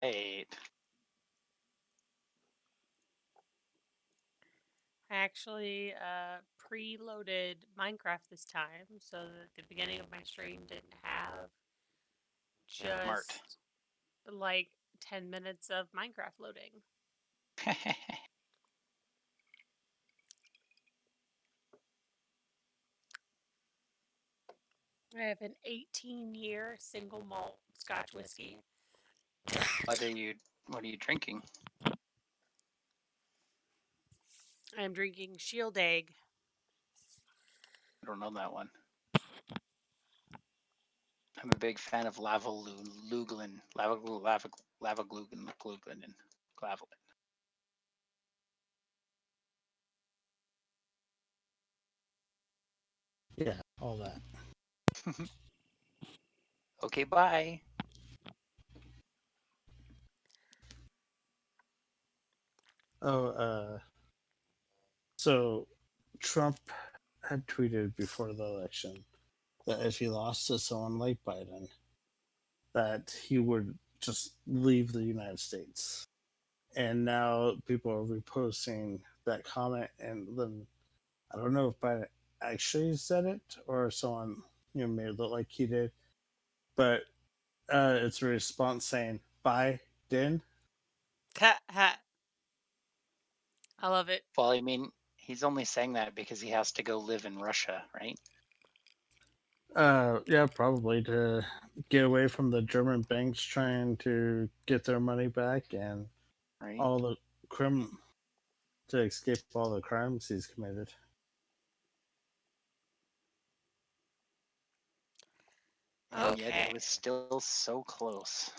I actually preloaded Minecraft this time, so that the beginning of my stream didn't have Smart. just like 10 minutes of Minecraft loading. I have an 18-year single malt Scotch whiskey. What are you drinking? I'm drinking Shield Egg. I don't know that one. I'm a big fan of Lavagluglin, and Glavelin. Yeah, all that. Okay, bye. Oh, so Trump had tweeted before the election that if he lost to someone like Biden, that he would just leave the United States. And now people are reposting that comment, and then I don't know if Biden actually said it or someone made it look like he did, but it's a response saying Biden. Ha ha. I love it. Well, I mean, he's only saying that because he has to go live in Russia, right? Yeah, probably to get away from the German banks trying to get their money back and Right. all the to escape all the crimes he's committed. And yet Okay. it was still so close.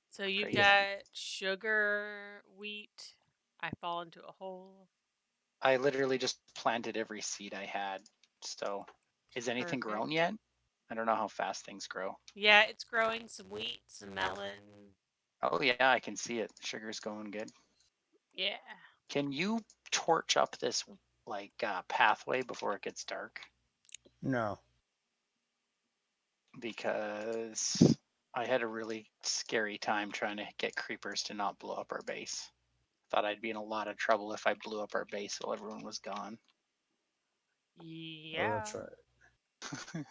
So you've Crazy. got sugar, wheat. I fall into a hole. I literally just planted every seed I had. So, is anything grown Perfect. yet? I don't know how fast things grow. Yeah, it's growing some wheat, some melon. Oh yeah, I can see it. Sugar's going good. Yeah. Can you torch up this pathway before it gets dark? No. Because I had a really scary time trying to get creepers to not blow up our base. Thought I'd be in a lot of trouble if I blew up our base while everyone was gone. Yeah. Oh, that's right.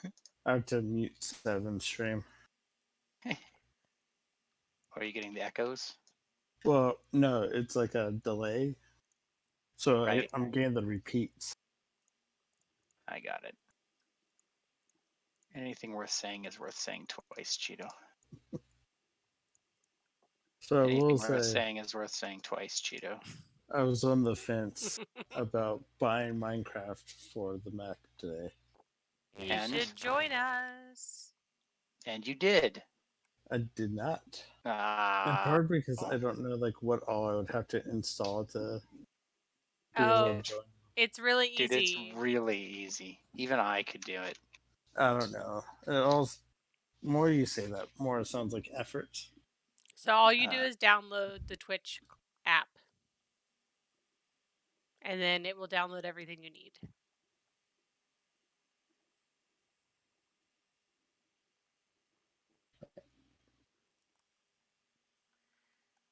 I have to mute 7 stream. Are you getting the echoes? Well, no, it's like a delay. So Right. I'm getting the repeats. I got it. Anything worth saying is worth saying twice, Cheeto. So I Anything will worth say, saying is worth saying twice, Cheeto. I was on the fence about buying Minecraft for the Mac today. You should join us. And you did. I did not. Ah. In part because I don't know like what all I would have to install to be Oh, able to join. it's really Dude, easy. it's really easy. Even I could do it. I don't know. It all more you say that, more it sounds like effort. So all you do is download the Twitch app. And then it will download everything you need.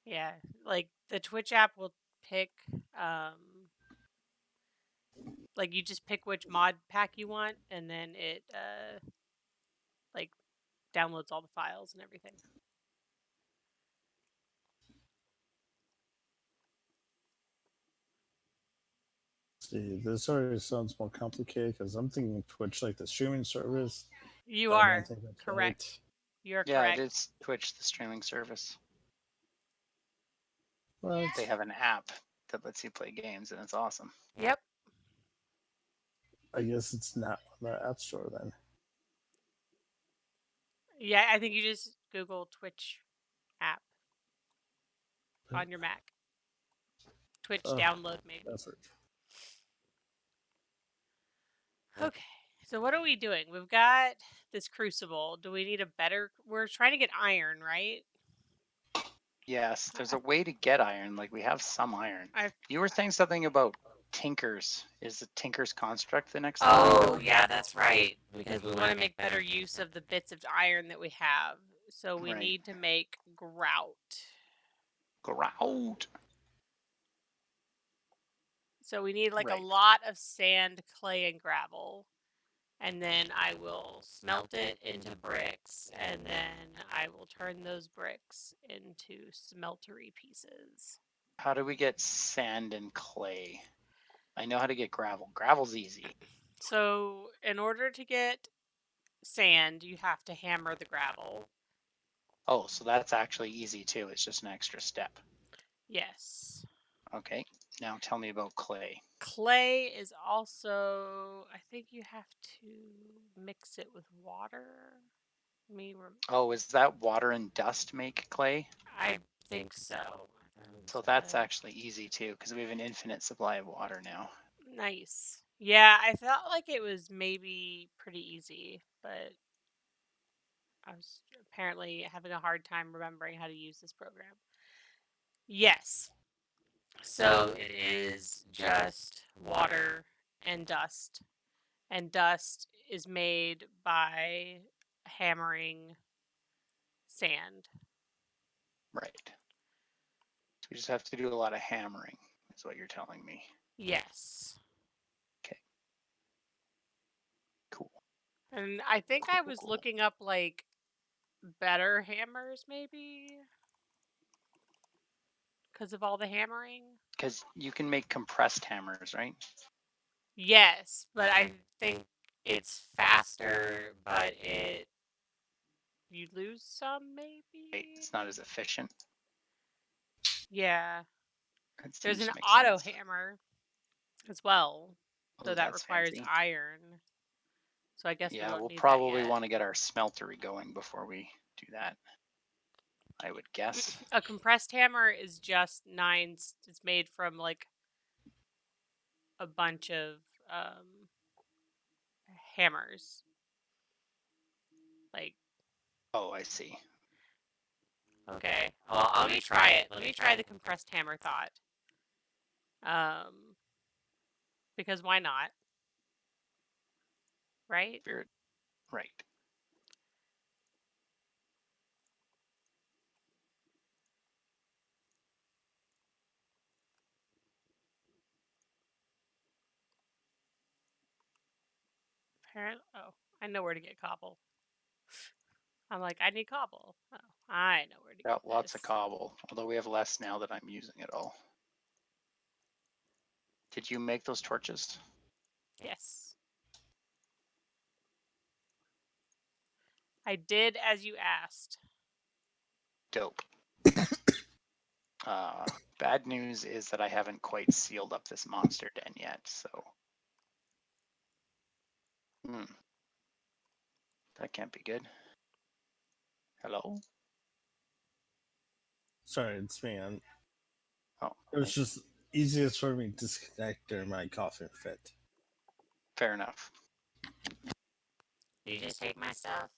Yeah, like the Twitch app will pick, like you just pick which mod pack you want, and then it like downloads all the files and everything. See, this already sounds more complicated because I'm thinking Twitch like the streaming service. You are correct. Right. You're yeah, correct. it is Twitch, the streaming service. What? They have an app that lets you play games, and it's awesome. Yep. I guess it's not on the App Store then. Yeah, I think you just Google Twitch app on your Mac. Twitch download maybe. Effort. Okay, so what are we doing? We've got this crucible. Do we need a better? We're trying to get iron, right? Yes, there's a way to get iron. Like we have some iron. You were saying something about Tinkers. Is the Tinkers construct the next thing? Oh, yeah, that's right. Because we want to make better use of the bits of iron that we have. So we Right. need to make grout. Grout. So we need like a Right. lot of sand, clay, and gravel. And then I will smelt it into bricks, and then I will turn those bricks into smeltery pieces. How do we get sand and clay? I know how to get gravel. Gravel's easy. So, in order to get sand, you have to hammer the gravel. Oh, so that's actually easy too. It's just an extra step. Yes. Okay. Now tell me about clay. Clay is also, I think you have to mix it with water. Oh, is that water and dust make clay? I think so. So that's actually easy too, because we have an infinite supply of water now. Nice. Yeah, I felt like it was maybe pretty easy, but I was apparently having a hard time remembering how to use this program. Yes. So it is just water and dust. And dust is made by hammering sand. Right. So we just have to do a lot of hammering, is what you're telling me. Yes. Okay. Cool. And I think I was looking up like better hammers maybe because of all the hammering. Because you can make compressed hammers, right? Yes, but I think it's faster, but you lose some maybe. It's not as efficient. Yeah. That There's seems an to make auto sense. hammer as well, Oh, though that that's requires fancy. iron. So I guess we Yeah, won't we'll need probably that yet. want to get our smeltery going before we do that, I would guess. A compressed hammer is just nines. It's made from like a bunch of hammers. Like, Oh, I see. okay, well, let me try it. Let me try the compressed hammer thought. Because why not? Right? Spirit. Right. Apparently, oh, I know where to get cobble. I'm like, I need cobble. Oh, I know where to Got get lots of this. cobble, although we have less now that I'm using it all. Did you make those torches? Yes. I did as you asked. Dope. Bad news is that I haven't quite sealed up this monster den yet, so. That can't be good. Hello? Sorry, it's me. Oh, It was just easiest for me to disconnect during my coughing fit. fair enough. Did you just take my stuff?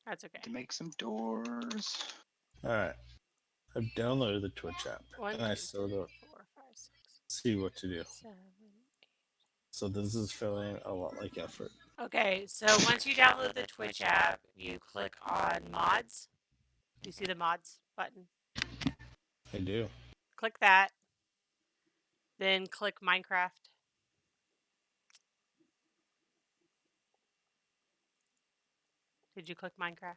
That's okay. To make some doors. Alright. I've downloaded the Twitch app. One, and I two, still three, don't 4, 5, 6, see what to do. 7, 8. So this is feeling a lot like effort. Okay, so once you download the Twitch app, you click on mods. Do you see the mods button? I do. Click that. Then click Minecraft. Did you click Minecraft?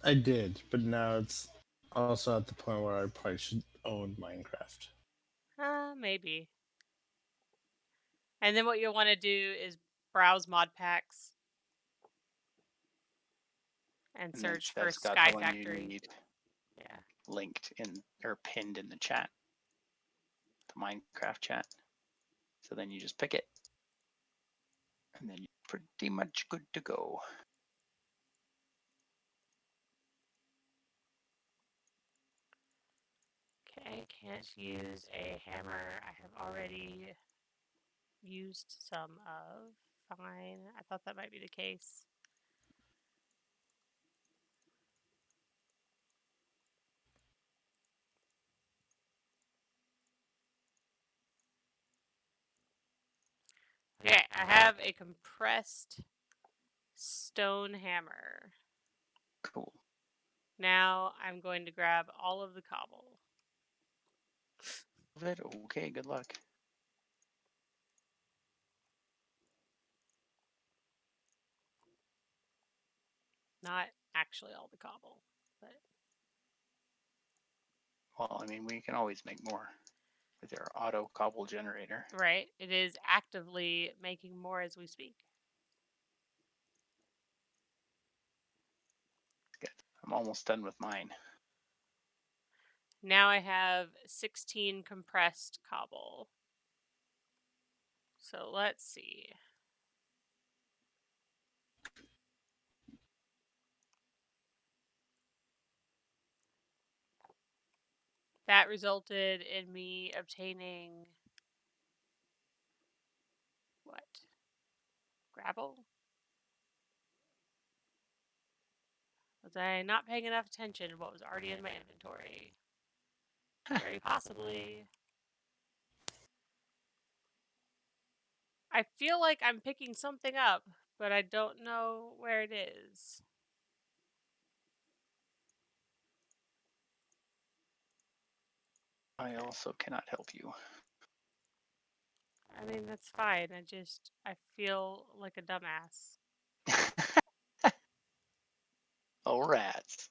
I did, but now it's also at the point where I probably should own Minecraft. Maybe. And then what you'll want to do is browse mod packs and And then search for Chev's got the one you SkyFactory. need Yeah. linked in or pinned in the chat. The Minecraft chat. So then you just pick it. And then you're pretty much good to go. Okay, can't use a hammer. I have already used some of. Fine. I thought that might be the case. Okay, I have a compressed stone hammer. Cool. Now I'm going to grab all of the cobble. Okay, good luck. Not actually all the cobble, but Well, I mean, we can always make more with our auto cobble generator. right. It is actively making more as we speak. Good. I'm almost done with mine. Now I have 16 compressed cobble. So let's see. That resulted in me obtaining what? Gravel? Was I not paying enough attention to what was already in my inventory? Very possibly. I feel like I'm picking something up, but I don't know where it is. I also cannot help you. I mean, that's fine. I feel like a dumbass. Oh, rats.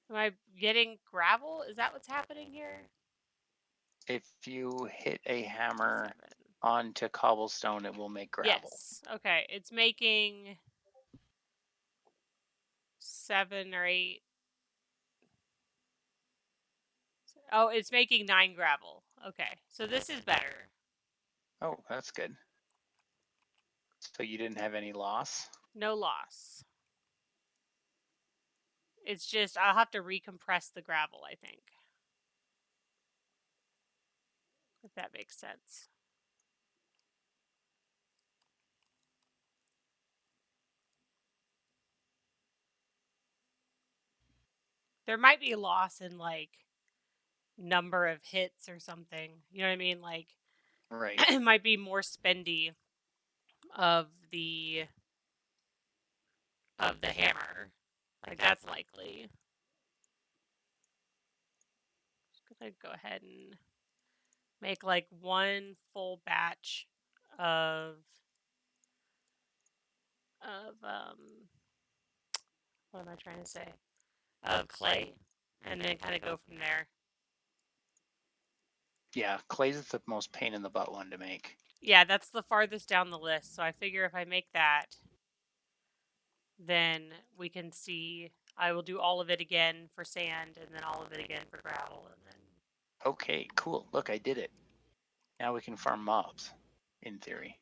Am I getting gravel? Is that what's happening here? If you hit a hammer 7. onto cobblestone, it will make gravel. Yes. Okay. It's making 7 or 8. Oh, it's making 9 gravel. Okay. So this is better. Oh, that's good. So you didn't have any loss? No loss. It's just I'll have to recompress the gravel, I think. If that makes sense. There might be loss in like number of hits or something. You know what I mean? Like Right. it might be more spendy of the hammer. Like that's likely. Just gonna go ahead and make like one full batch of what am I trying to say? Of clay, and then kind of go from there. Yeah, clay's the most pain in the butt one to make. Yeah, that's the farthest down the list. So I figure if I make that, then we can see. I will do all of it again for sand, and then all of it again for gravel, and then. Okay, cool. Look, I did it. Now we can farm mobs, in theory.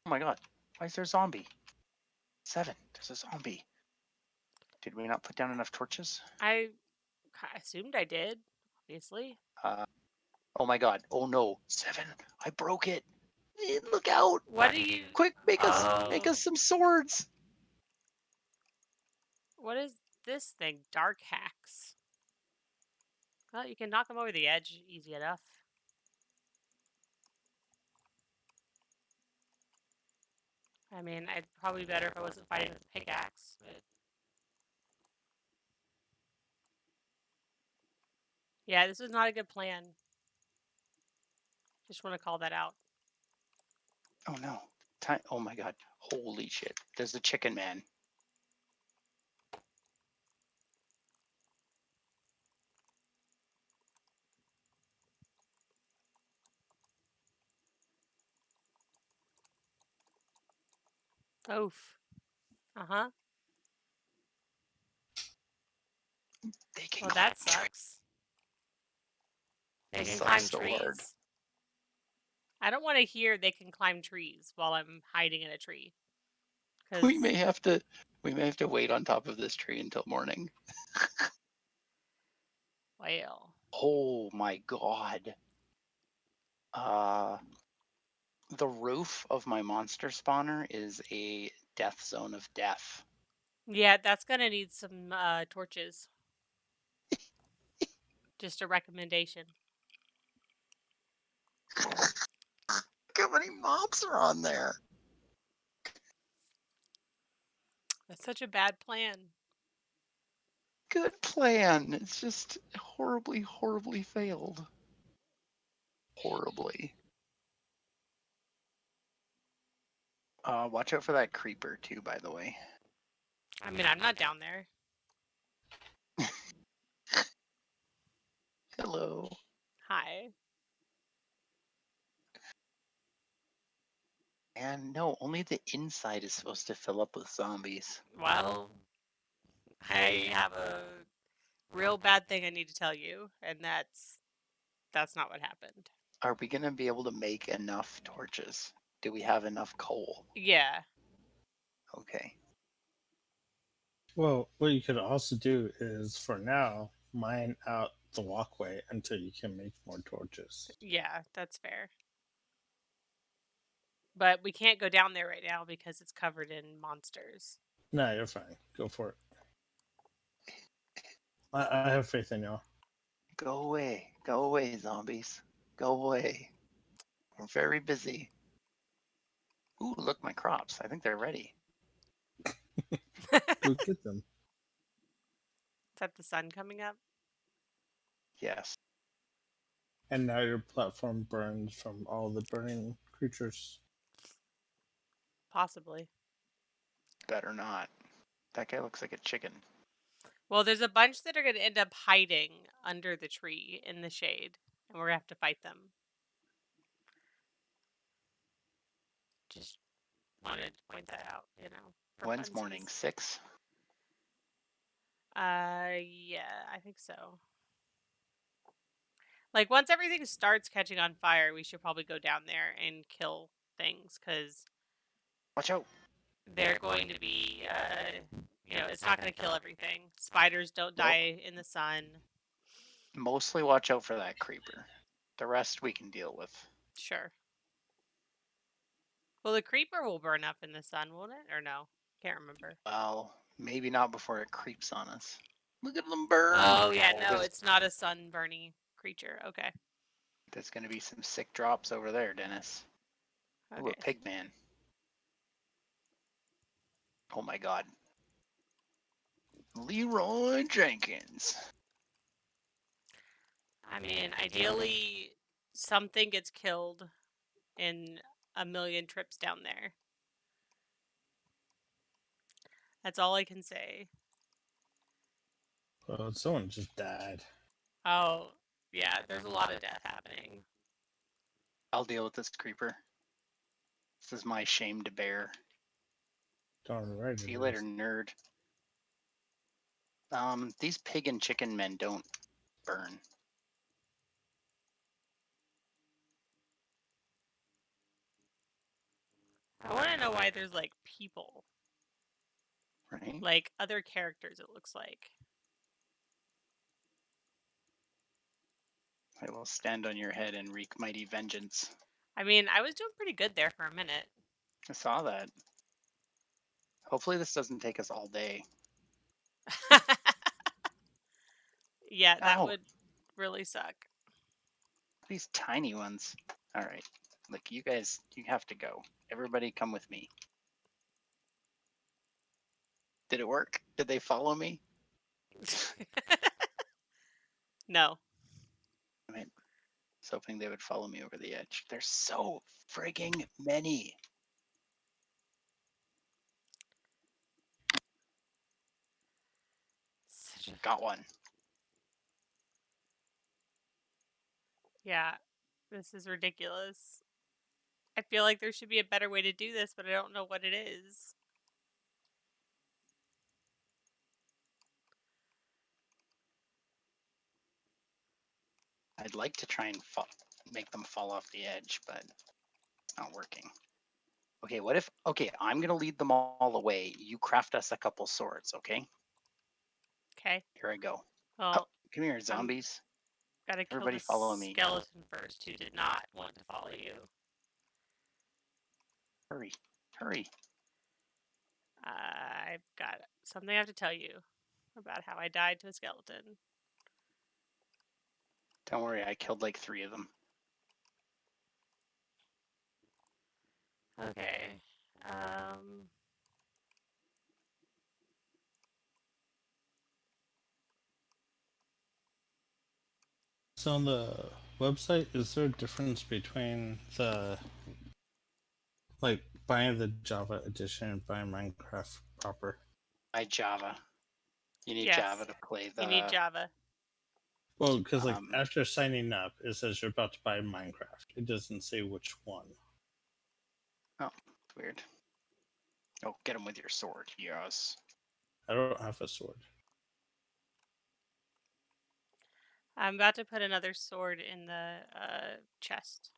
Oh my god, why is there a zombie? 7, there's a zombie. Did we not put down enough torches? I assumed I did, obviously. Oh my god, oh no, 7, I broke it. Look out! What do you? Quick, make us Oh, some swords. what is this thing? Dark hacks. Well, you can knock them over the edge easy enough. I mean, I'd probably better if I wasn't fighting with a pickaxe, but. Yeah, this was not a good plan. Just want to call that out. Oh no. Oh my god. Holy shit. There's the chicken man. Oof. Uh huh. They can Well, climb that trees. sucks. They This can sucks climb so hard. trees. I don't want to hear they can climb trees while I'm hiding in a tree. We Because, may have to wait on top of this tree until morning. well. Oh my god. Uh The roof of my monster spawner is a death zone of death. Yeah, that's gonna need some torches. Just a recommendation. Look how many mobs are on there. That's such a bad plan. Good plan. It's just horribly, horribly failed. Horribly. Watch out for that creeper too, by the way. I mean, I'm not down there. Hello. Hi. And no, only the inside is supposed to fill up with zombies. Well, I have a real bad thing I need to tell you, and that's not what happened. Are we gonna be able to make enough torches? Do we have enough coal? Yeah. Okay. Well, what you could also do is, for now, mine out the walkway until you can make more torches. Yeah, that's fair. But we can't go down there right now because it's covered in monsters. No, you're fine. Go for it. I have faith in y'all. Go away. Go away, zombies. Go away. We're very busy. Ooh, look, my crops. I think they're ready. Go get them. Is that the sun coming up? Yes. And now your platform burns from all the burning creatures. Possibly. Better not. That guy looks like a chicken. Well, there's a bunch that are going to end up hiding under the tree in the shade, and we're going to have to fight them. Just wanted to point that out, for When's morning? funsies. 6? Yeah, I think so. Like, once everything starts catching on fire, we should probably go down there and kill things, because Watch out. they're going to be, it's not going to kill everything. Spiders don't Well, die in the sun. mostly watch out for that creeper. The rest we can deal with. Sure. Well, the creeper will burn up in the sun, won't it? Or no? Can't remember. Well, maybe not before it creeps on us. Look at them burn. Oh, yeah, Oh, no, it's not a sun-burning creature. Okay. there's going to be some sick drops over there, Dennis. Ooh, Okay. a pig man. Oh my god. Leroy Jenkins. I mean, ideally, something gets killed in a million trips down there. That's all I can say. Well, someone just died. Oh, yeah, there's a lot of death happening. I'll deal with this creeper. This is my shamed bear. Darn right See it you later, is. nerd. These pig and chicken men don't burn. I want to know why there's like people, Right? like other characters, it looks like. I will stand on your head and wreak mighty vengeance. I mean, I was doing pretty good there for a minute. I saw that. Hopefully this doesn't take us all day. Yeah, that Ow! would really suck. These tiny ones. Alright. Look, you guys, you have to go. Everybody come with me. Did it work? Did they follow me? No. I mean, I was hoping they would follow me over the edge. There's so frigging many. Got one. Yeah, this is ridiculous. I feel like there should be a better way to do this, but I don't know what it is. I'd like to try and make them fall off the edge, but it's not working. Okay, what if... Okay, I'm going to lead them all away. You craft us a couple swords, okay? Okay. Here I go. Up. Well, Come here, I'm zombies. gotta kill Everybody this follow me. skeleton first who did not want to follow you. Hurry, hurry. I've got something I have to tell you about how I died to a skeleton. Don't worry, I killed like 3 of them. Okay. So on the website, is there a difference between the like buying the Java edition and buying Minecraft proper? By Java. You need Java Yes. to play You need the. Java. Well, because like Um, after signing up, it says you're about to buy Minecraft. It doesn't say which one. oh, it's weird. Oh, get him with your sword. Yes. I don't have a sword. I'm about to put another sword in the chest.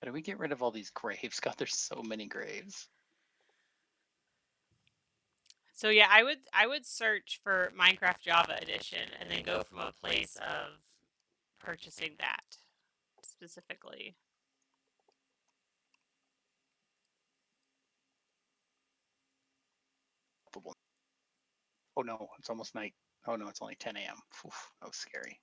How do we get rid of all these graves? God, there's so many graves. So yeah, I would search for Minecraft Java edition and then go from a place of purchasing that specifically. Oh no, it's almost night. Oh no, it's only 10 a.m. Oof, that was scary.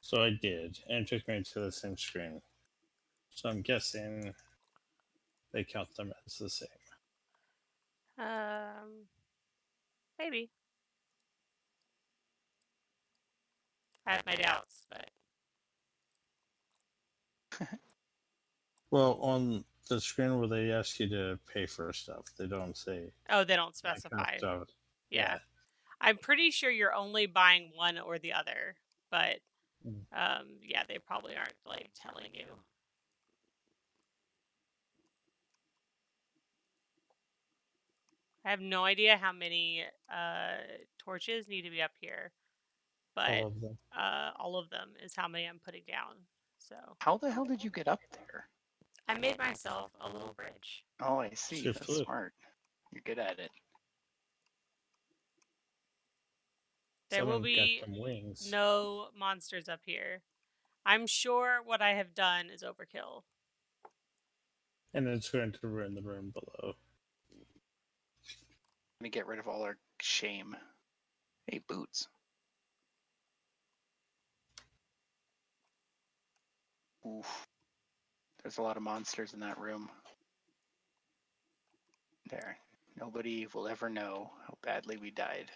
So I did, and it took me to the same screen. So I'm guessing they count them as the same. Um, maybe. I have my doubts, but Well, on the screen where they ask you to pay for stuff, they don't say oh, they don't Minecraft specify. Java. Yeah. Yeah. I'm pretty sure you're only buying one or the other, but Mm. yeah, they probably aren't like telling you. I have no idea how many torches need to be up here, All but of them. all of them is how many I'm putting down. So How the hell did you get up there? I made myself a little bridge. Oh, I see. She That's flew. smart. You're good at it. There will Someone got be them wings, no monsters up here. I'm sure what I have done is overkill. and it's going to ruin the room below. Let me get rid of all our shame. Hey, boots. Oof. There's a lot of monsters in that room. There. Nobody will ever know how badly we died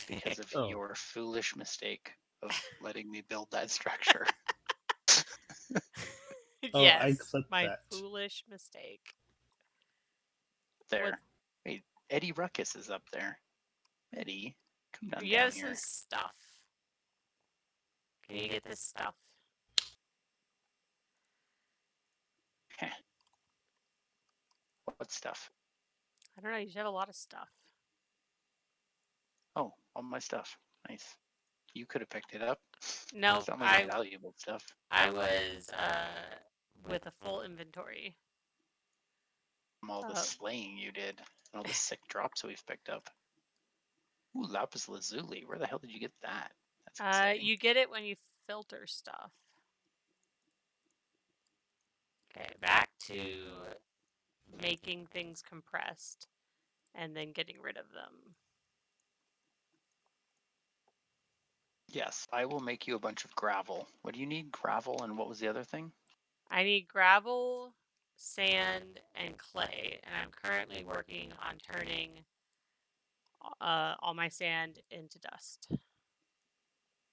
because of Oh, your foolish mistake of letting me build that structure. oh, I Yes, clipped my that. foolish mistake. What? There. Wait, Eddie Ruckus is up there. Eddie, come down You down have some here. stuff. Can you get this stuff? Heh. What stuff? I don't know. You should have a lot of stuff. Oh, all my stuff. Nice. You could have picked it up. No, It's not like valuable stuff. I was with a full inventory. From all the Uh, slaying you did, and all the sick drops we've picked up. Ooh, lapis lazuli. Where the hell did you get that? That's exciting. you get it when you filter stuff. Okay, back to making things compressed and then getting rid of them. Yes, I will make you a bunch of gravel. What do you need? Gravel, and what was the other thing? I need gravel, sand, and clay, and I'm currently working on turning all my sand into dust.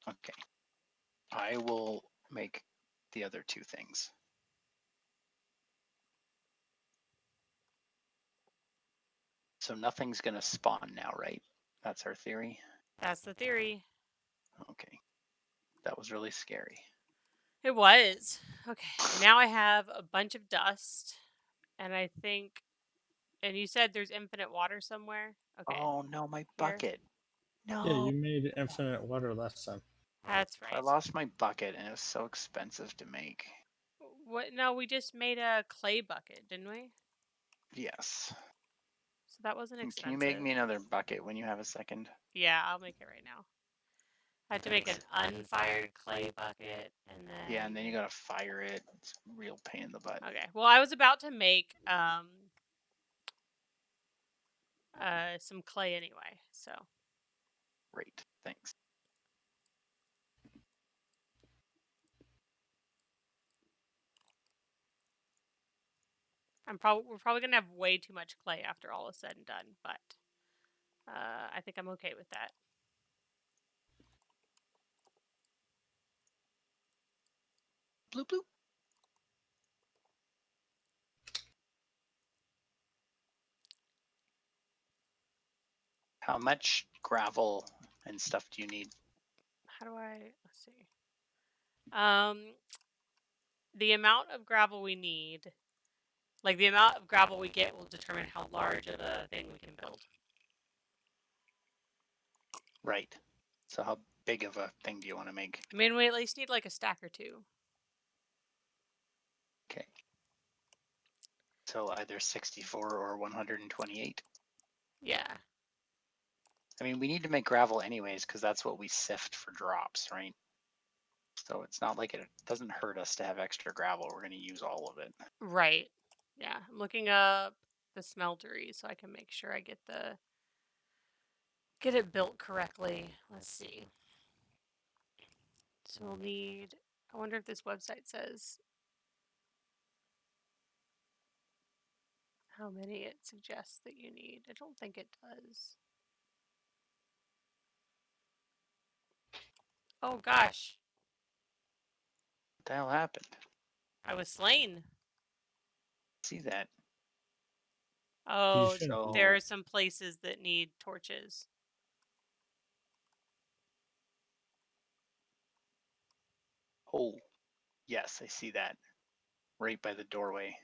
Okay. I will make the other 2 things. So nothing's going to spawn now, right? That's our theory? That's the theory. Okay. That was really scary. It was. Okay, now I have a bunch of dust, and I think, and you said there's infinite water somewhere? Okay, Oh no, my here. bucket. Yeah, No. you made infinite water last time. That's I right. lost my bucket and it was so expensive to make. What? No, we just made a clay bucket, didn't we? Yes. So that wasn't Can you make expensive. me another bucket when you have a second? Yeah, I'll make it right now. I have to make an unfired clay bucket, and then Yeah, and then you gotta fire it. It's a real pain in the butt. okay. Well, I was about to make some clay anyway, so Great, thanks. we're probably gonna have way too much clay after all is said and done, but I think I'm okay with that. Bloop bloop. How much gravel and stuff do you need? How do I? Let's see. The amount of gravel we need, like the amount of gravel we get, will determine how large of a thing we can build. Right. So how big of a thing do you want to make? I mean, we at least need like a stack or two. Okay. So either 64 or 128. Yeah. I mean, we need to make gravel anyways because that's what we sift for drops, right? So it's not like it doesn't hurt us to have extra gravel. We're going to use all of it. Right. Yeah. I'm looking up the smeltery so I can make sure I get it built correctly. Let's see. So we'll need. I wonder if this website says how many it suggests that you need. I don't think it does. Oh gosh, What the hell happened? I was slain. See that? You Oh, should there So, are some places that need torches. oh, yes, I see that. Right by the doorway.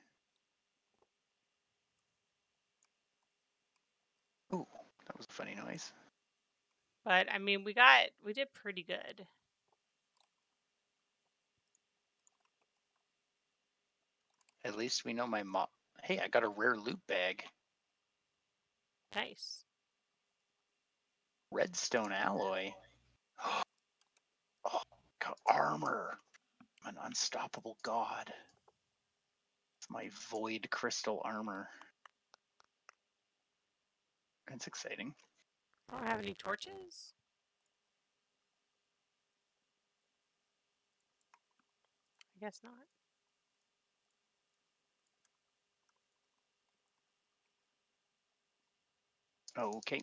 Ooh, that was a funny noise. But I mean, we did pretty good. At least we know my mom. Hey, I got a rare loot bag. Nice. Redstone alloy. Oh, got armor. I'm an unstoppable god. It's my void crystal armor. That's exciting. I don't have any torches. I guess not. Okay.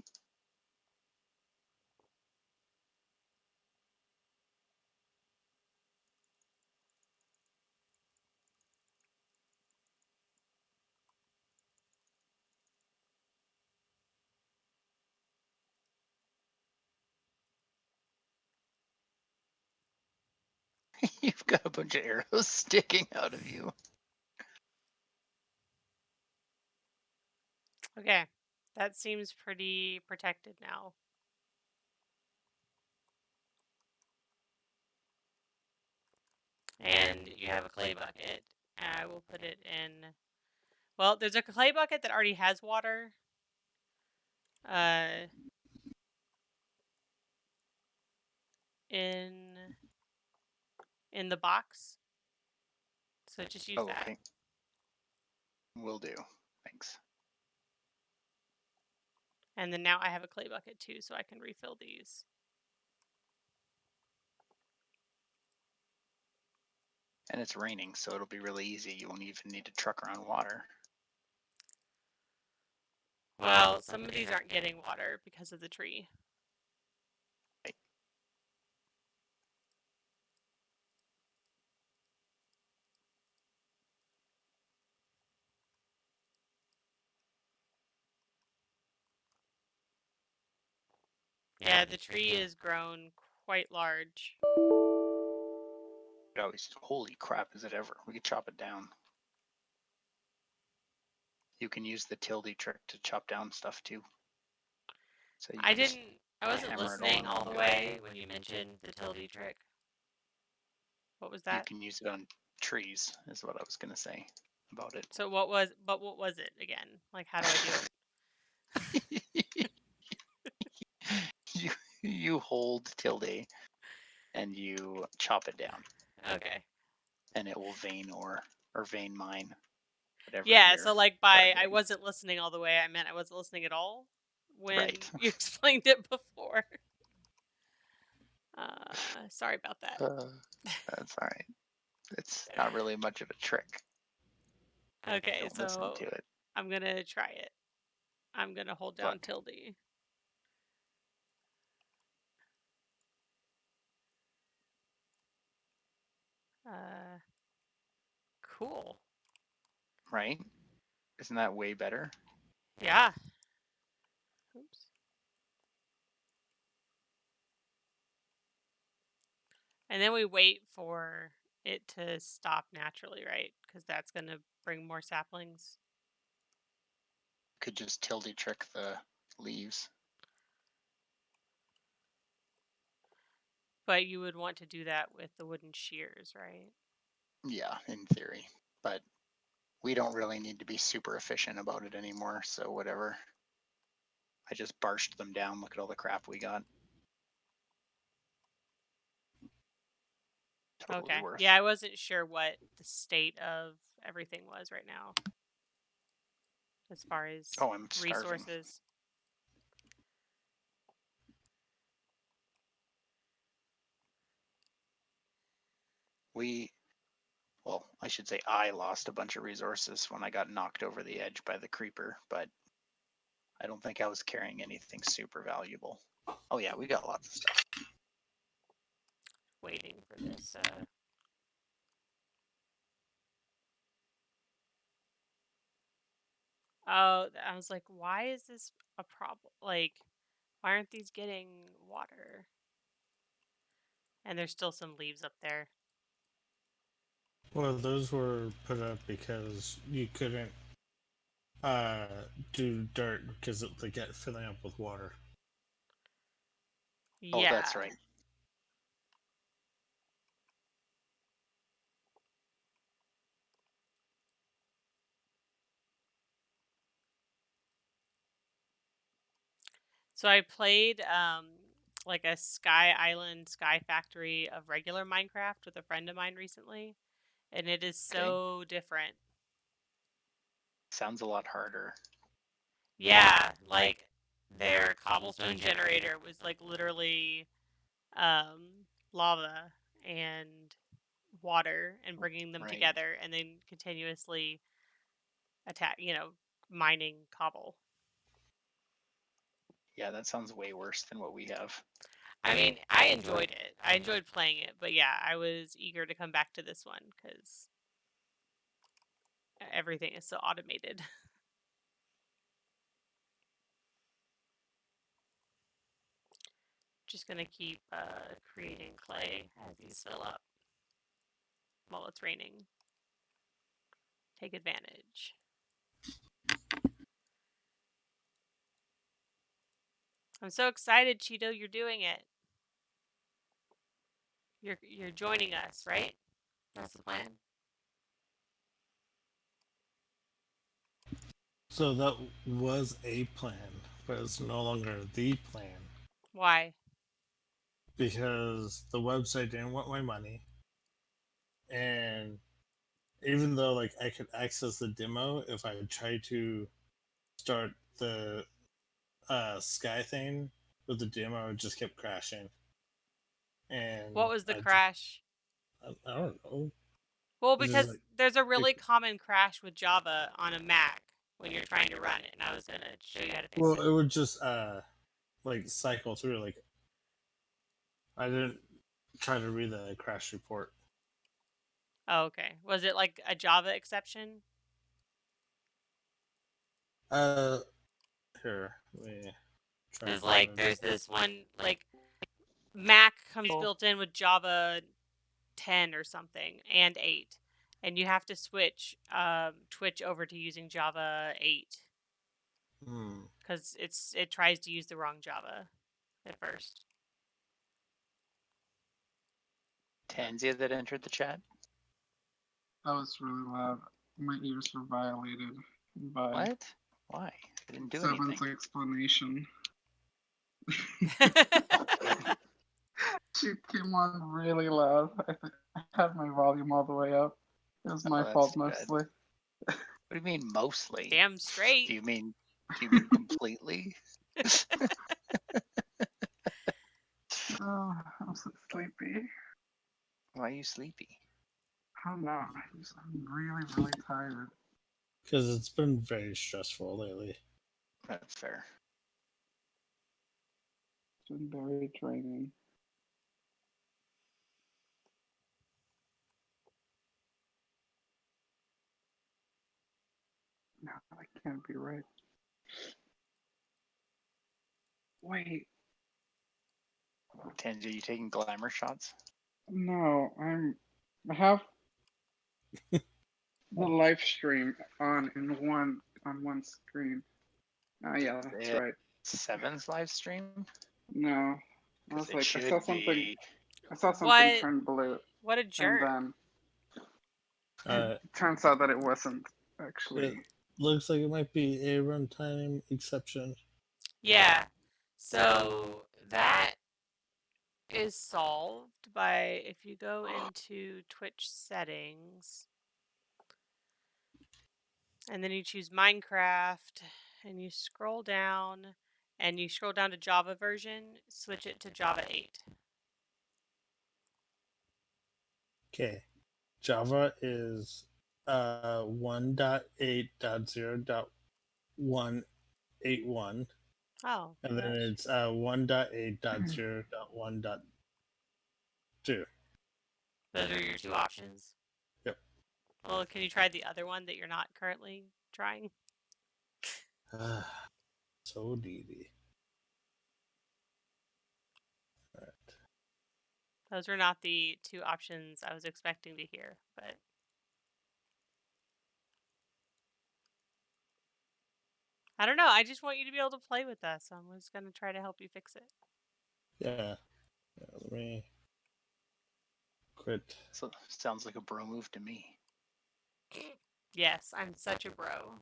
You've got a bunch of arrows sticking out of you. Okay, that seems pretty protected now. And you have a clay bucket. I will put it in. Well, there's a clay bucket that already has water. Uh, in the box. So just use Oh, that. okay. Will do. Thanks. And then now I have a clay bucket too, so I can refill these. And it's raining, so it'll be really easy. You won't even need to truck around water. Well, some of these aren't getting water because of the tree. Right. Yeah, the tree is grown quite large. It always, holy crap, is it ever? We could chop it down. You can use the tilde trick to chop down stuff too. So you I can just didn't. I wasn't hammer it listening along all one the guy. way when you mentioned the tilde trick. What was You that? can use it on trees, is what I was gonna say about it. So what was? But what was it again? Like, how do I do it? you you hold tilde and you chop it down, Okay. and it will vein ore or vein mine whatever Yeah, you're so like by I targeting. wasn't listening all the way, I meant I wasn't listening at all when Right. you explained it before. Sorry about that. That's all right. It's not really much of a trick. Okay, Don't listen so to it. I'm gonna try it. I'm gonna hold down Look, tilde. Cool. right? Isn't that way better? Yeah. Oops. And then we wait for it to stop naturally, right? Because that's gonna bring more saplings. Could just tilde trick the leaves. But you would want to do that with the wooden shears, right? Yeah, in theory. But we don't really need to be super efficient about it anymore, so whatever. I just barshed them down. Look at all the crap we got. Totally Okay. worth. Yeah, I wasn't sure what the state of everything was right now as far as Oh, I'm starving. resources. Well, I should say I lost a bunch of resources when I got knocked over the edge by the creeper, but I don't think I was carrying anything super valuable. Oh yeah, we got lots of stuff. Waiting for this. Oh, I was like, why is this a problem? Like, why aren't these getting water? And there's still some leaves up there. Well, those were put up because you couldn't uh, do dirt because they get filling up with water. Oh, Yeah. that's right. So I played like a Sky Island SkyFactory of regular Minecraft with a friend of mine recently, and it is Okay. so different. Sounds a lot harder. Yeah, like their cobblestone generator was like literally lava and water and bringing them Right. together and then continuously mining cobble. Yeah, that sounds way worse than what we have. I mean, I enjoyed it. I enjoyed playing it, but yeah, I was eager to come back to this one because everything is so automated. Just gonna keep creating clay as these fill up while it's raining. Take advantage. I'm so excited, Cheeto, you're doing it. You're joining us, right? That's the plan. So that was a plan, but it's no longer the plan Why? because the website didn't want my money, and even though like I could access the demo if I tried to start the Sky thing with the demo, it just kept crashing. What And was the crash? I don't know. Well, It's just because like there's a really common crash with Java on a Mac when you're trying to run it, and I was gonna show you how to fix well, it. it would just like cycle through. Like I didn't try to read the crash report. Oh, okay. Was it like a Java exception? Uh, Here, let me try and Because find like it. there's this one like Mac comes Oh, built in with Java 10 or something and 8, and you have to switch over to using Java 8 Hmm. because it tries to use the wrong Java at first. Tanzia that entered the chat. That was really loud. My ears were violated by What? Why? I didn't do anything. Seven's explanation. She came on really loud. I had my volume all the way up. It was my Oh, that's fault good. mostly. What do you mean mostly? Damn straight. Do you mean completely? Oh, I'm so sleepy. Why are you sleepy? I don't know. I'm really, really tired. Because it's been very stressful lately. That's fair. It's been very draining. No, that can't be right. Wait, Tansy, are you taking glamour shots? no, I have the live stream on one screen. Oh yeah, that's It's right. Seven's live stream? No, I Because was it like, should be. I saw something What? turn blue, What a and jerk. then it Uh, turns out that it wasn't actually. it looks like it might be a runtime exception. Yeah. So that is solved by if you go into Twitch settings and then you choose Minecraft and you scroll down to Java version, switch it to Java 8. Okay. Java is 1.8.0.181, Oh, and maybe then that's it's 1.8.0.1.2. those are your two options. Yep. Well, can you try the other one that you're not currently trying? So needy. All right. Those were not the two options I was expecting to hear, but I don't know. I just want you to be able to play with us. So I'm just going to try to help you fix it. Yeah. Let me quit. So sounds like a bro move to me. Yes, I'm such a bro.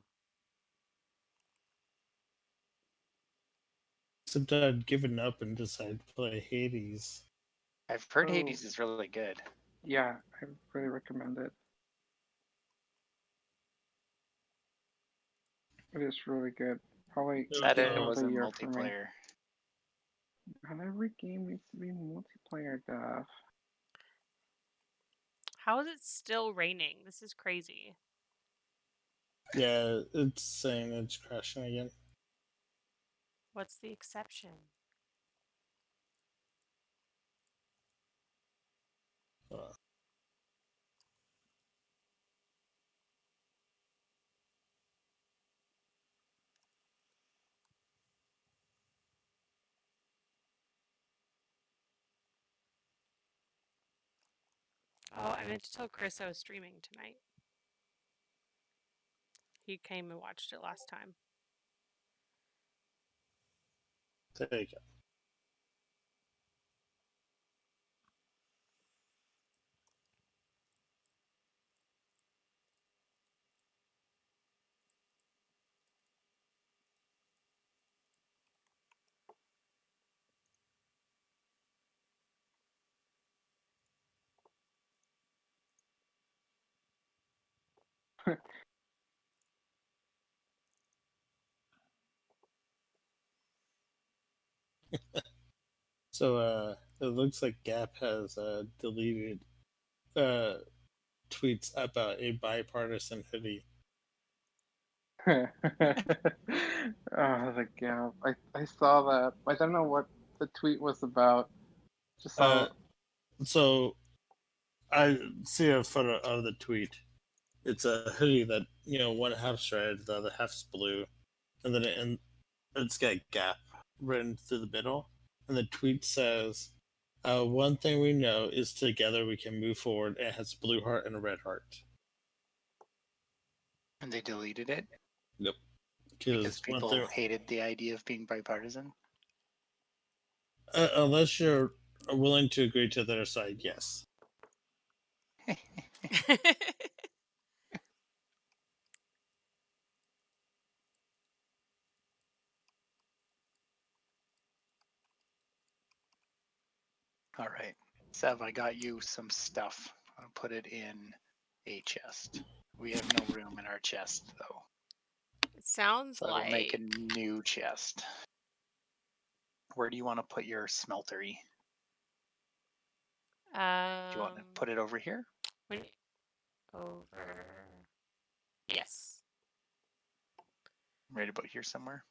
Except I'd given up and decided to play Hades. I've heard Oh, Hades is really good. yeah, I really recommend it. It is really good. Probably There we Sad it game go. of the wasn't year for me. multiplayer. Not every game needs to be multiplayer, Duff. How is it still raining? This is crazy. Yeah, it's saying it's crashing again. What's the exception? Uh, Oh, I meant to tell Chris I was streaming tonight. He came and watched it last time. there you go. So it looks like Gap has deleted tweets about a bipartisan hoodie. Oh, the gap. I saw that. I don't know what the tweet was about. Just Uh, saw. so I see a photo of the tweet. It's a hoodie that one half's red, the other half's blue, and then it's got Gap written through the middle. And the tweet says, "One thing we know is together we can move forward." And it has a blue heart and a red heart. And they deleted it Yep. because Because one people thing, hated the idea of being bipartisan. unless you're willing to agree to their side, yes. All right. Sev, I got you some stuff. I'll put it in a chest. We have no room in our chest, though. It sounds So I will make a like new chest. Where do you want to put your smeltery? Do you want to put it over here? when over. Yes. Right about here somewhere?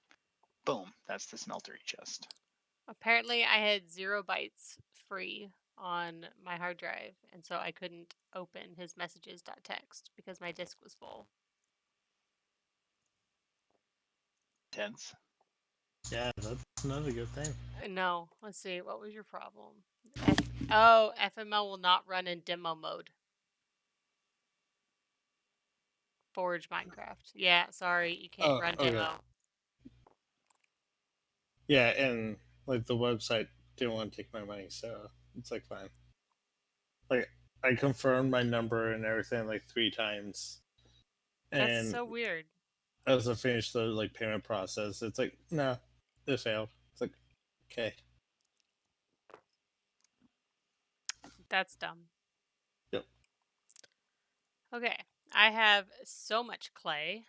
Boom. That's the smeltery chest. Apparently, I had 0 bytes free on my hard drive, and so I couldn't open his messages.txt because my disk was full. Tense. Yeah, that's another good thing. No, let's see. What was your problem? Oh, FML will not run in demo mode. Forge Minecraft. Yeah, sorry, you can't Oh, run okay. demo. Yeah, and like the website didn't want to take my money, so it's like fine. Like I confirmed my number and everything like 3 times, That's and so weird. as I finished the like payment process, it's like no, it failed. It's like okay, That's dumb. yep. Okay, I have so much clay.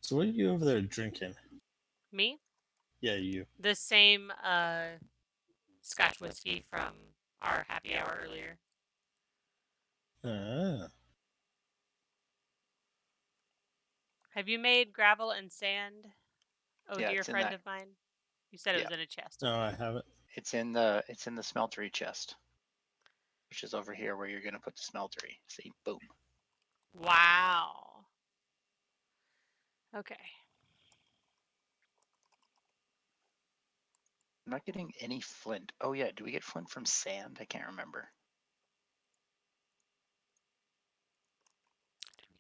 So what are you over there drinking? Me? Yeah, you. The same Scotch whiskey from our happy hour earlier. Ah, Have you made gravel and sand? Oh, Yeah, dear it's in friend that. of mine. You said it Yeah, was in a chest. no, Okay. I haven't. it's in the smeltery chest, which is over here where you're gonna put the smeltery. See, boom. Wow. Okay. I'm not getting any flint. Oh yeah, do we get flint from sand? I can't remember.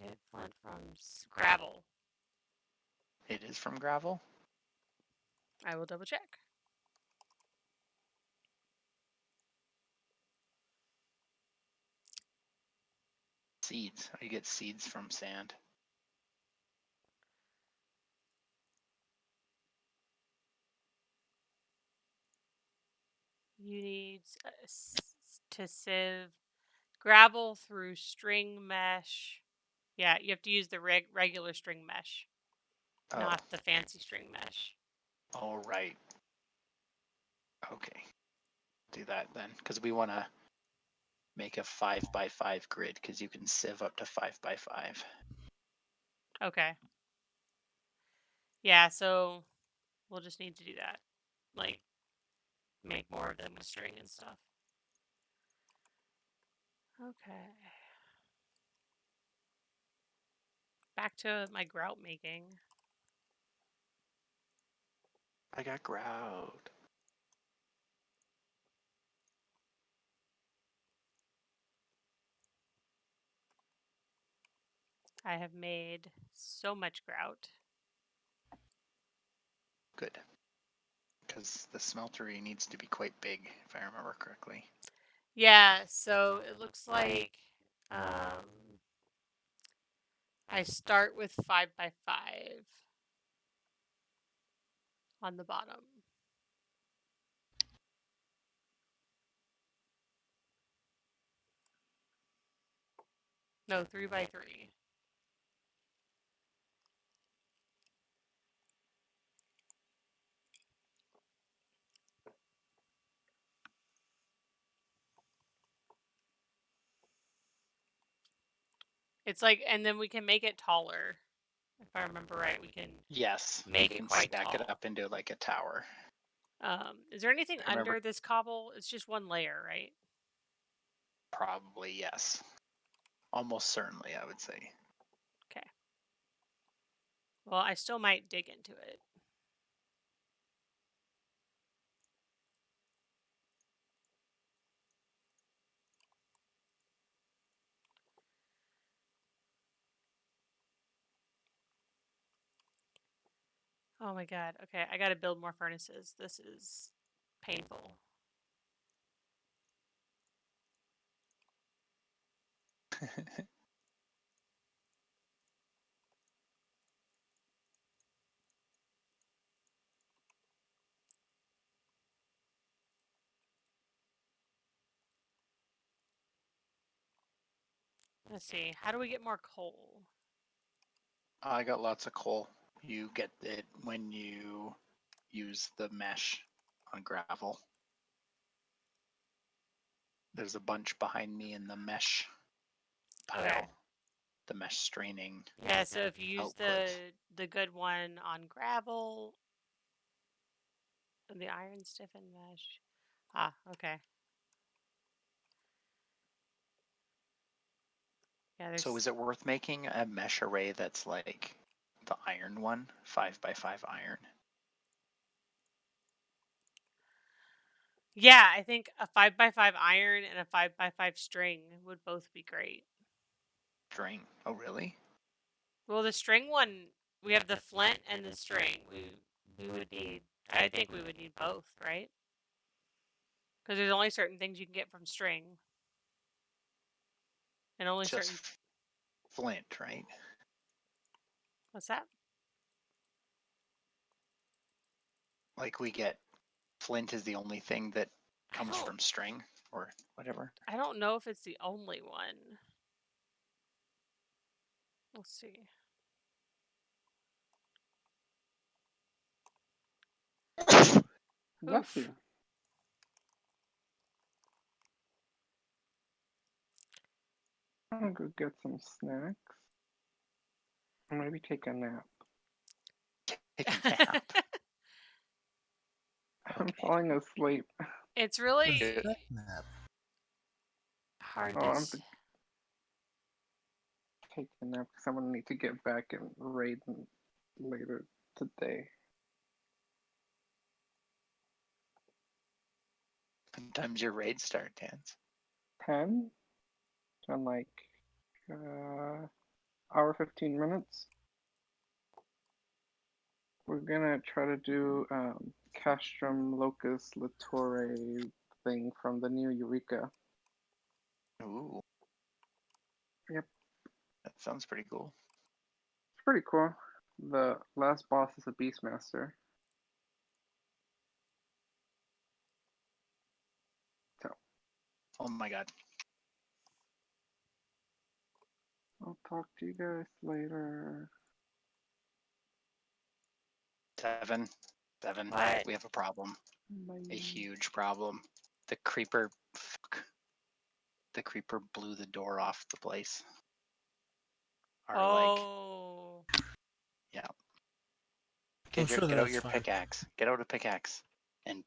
Get flint from gravel. It is from gravel. I will double check. Seeds. You get seeds from sand. You need to sieve gravel through string mesh. Yeah, you have to use the regular string mesh, Oh, not the fancy string mesh. all right. Okay, do that then, because we want to make a 5x5 grid, because you can sieve up to 5x5. Okay. Yeah, so we'll just need to do that. Like, make more of them with string and stuff. Okay. Back to my grout making. I got grout. I have made so much grout. Good. Because the smeltery needs to be quite big, if I remember correctly. Yeah, so it looks like I start with 5x5 on the bottom. No, 3x3. It's like, and then we can make it taller. If I remember right, we can Yes, you make it can quite stack tall. it up into like a tower. Is there anything I remember under this cobble? It's just one layer, right? probably yes. Almost certainly, I would say. Okay. Well, I still might dig into it. Oh my god. Okay, I gotta build more furnaces. This is painful. Let's see. How do we get more coal? I got lots of coal. You get it when you use the mesh on gravel. There's a bunch behind me in the mesh pile. Okay. The mesh straining. Yeah, so if you use output. the good one on gravel, the iron stiffened mesh. Ah, okay. Yeah, So there's. is it worth making a mesh array that's like the iron one, 5x5 iron? Yeah, I think a 5x5 iron and a 5x5 string would both be great. String. Oh, really? Well, the string one, we have the flint and the string. We would need. I think we would need both, right? Because there's only certain things you can get from string, and only Just certain. flint, right? What's that? Like we get flint is the only thing that I comes don't. from string or whatever. I don't know if it's the only one. Let's see. Bless Oof. you. I'm gonna go get some snacks. Or maybe take a nap. Take a nap. I'm Okay. falling asleep. It's What's really that nap? hard Oh, to. I'm take a nap because I'm gonna need to get back and raid later today. Sometimes your raid start, Tans. 10 in like hour 15 minutes. We're gonna try to do Castrum Locus Litore thing from the new Eureka. Ooh, Yep, that sounds pretty cool. it's pretty cool. The last boss is a Beastmaster. So Oh my god. I'll talk to you guys later. Seven. What? We have a problem. Bye. A huge problem. The creeper. The creeper blew the door off the place. Oh. Yeah. I'm Get sure out that's your fine. pickaxe. Get out a pickaxe and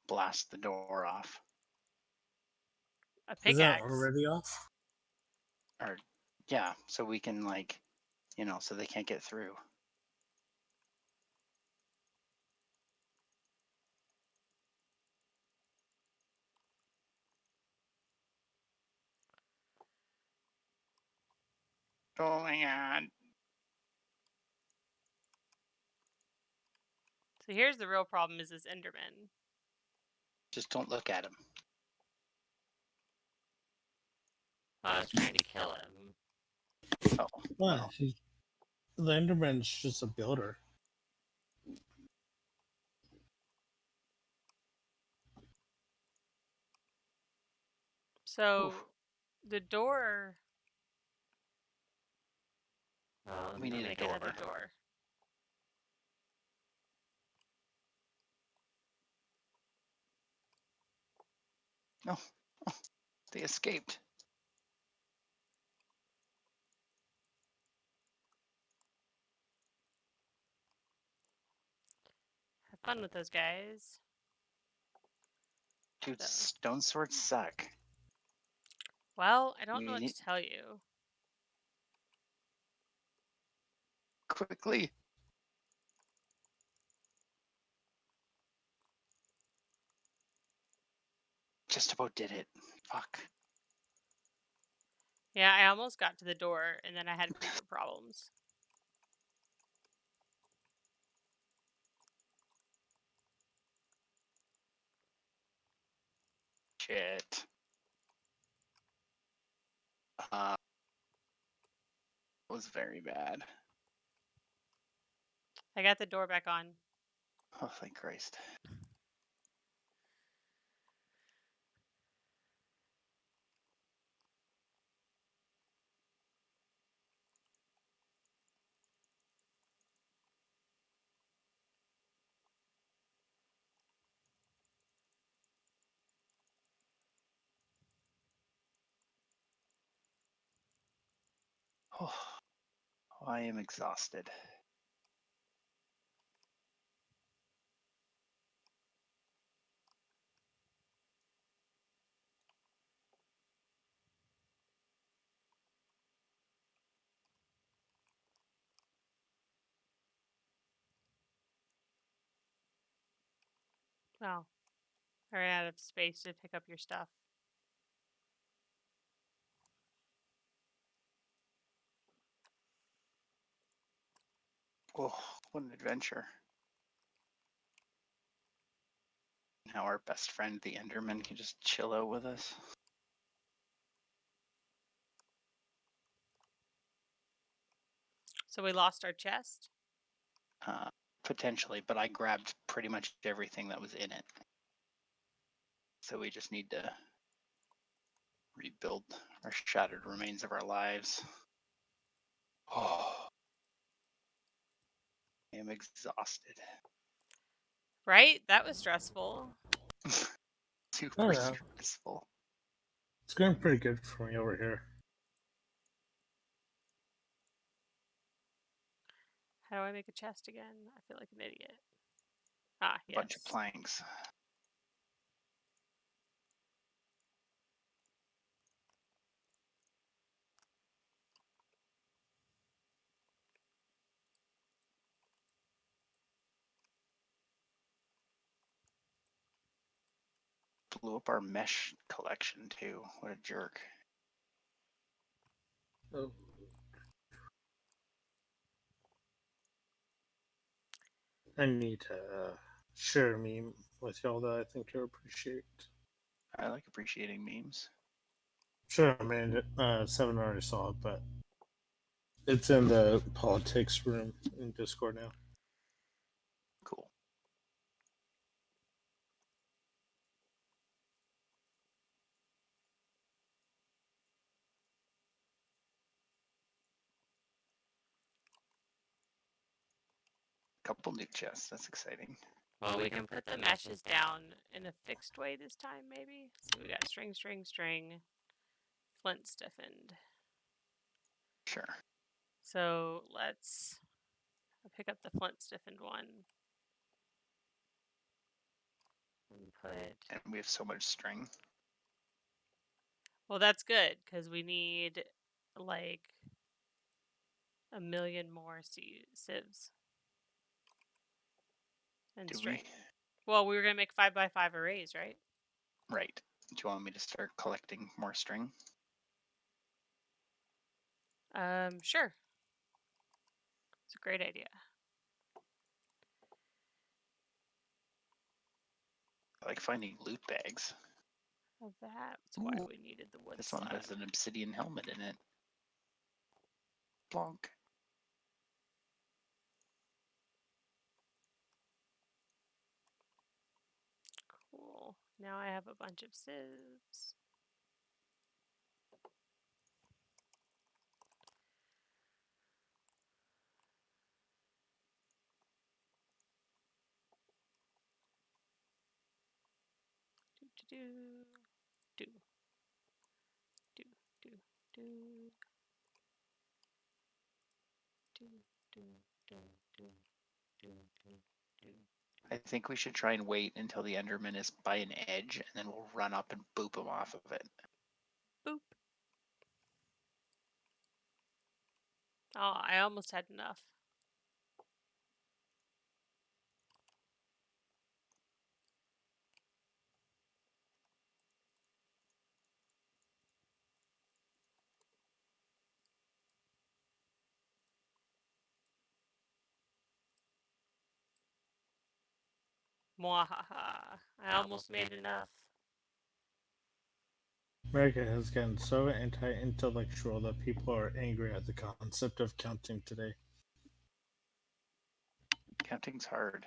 blast the door off. A Is that pickaxe. already off? Or yeah, so we can like, so they can't get through. Oh my god. So here's the real problem: is this Enderman? Just don't look at him. I was trying to kill him. Oh, Why? well. The Enderman's just a builder. So Oof. the door. Oh, I'm We gonna need a make another door. door. No. Oh, they escaped. Have fun with those guys. Dude, So, stone swords suck. well, I don't know We what need to tell you. quickly. Just about did it. Fuck. Yeah, I almost got to the door, and then I had creeper problems. Shit. It was very bad. I got the door back on. Oh, thank Christ. Oh, I am exhausted. Oh, I ran out of space to pick up your stuff. Oh, what an adventure. Now our best friend, the Enderman, can just chill out with us. So we lost our chest? Potentially, but I grabbed pretty much everything that was in it. So we just need to rebuild our shattered remains of our lives. Oh, I am exhausted. Right? That was stressful. Super yeah. stressful. It's going pretty good for me over here. How do I make a chest again? I feel like an idiot. Ah, A bunch of yes. planks. Blew up our mesh collection too. What a jerk. Oh. I need to share a meme with y'all that I think you'll appreciate. I like appreciating memes. Sure, I mean, Seven already saw it, but it's in the politics room in Discord now. Cool. Couple new chests. That's exciting. Well, we can put the meshes down in a fixed way this time, maybe. So we got string, string, string, flint stiffened. Sure. So let's pick up the flint stiffened one and put. And we have so much string. Well, that's good because we need like a million more sieves and Do string. we? Well, we were gonna make 5x5 arrays, right? Right. Do you want me to start collecting more string? Sure. It's a great idea. I like finding loot bags. Well, that's why Ooh, we needed the wood this one slab. has an obsidian helmet in it. Plonk. Cool. Now I have a bunch of sieves. Do do do do do do do do do do do do do. I think we should try and wait until the Enderman is by an edge, and then we'll run up and boop him off of it. Boop. Oh, I almost had enough. Mwahaha. I almost made enough. America has gotten so anti-intellectual that people are angry at the concept of counting today. Counting's hard.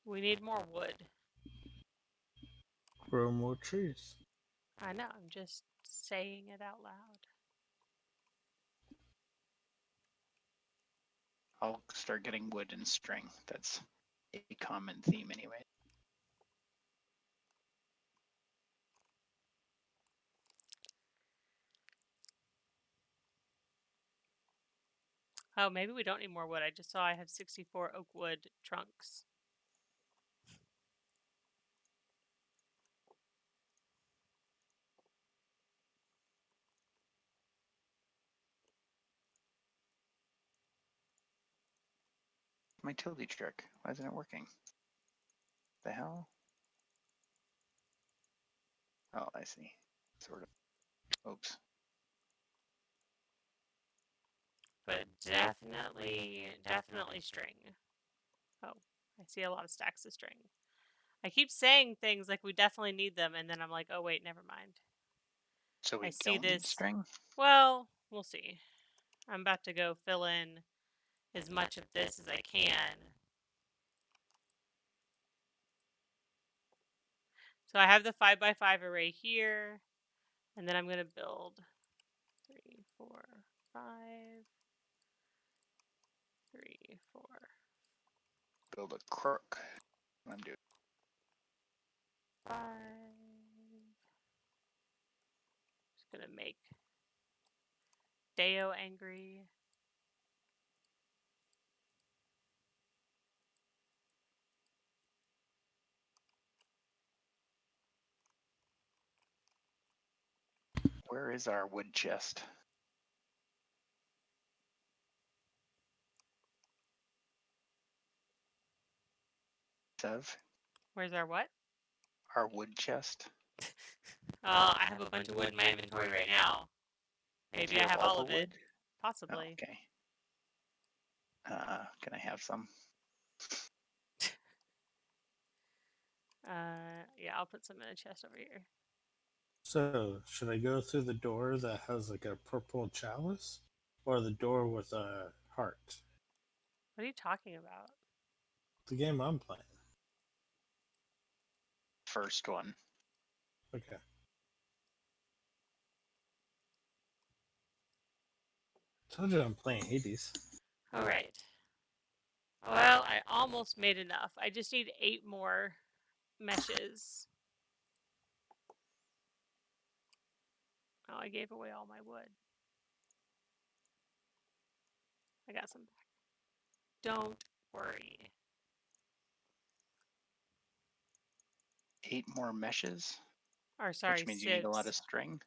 We need more wood. Grow more trees. I know, I'm just saying it out loud. I'll start getting wood and string. That's a common theme anyway. Oh, maybe we don't need more wood. I just saw I have 64 oak wood trunks. My tilde trick. Why isn't it working? The hell? Oh, I see. Sort of. Oops. But definitely string. Oh, I see a lot of stacks of string. I keep saying things like we definitely need them, and then I'm like, oh wait, never mind. So I we see don't need this. string? Well, we'll see. I'm about to go fill in as much of this as I can. So I have the 5x5 array here, and then I'm going to build 3, 4, 5, 3, 4. Build a crook. I'm doing 5. Just going to make Deo angry. Where is our wood chest? Sev? Where's our what? Our wood chest? I have a bunch of wood in my inventory right now. Maybe I have all of it. wood? Oh, Possibly. okay. Can I have some? Yeah, I'll put some in a chest over here. So, should I go through the door that has like a purple chalice, or the door with a heart? What are you talking about? The game I'm playing. First one. Okay. Told you I'm playing Hades. All right. Well, I almost made enough. I just need 8 more meshes. Oh, I gave away all my wood. I got some back. Don't worry. 8 more meshes, Or sorry, which means you need a lot of sieves. string.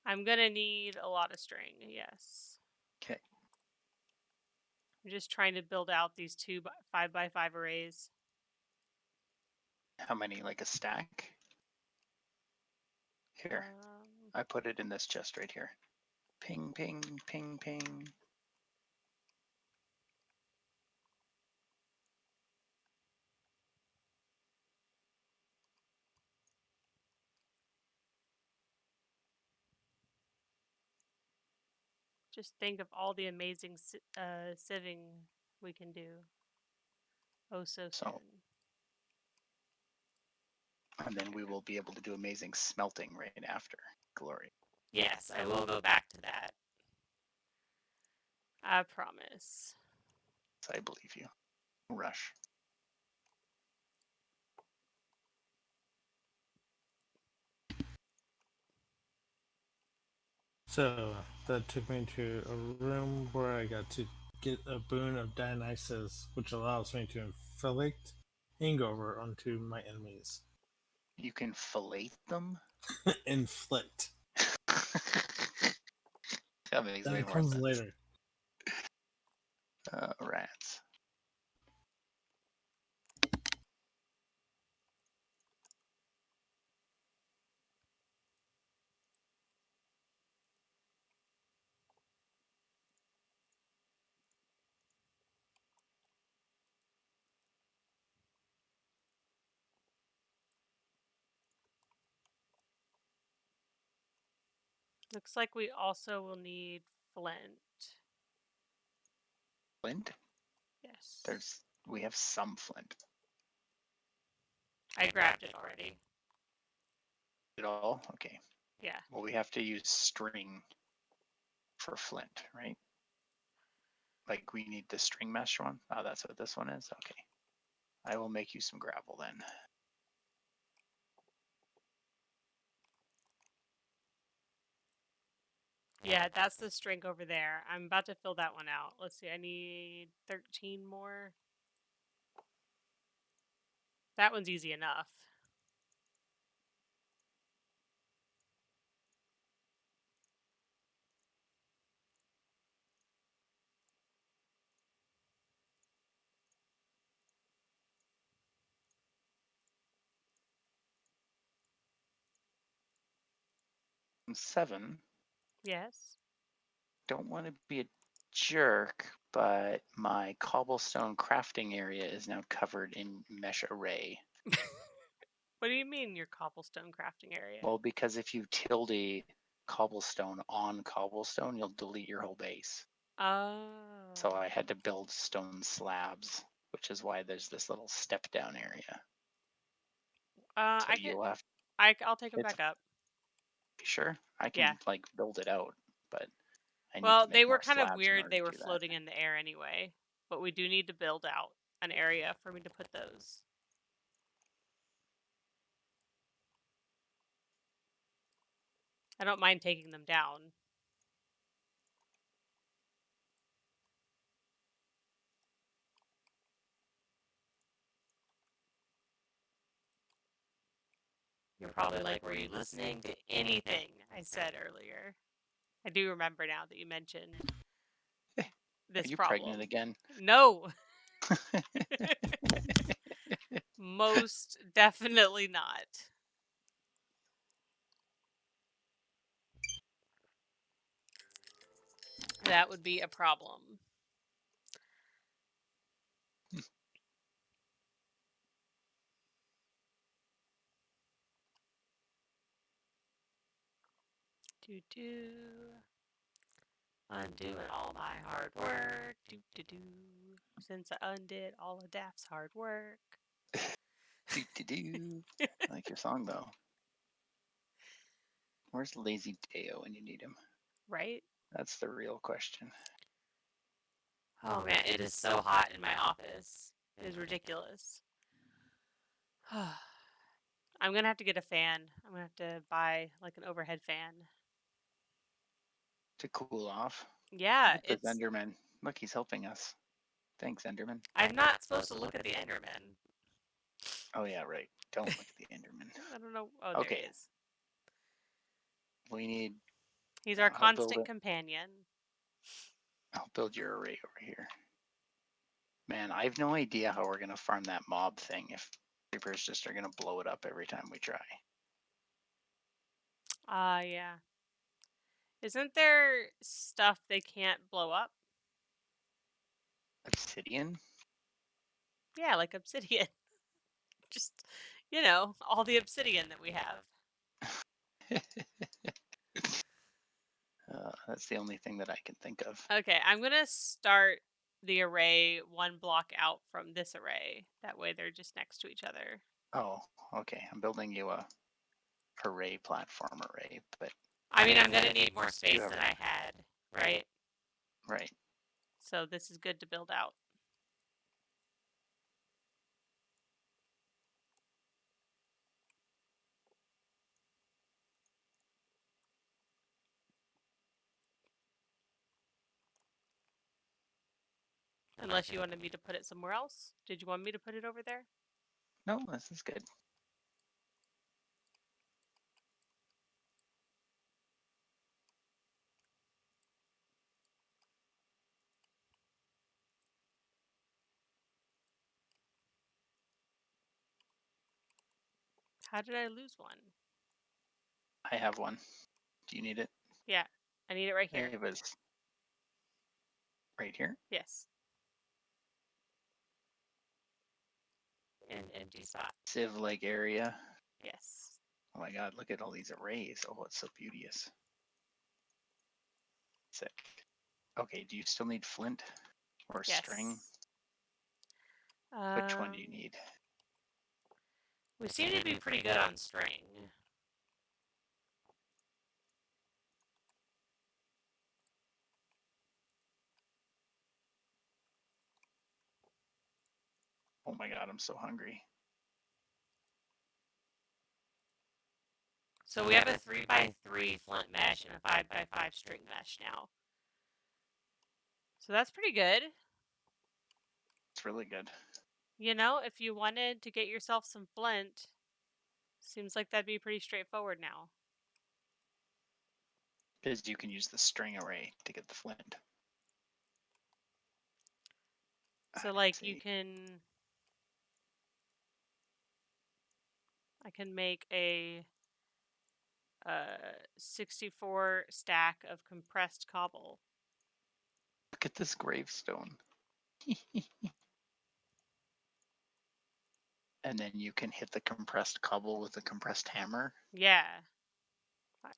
I'm gonna need a lot of string, yes. Okay. I'm just trying to build out these 5x5 arrays. How many? Like a stack? Here. I put it in this chest right here. Ping, ping, ping, ping. Just think of all the amazing sieving we can do. Oh, so soon. And then we will be able to do amazing smelting right after. Glory. Yes, I will go back to that. I promise. I believe you. Rush. So that took me to a room where I got to get a boon of Dionysus, which allows me to inflict hangover onto my enemies. You can fillet them? Inflict. That makes way That more comes sense. later. Rats. Looks like we also will need flint. Flint? Yes. We have some flint. I grabbed it already. At all? Okay. Yeah. Well, we have to use string for flint, right? Like we need the string mesh one. Oh, that's what this one is? Okay. I will make you some gravel then. Yeah, that's the string over there. I'm about to fill that one out. Let's see, I need 13 more. That one's easy enough. And 7. Yes. Don't want to be a jerk, but my cobblestone crafting area is now covered in mesh array. What do you mean your cobblestone crafting area? Well, because if you tilde cobblestone on cobblestone, you'll delete your whole base. Oh. So I had to build stone slabs, which is why there's this little step down area. So I can. you'll have I'll take them it's back up. sure I Yeah. can like build it out, but I need Well, to they make were more kind of slabs in weird. order They to were do that. floating in the air anyway, but we do need to build out an area for me to put those. I don't mind taking them down. You're probably like, were you listening to anything I said earlier? I do remember now that you mentioned Are this you problem. pregnant again? No. Most definitely not. That would be a problem. Do do. Undoing all my hard work. Do do do. Since I undid all of Daft's hard work. Do do do. I like your song though. Where's Lazy Deo when you need him? Right? That's the real question. Oh man, it is so hot in my office. It is ridiculous. I'm gonna have to get a fan. I'm gonna have to buy like an overhead fan. To cool off. Yeah, Look at the it's. Enderman. Look, he's helping us. Thanks, Enderman. I'm not supposed to look at the Enderman. Oh yeah, right. Don't look at the Enderman. I don't know. Oh, there he Okay, is. we need. He's our I'll build constant it. companion. I'll build your array over here. Man, I have no idea how we're gonna farm that mob thing if creepers just are gonna blow it up every time we try. Yeah. Isn't there stuff they can't blow up? Obsidian? Yeah, like obsidian. Just, all the obsidian that we have. That's the only thing that I can think of. Okay, I'm gonna start the array one block out from this array. That way they're just next to each other. Oh, okay. I'm building you a array platform array, but I mean, I'm gonna need more space have- than I had, right? right. So this is good to build out. Unless you wanted me to put it somewhere else. Did you want me to put it over there? No, this is good. How did I lose one? I have one. Do you need it? Yeah, I need it right here. It was right here. Yes. An empty spot. Civ leg area. Yes. Oh my god, look at all these arrays. Oh, it's so beauteous. Sick. Okay, do you still need flint or Yes. string? Which one do you need? We seem to be pretty good on string. Oh my god, I'm so hungry. So we have a 3x3 flint mesh and a 5x5 string mesh now. So that's pretty good. It's really good. You know, if you wanted to get yourself some flint, seems like that'd be pretty straightforward now. Because you can use the string array to get the flint. So like you can, I can make a 64 stack of compressed cobble. Look at this gravestone. And then you can hit the compressed cobble with a compressed hammer. Yeah.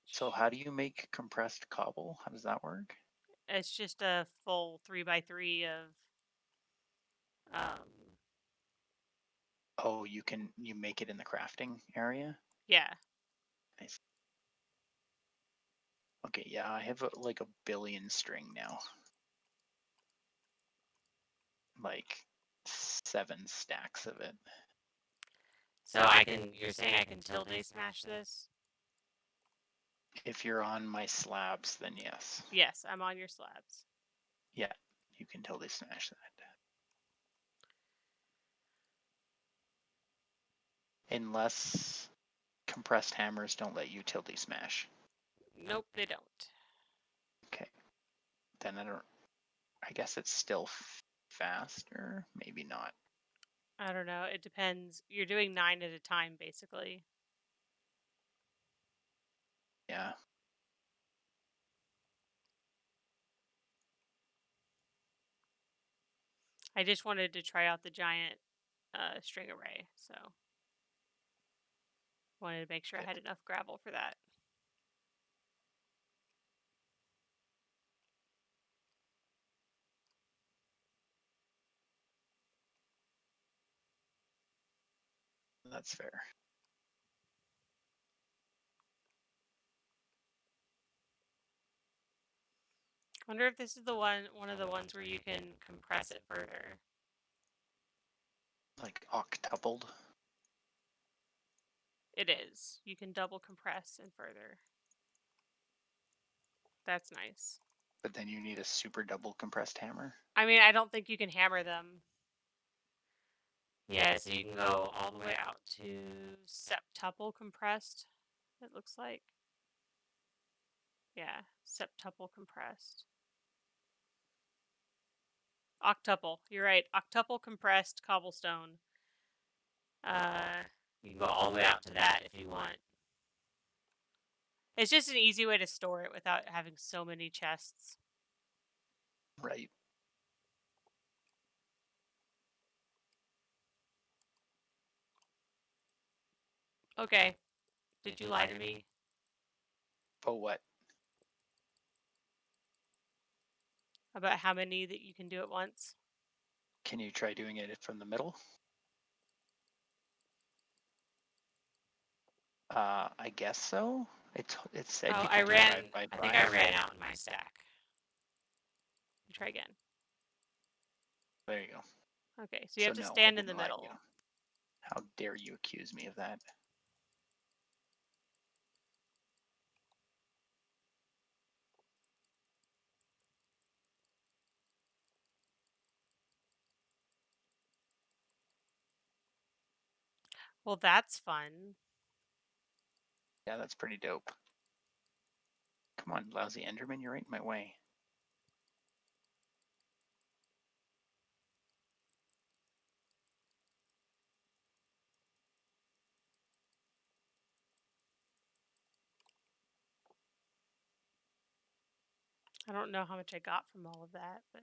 So how do you make compressed cobble? How does that work? It's just a full 3x3 of Oh, you make it in the crafting area? yeah. Nice. Okay, yeah, I have like a billion string now. Like 7 stacks of it. So you're saying I can tilde smash this? If you're on my slabs, then yes. Yes, I'm on your slabs. Yeah, you can totally smash that. Unless compressed hammers don't let you tilde smash. Nope, they don't. Okay. Then I guess it's still faster. Maybe not. I don't know. It depends. You're doing 9 at a time, basically. Yeah. I just wanted to try out the giant string array, so wanted to make sure I had enough gravel for that. That's fair. I wonder if this is the one of the ones where you can compress it further. Like octupled. It is. You can double compress and further. That's nice. But then you need a super double compressed hammer. I mean, I don't think you can hammer them. Yeah, so you can go all the way out to septuple compressed, it looks like. Yeah, septuple compressed. Octuple, you're right. Octuple compressed cobblestone. You can go all the way out to that if you want. It's just an easy way to store it without having so many chests. Right. Okay. Did you lie to me? Oh, what? About how many that you can do at once? Can you try doing it from the middle? I guess so. It said you could do 5 by 5. I think I ran out in my stack. Try again. There you go. Okay, so you have to no, I stand in the didn't lie to middle. you. How dare you accuse me of that? Well, that's fun. Yeah, that's pretty dope. Come on, lousy Enderman, you're right in my way. I don't know how much I got from all of that, but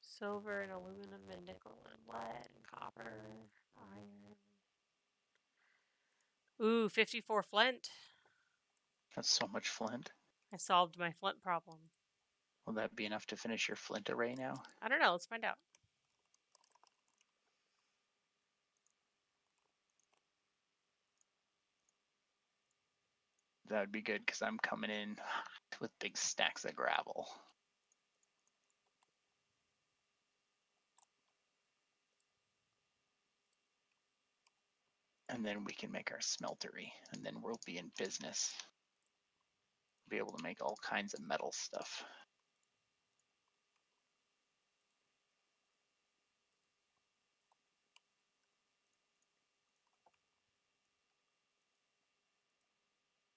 silver and aluminum and nickel and lead and copper, iron. Ooh, 54 flint. That's so much flint. I solved my flint problem. Will that be enough to finish your flint array now? I don't know. Let's find out. That would be good because I'm coming in with big stacks of gravel. And then we can make our smeltery, and then we'll be in business. Be able to make all kinds of metal stuff.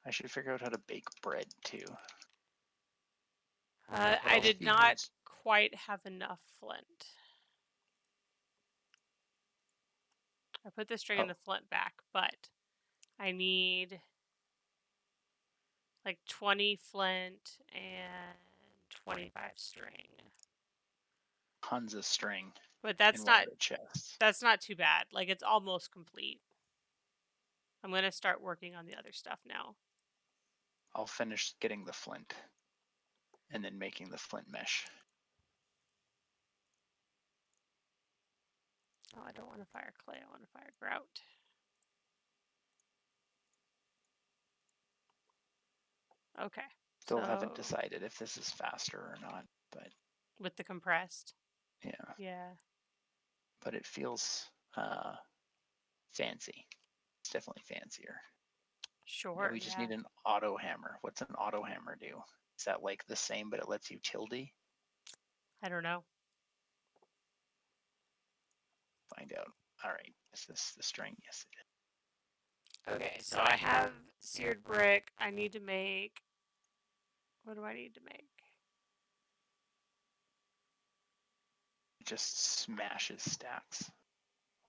I should figure out how to bake bread too. I else did do you not use? quite have enough flint. I put the string in Oh, the flint back, but I need like 20 flint and 25 string. tons of string But in one of the chests. that's not too bad. Like it's almost complete. I'm going to start working on the other stuff now. I'll finish getting the flint and then making the flint mesh. Oh, I don't want to fire clay. I want to fire grout. Okay. Still haven't decided if this is faster or not, but with the compressed. yeah. Yeah. But it feels fancy. It's definitely fancier. Sure. We just need an auto hammer. What's an auto hammer do? Is that like the same, but it lets you tilde? I don't know. Find out. All right. Is this the string? Yes, it is. Okay, so I have seared brick. I need to make. What do I need to make? It just smashes stacks.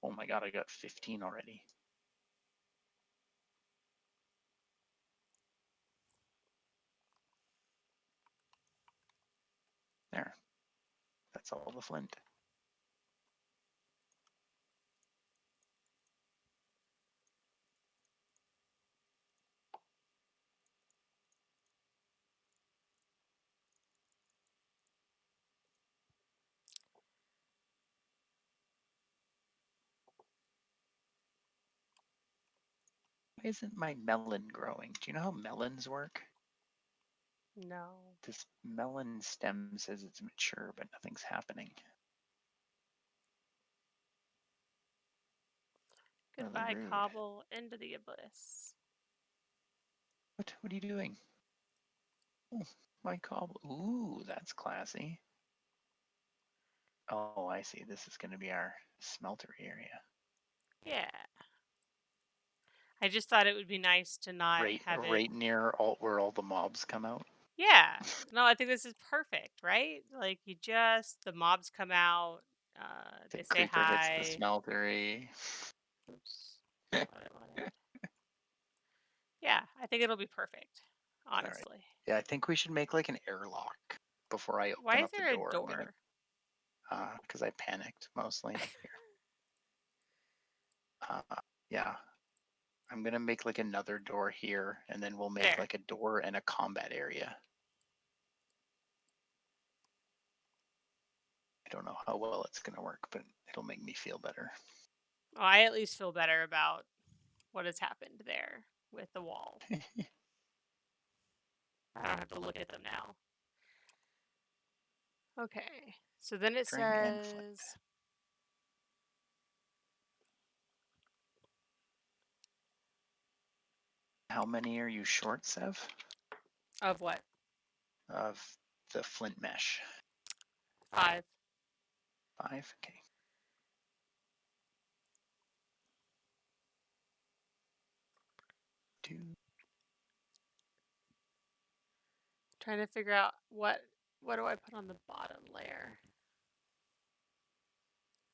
Oh my god, I got 15 already. There. That's all the flint. Why isn't my melon growing? Do you know how melons work? No. This melon stem says it's mature, but nothing's happening. Goodbye, Really rude. cobble, into the abyss. What are you doing? Oh, my cobble. Ooh, that's classy. Oh, I see. This is going to be our smeltery area. Yeah. I just thought it would be nice to not have it. Right near where all the mobs come out. Yeah. No, I think this is perfect, right? Like the mobs come out, The they say creeper hits the hi. smeltery. Oops. Not what I wanted. Yeah, I think it'll be perfect, All right. honestly. Yeah, I think we should make like an airlock before I Why open is up the there a door. I'm gonna, door? because I panicked mostly. Here. Yeah, I'm gonna make like another door here, and then we'll make There. like a door and a combat area. I don't know how well it's gonna work, but it'll make me feel better. Well, I at least feel better about what has happened there with the wall. I don't have to look at them now. Okay. So then it String and flint. says How many are you short, Sev? of what? Of the flint mesh. 5. 5? Okay. Two. Trying to figure out what do I put on the bottom layer?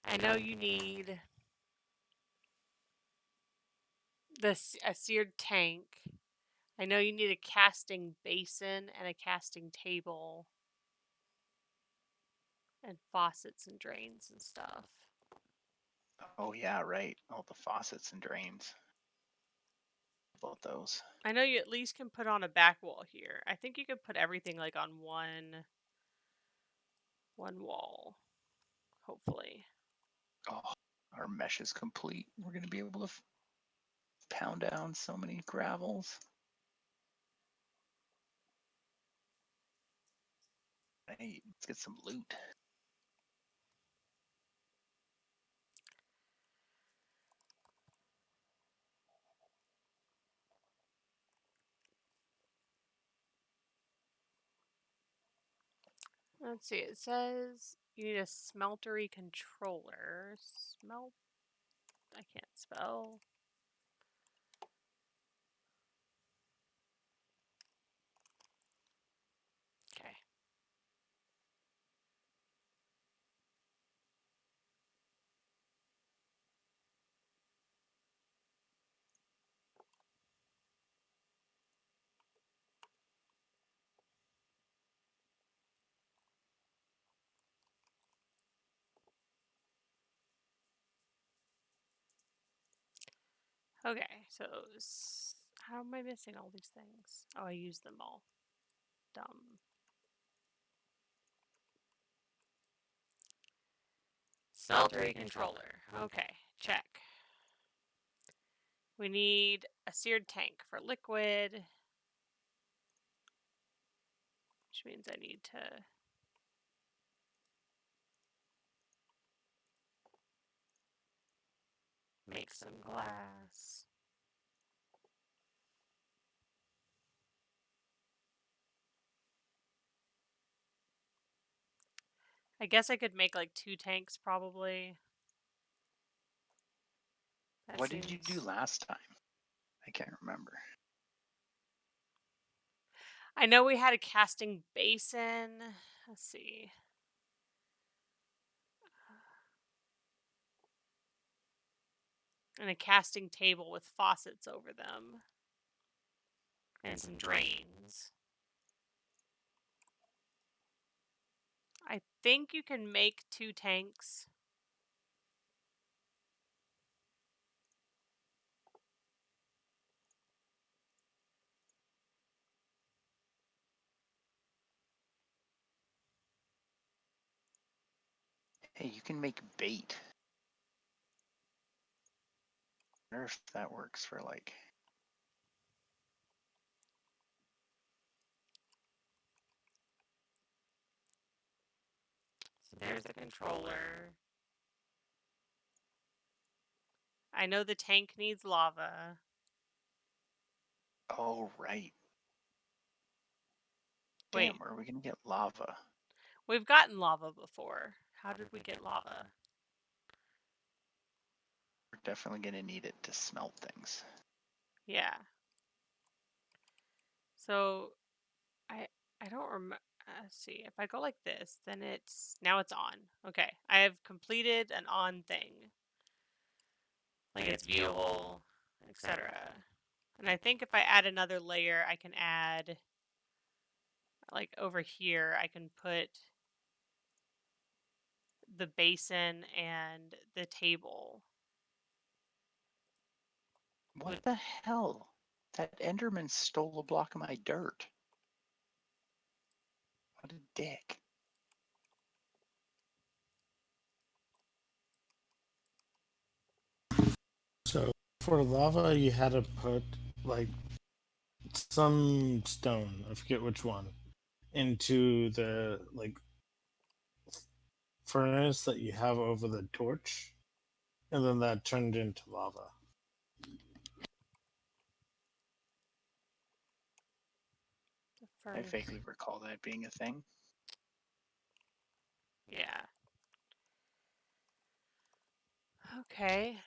I know you need a seared tank. I know you need a casting basin and a casting table and faucets and drains and stuff. Oh yeah, right. All the faucets and drains. About those. I know you at least can put on a back wall here. I think you could put everything like on one wall, hopefully. Oh, our mesh is complete. We're gonna be able to pound down so many gravels. Hey, let's get some loot. Let's see. It says you need a smeltery controller. Smelt. I can't spell. Okay. Okay, so how am I missing all these things? Oh, I used them all. Dumb. Smeltery controller. Okay, check. We need a seared tank for liquid, which means I need to make some glass. I guess I could make like 2 tanks probably. That What did you do seems... last time? I can't remember. I know we had a casting basin. Let's see. And a casting table with faucets over them. And some drains. I think you can make 2 tanks. Hey, you can make bait. I wonder if that works for like. So there's the controller. I know the tank needs lava. Oh, right. Damn, Wait, where are we gonna get lava? we've gotten lava before. How did we get lava? We're definitely gonna need it to smelt things. Yeah. So I I don't remember. Let's see. If I go like this, then now it's on. Okay, I have completed an on thing. Like it's viewable, etc. And I think if I add another layer, I can add like over here. I can put the basin and the table. What the hell? That Enderman stole a block of my dirt. What a dick. So for lava, you had to put like some stone, I forget which one, into the like furnace that you have over the torch, and then that turned into lava. The I furnace. vaguely recall that being a thing. Yeah. Okay.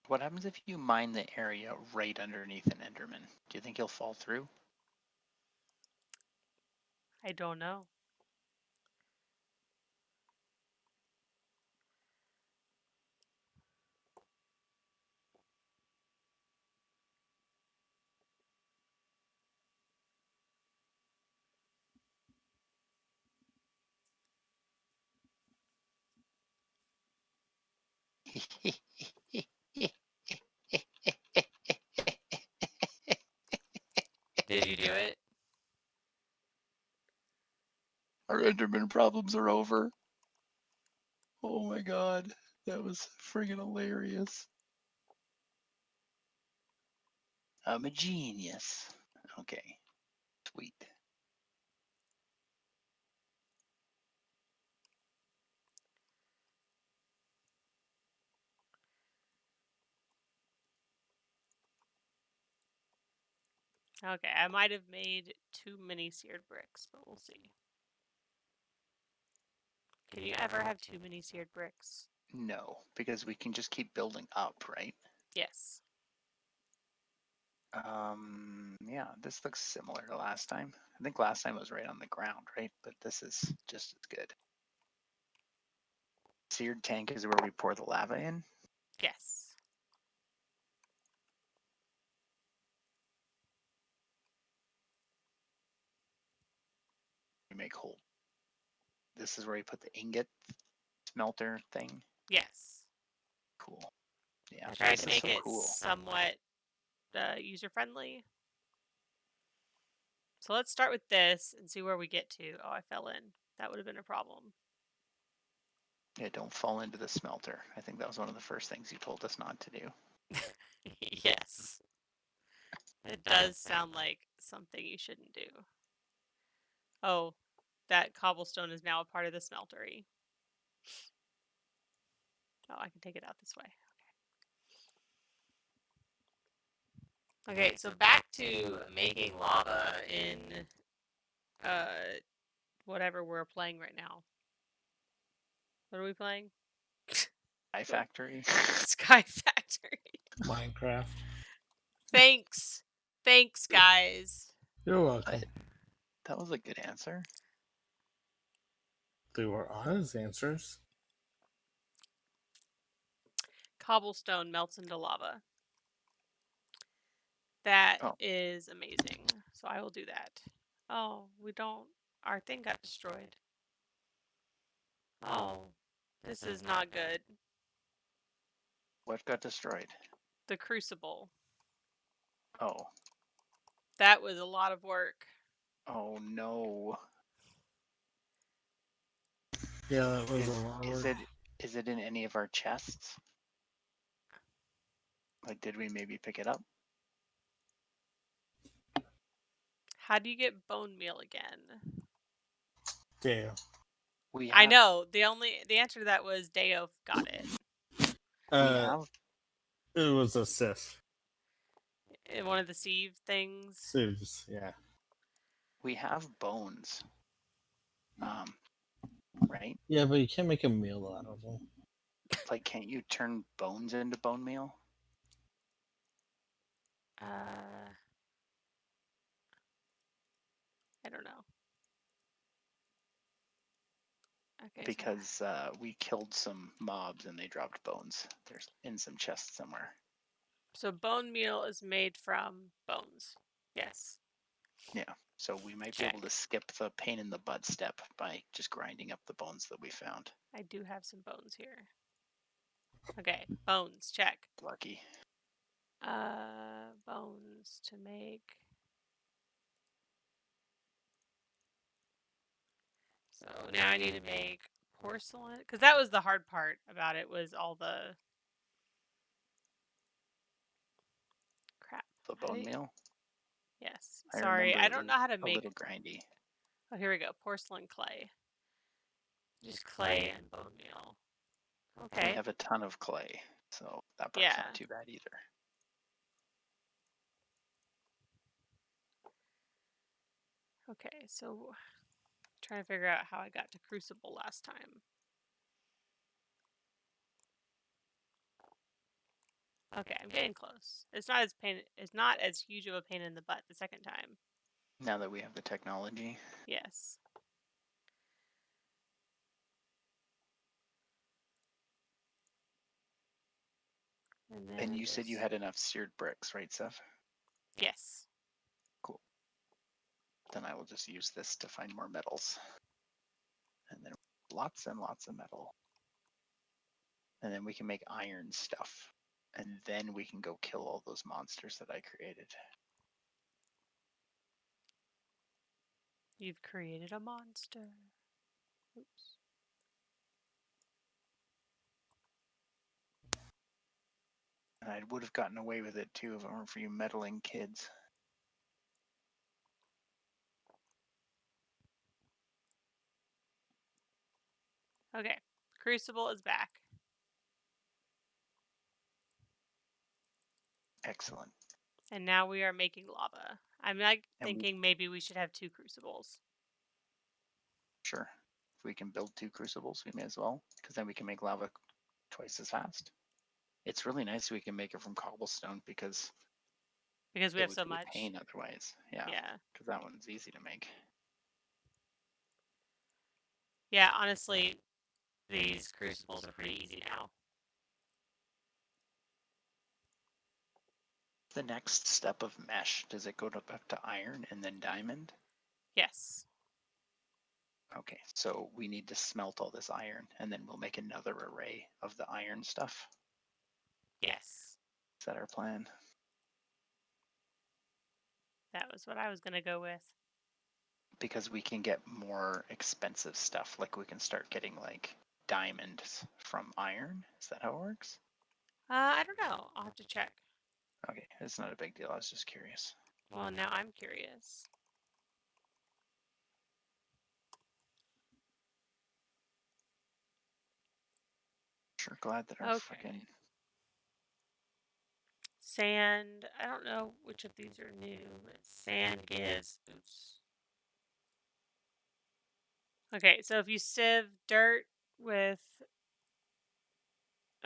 What happens if you mine the area right underneath an Enderman? Do you think he'll fall through? I don't know. Did you do it? Our Enderman problems are over. Oh my god, that was friggin' hilarious. I'm a genius. Okay, sweet. Okay, I might have made too many seared bricks, but we'll see. Can you ever have too many seared bricks? No, because we can just keep building up, right? Yes. Yeah, this looks similar to last time. I think last time was right on the ground, right? But this is just as good. Seared tank is where we pour the lava in. Yes. We make hole. This is where we put the ingot smelter thing. Yes. Cool. Yeah, I tried this to is make so it cool. somewhat user friendly. So let's start with this and see where we get to. Oh, I fell in. That would have been a problem. Yeah, don't fall into the smelter. I think that was one of the first things you told us not to do. Yes. It does sound like something you shouldn't do. Oh, that cobblestone is now a part of the smeltery. Oh, I can take it out this way. Okay, so back to making lava in whatever we're playing right now. What are we playing? SkyFactory. SkyFactory. Minecraft. Thanks. Thanks, guys. You're welcome. That was a good answer. They were honest answers. Cobblestone melts into lava. That Oh. is amazing. So I will do that. Oh, we don't. Our thing got destroyed. Oh, this is not good. What got destroyed? The crucible. Oh. That was a lot of work. Oh no. Yeah, that was a lot of work. Is it in any of our chests? Like, did we maybe pick it up? How do you get bone meal again? Yeah. I know. The answer to that was Deo got it. We have It was a Sith. In one of the sieve things. Sieves, yeah. we have bones. Right? Yeah, but you can't make a meal out of them. Like, can't you turn bones into bone meal? I don't know. Okay. Because we killed some mobs and they dropped bones. There's in some chests somewhere. So bone meal is made from bones. Yes. Yeah. So we might be Check. able to skip the pain in the butt step by just grinding up the bones that we found. I do have some bones here. Okay, bones, check. Lucky. Bones to make. So now I need to make porcelain, because that was the hard part about it, was all the crap. The bone meal? Yes. I Sorry, remember I it don't was know how to a make. little grindy. Oh, here we go. Porcelain clay. Just clay and bone meal. Okay. We have a ton of clay, so that part's Yeah. not too bad either. Okay, so trying to figure out how I got to Crucible last time. Okay, I'm getting close. It's not as huge of a pain in the butt the second time. Now that we have the technology. Yes. And you said you had enough seared bricks, right, Seth? Yes. Cool. Then I will just use this to find more metals. And then lots and lots of metal. and then we can make iron stuff, and then we can go kill all those monsters that I created. You've created a monster. Oops. And I would have gotten away with it too if it weren't for you meddling kids. Okay. Crucible is back. Excellent. And now we are making lava. I'm like And thinking maybe we should have 2 crucibles. sure, if we can build 2 crucibles, we may as well, because then we can make lava twice as fast. It's really nice we can make it from cobblestone because we it have would so be a much. pain otherwise. Yeah, Yeah. because that one's easy to make. Yeah, honestly, these crucibles are pretty easy now. The next step of mesh, does it go up to iron and then diamond? Yes. Okay, so we need to smelt all this iron and then we'll make another array of the iron stuff. Yes. Is that our plan? That was what I was going to go with. Because we can get more expensive stuff. Like we can start getting like diamonds from iron. Is that how it works? I don't know. I'll have to check. Okay, it's not a big deal. I was just curious. Well, now I'm curious. Sure glad that our Okay. freaking Sand. I don't know which of these are new, but sand gives. Oops. Okay, so if you sieve dirt with.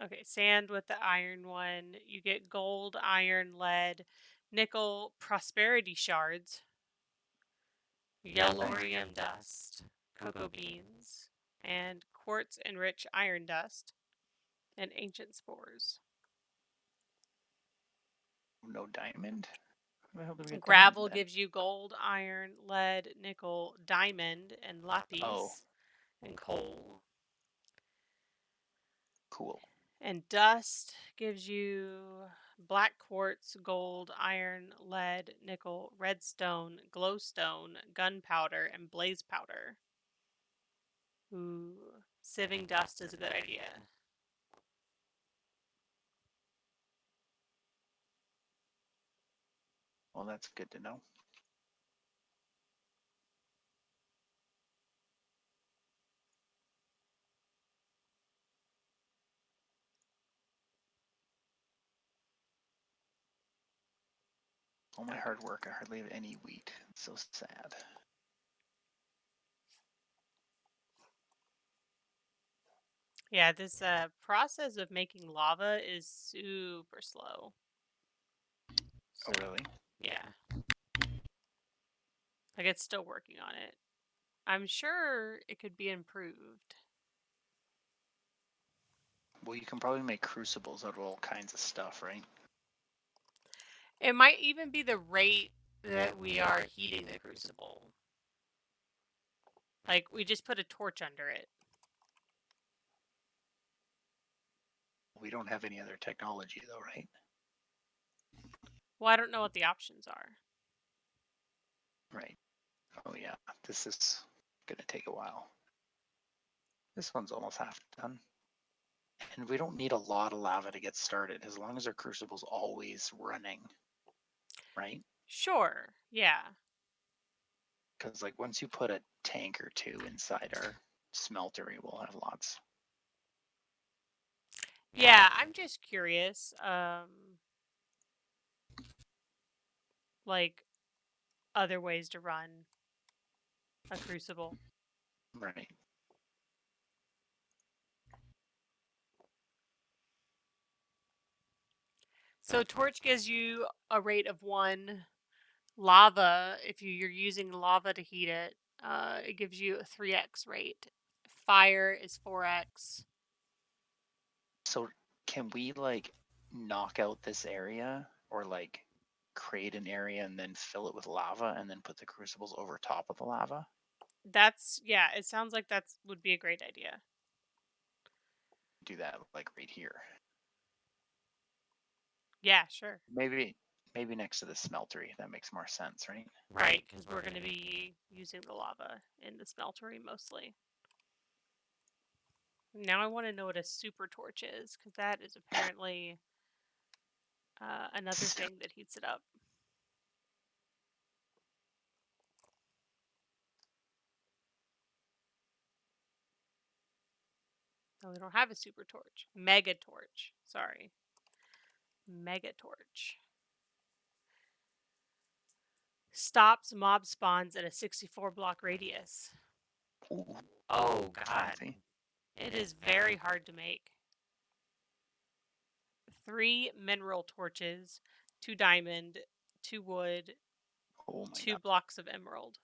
Okay, sand with the iron one, you get gold, iron, lead, nickel, prosperity shards, yellorium dust, cocoa beans, and quartz enriched iron dust, and ancient spores. no diamond. How the hell do we get diamond Gravel then? gives you gold, iron, lead, nickel, diamond, and Oh, lapis, and coal. cool. And dust gives you black quartz, gold, iron, lead, nickel, redstone, glowstone, gunpowder, and blaze powder. Ooh, sieving dust is a good idea. Well, that's good to know. All my hard work, I hardly have any wheat. It's so sad. Yeah, this process of making lava is super slow. Oh, So, really? yeah. Like, it's still working on it. I'm sure it could be improved. Well, you can probably make crucibles out of all kinds of stuff, right? It might even be the rate that we are heating the crucible. Like, we just put a torch under it. We don't have any other technology though, right? Well, I don't know what the options are. Right. Oh yeah, this is gonna take a while. This one's almost half done. And we don't need a lot of lava to get started, as long as our crucible's always running, right? Sure, yeah. Because like once you put a tank or two inside our smeltery, we'll have lots. Yeah, I'm just curious. Like other ways to run a crucible. Right. So torch gives you a rate of 1. Lava, if you're using lava to heat it, it gives you a 3x rate. Fire is 4x. So can we like knock out this area or like create an area and then fill it with lava and then put the crucibles over top of the lava? That's, yeah, it sounds like that would be a great idea. do that like right here. Yeah, sure. Maybe next to the smeltery. That makes more sense, right? Right, because we're going to be using the lava in the smeltery mostly. Now I want to know what a super torch is, because that is apparently another thing that heats it up. No, we don't have a super torch. Mega torch. Sorry. Mega torch. Stops mob spawns at a 64 block radius. Ooh, Oh, God. fancy. It is very hard to make. 3 mineral torches, 2 diamond, 2 wood, Oh my 2 god. blocks of emerald.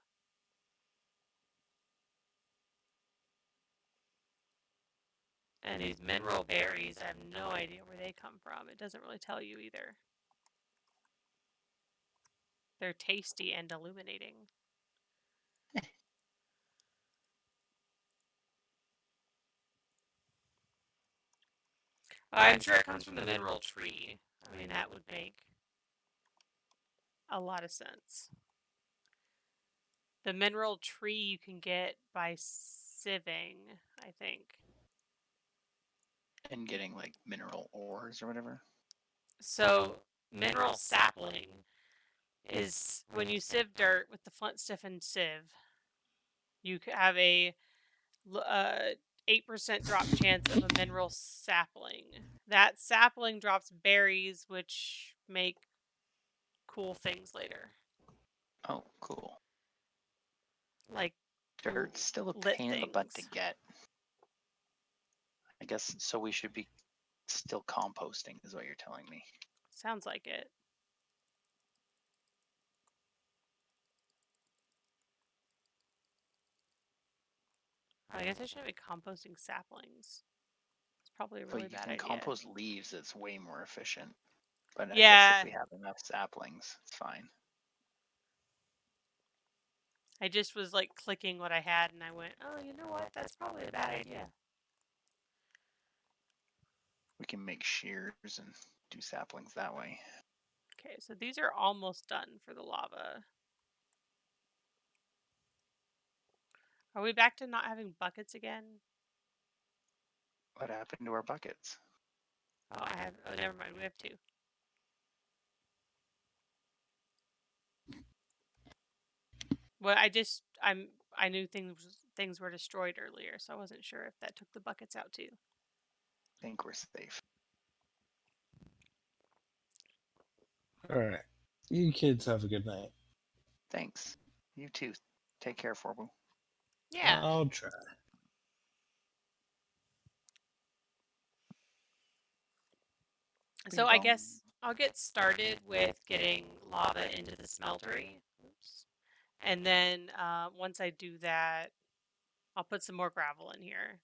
And these mineral berries, I have no idea where they come from. It doesn't really tell you either. They're tasty and illuminating. I'm sure it comes from the mineral tree. I mean, that would make a lot of sense. The mineral tree you can get by sieving, I think. And getting like mineral ores or whatever. So, mineral sapling is when you sieve dirt with the flint stiffened sieve, you have a 8% drop chance of a mineral sapling. That sapling drops berries, which make cool things later. Oh, cool. Like Dirt's still a lit pain in the butt to things. get. I guess so. We should be still composting, is what you're telling me. Sounds like it. I guess I should be composting saplings. It's probably a Well, really you bad can idea. compost leaves. It's way more efficient. But I guess if Yeah, we have enough saplings, it's fine. I just was like clicking what I had and I went, oh, you know what? That's probably a bad idea. We can make shears and do saplings that way. Okay, so these are almost done for the lava. Are we back to not having buckets again? What happened to our buckets? Oh, oh, never mind. We have 2. Well, I knew things were destroyed earlier, so I wasn't sure if that took the buckets out too. I think we're safe. All right. You kids have a good night. Thanks. You too. Take care, Forbu. Yeah. I'll try. So I guess I'll get started with getting lava into the smeltery. Oops. And then once I do that, I'll put some more gravel in here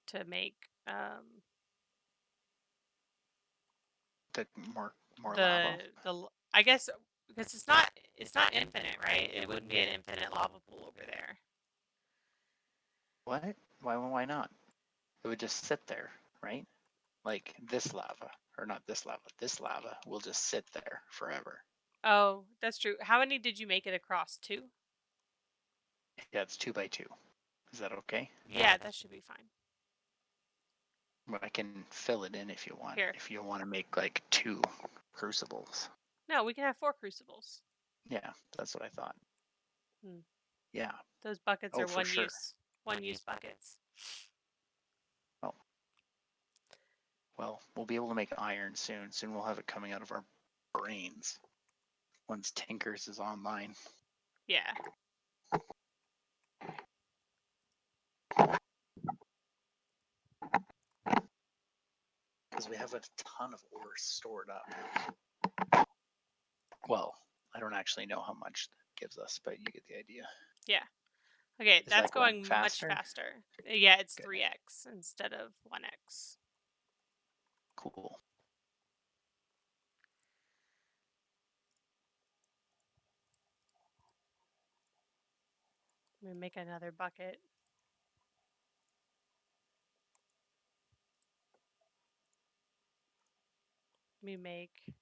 to make The more the lava. I guess because it's not infinite, right? It wouldn't be an infinite lava pool over there. What? Why not? It would just sit there, right? Like this lava, or not this lava. This lava will just sit there forever. Oh, that's true. How many did you make it across? 2? Yeah, it's 2 by 2. Is that okay? Yeah, that should be fine. But I can fill it in if you want. Here. If you want to make like 2 crucibles. No, we can have 4 crucibles. Yeah, that's what I thought. Hmm. Yeah. Those buckets Oh, are for sure. one use buckets. Oh. Well, we'll be able to make iron soon. Soon we'll have it coming out of our brains once Tinkers is online. Yeah. Because we have a ton of ore stored up. Well, I don't actually know how much that gives us, but you get the idea. Yeah. Okay, Is that's that going going much faster? faster. Yeah, it's Good. 3x instead of 1x. Cool. Let me make another bucket. Let me make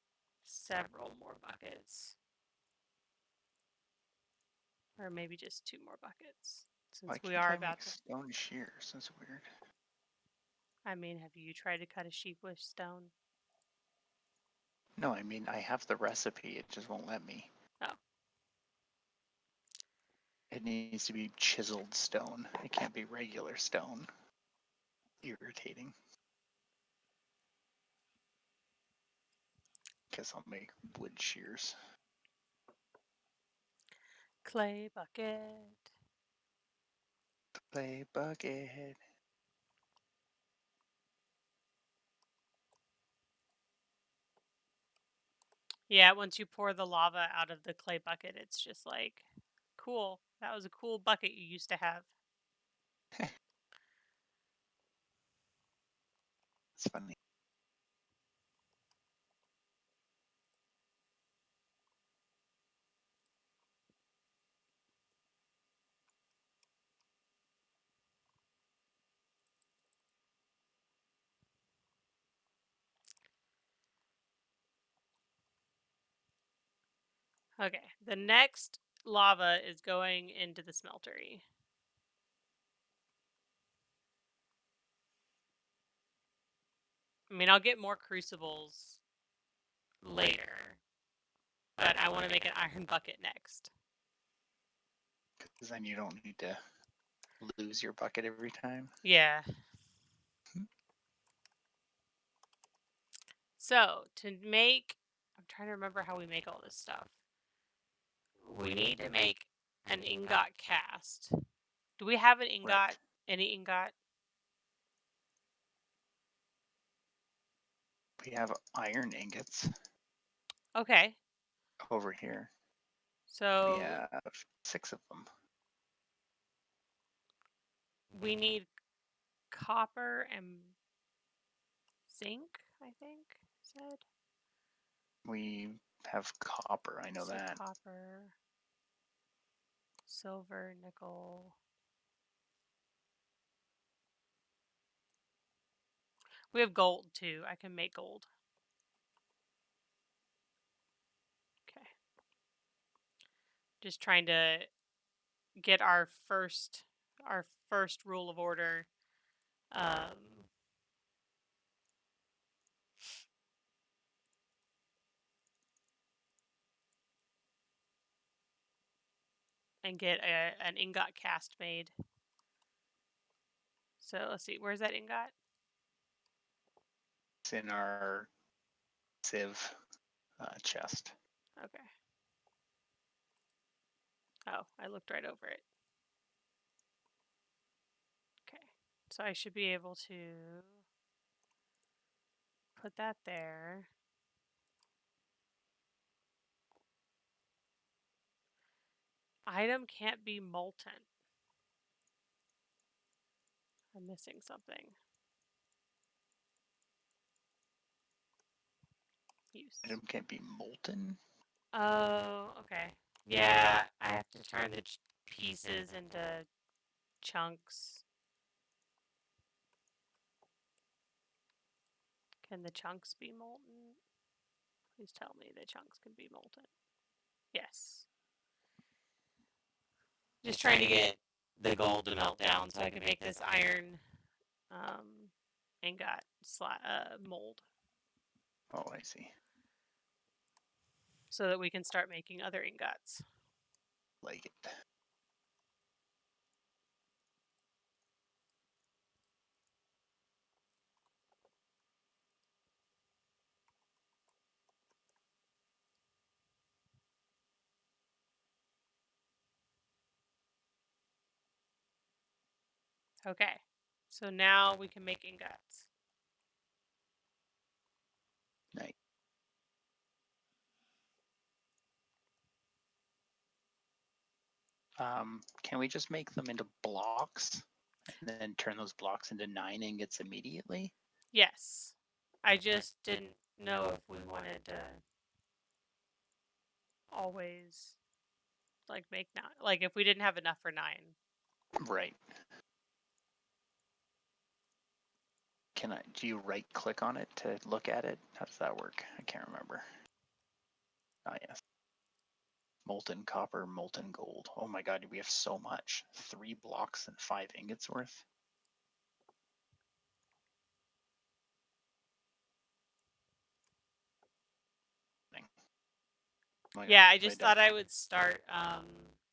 several more buckets. Or maybe just 2 more buckets. Why Since we can't are I about make to. stone shears? That's weird. I mean, have you tried to cut a sheep with stone? No, I mean, I have the recipe. It just won't let me. Oh. It needs to be chiseled stone. It can't be regular stone. Irritating. Guess I'll make wood shears. Clay bucket. Clay bucket. Yeah, once you pour the lava out of the clay bucket, it's just like, cool. That was a cool bucket you used to have. It's funny. Okay, the next lava is going into the smeltery. I mean, I'll get more crucibles later, but I want to make an iron bucket next. Because then you don't need to lose your bucket every time. Yeah. So, to make... I'm trying to remember how we make all this stuff. We need to make an ingot cast. Do we have an ingot? Right. Any ingot? We have iron ingots Okay. over here. So, We have 6 of them. we need copper and zinc, I think, said. We have copper. I know So that. copper, silver, nickel. We have gold too. I can make gold. Okay. Just trying to get our first rule of order. And get an ingot cast made. So let's see, where's that ingot? It's in our sieve chest. Okay. Oh, I looked right over it. Okay. So I should be able to put that there. Item can't be molten. I'm missing something. Use. Item can't be molten. Oh, okay. Yeah, I have to turn the pieces into chunks. Can the chunks be molten? Please tell me the chunks can be molten. Yes. Just trying to get the gold to melt down so I can make this iron ingot mold. Oh, I see. So that we can start making other ingots. Like it. Okay. So now we can make ingots. Nice. Can we just make them into blocks and then turn those blocks into 9 ingots immediately? Yes. I just didn't know if we wanted to always make 9. Like if we didn't have enough for 9. Right. Do you right click on it to look at it? How does that work? I can't remember. Ah, yes. Molten copper, molten gold. Oh my god, we have so much. 3 blocks and 5 ingots worth. Oh my god, Yeah, I what have just I done? thought I would start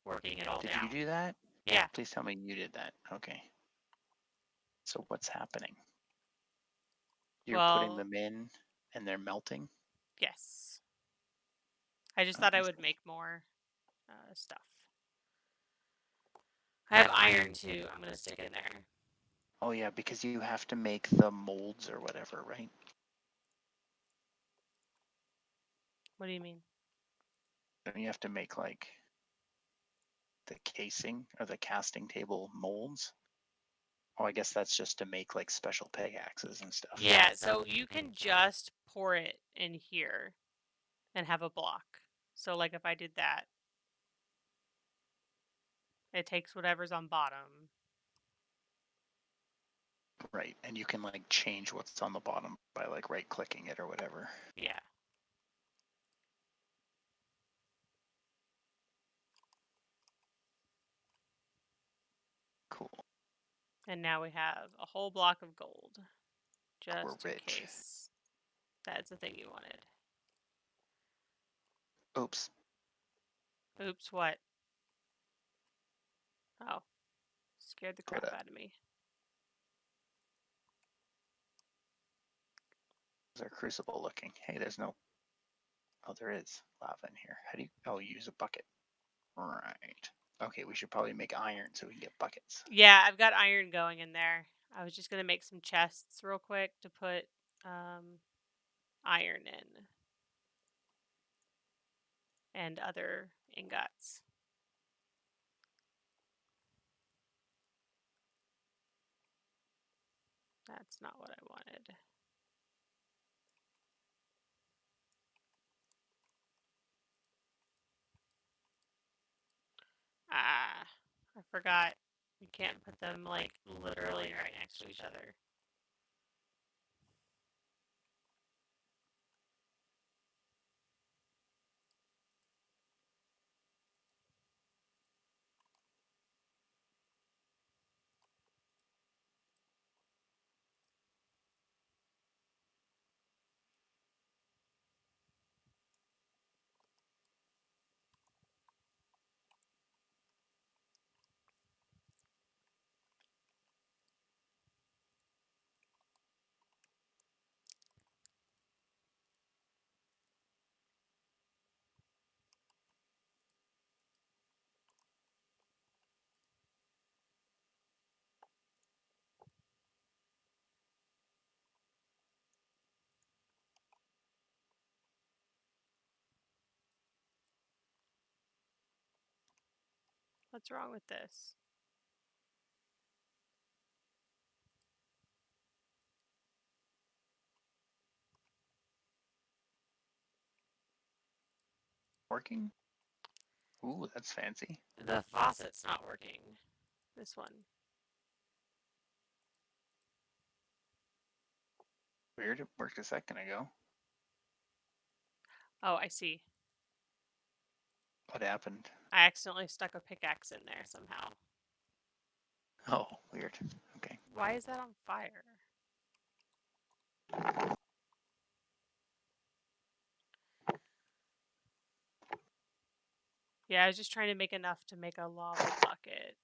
working it all Did down. you do that? Yeah. Please tell me you did that. Okay. So what's happening? You're putting Well, them in and they're melting? yes. I just Oh, thought I I would see. make more stuff. I have iron too. I'm gonna stick in there. Oh yeah, because you have to make the molds or whatever, right? What do you mean? Don't you have to make like the casing or the casting table molds? Oh, I guess that's just to make like special pickaxes and stuff. Yeah, so you can just pour it in here and have a block. So like if I did that, it takes whatever's on bottom. Right, and you can like change what's on the bottom by like right clicking it or whatever. Yeah. Cool. And now we have a whole block of gold. We're Just in rich. case that's the thing you wanted. Oops. Oops, what? Oh. Scared the Put crap a out of me. How's our crucible looking? Hey, there's no. Oh, there is lava in here. How do you? Oh, you use a bucket. Right. Okay, we should probably make iron so we can get buckets. Yeah, I've got iron going in there. I was just going to make some chests real quick to put iron in. And other ingots. That's not what I wanted. Ah, I forgot. You can't put them like literally right next to each other. What's wrong with this? Working? Ooh, that's fancy. The faucet's not working. This one. Weird. It worked a second ago. Oh, I see. What happened? I accidentally stuck a pickaxe in there somehow. Oh, weird. Okay. Why is that on fire? Yeah, I was just trying to make enough to make a lava bucket.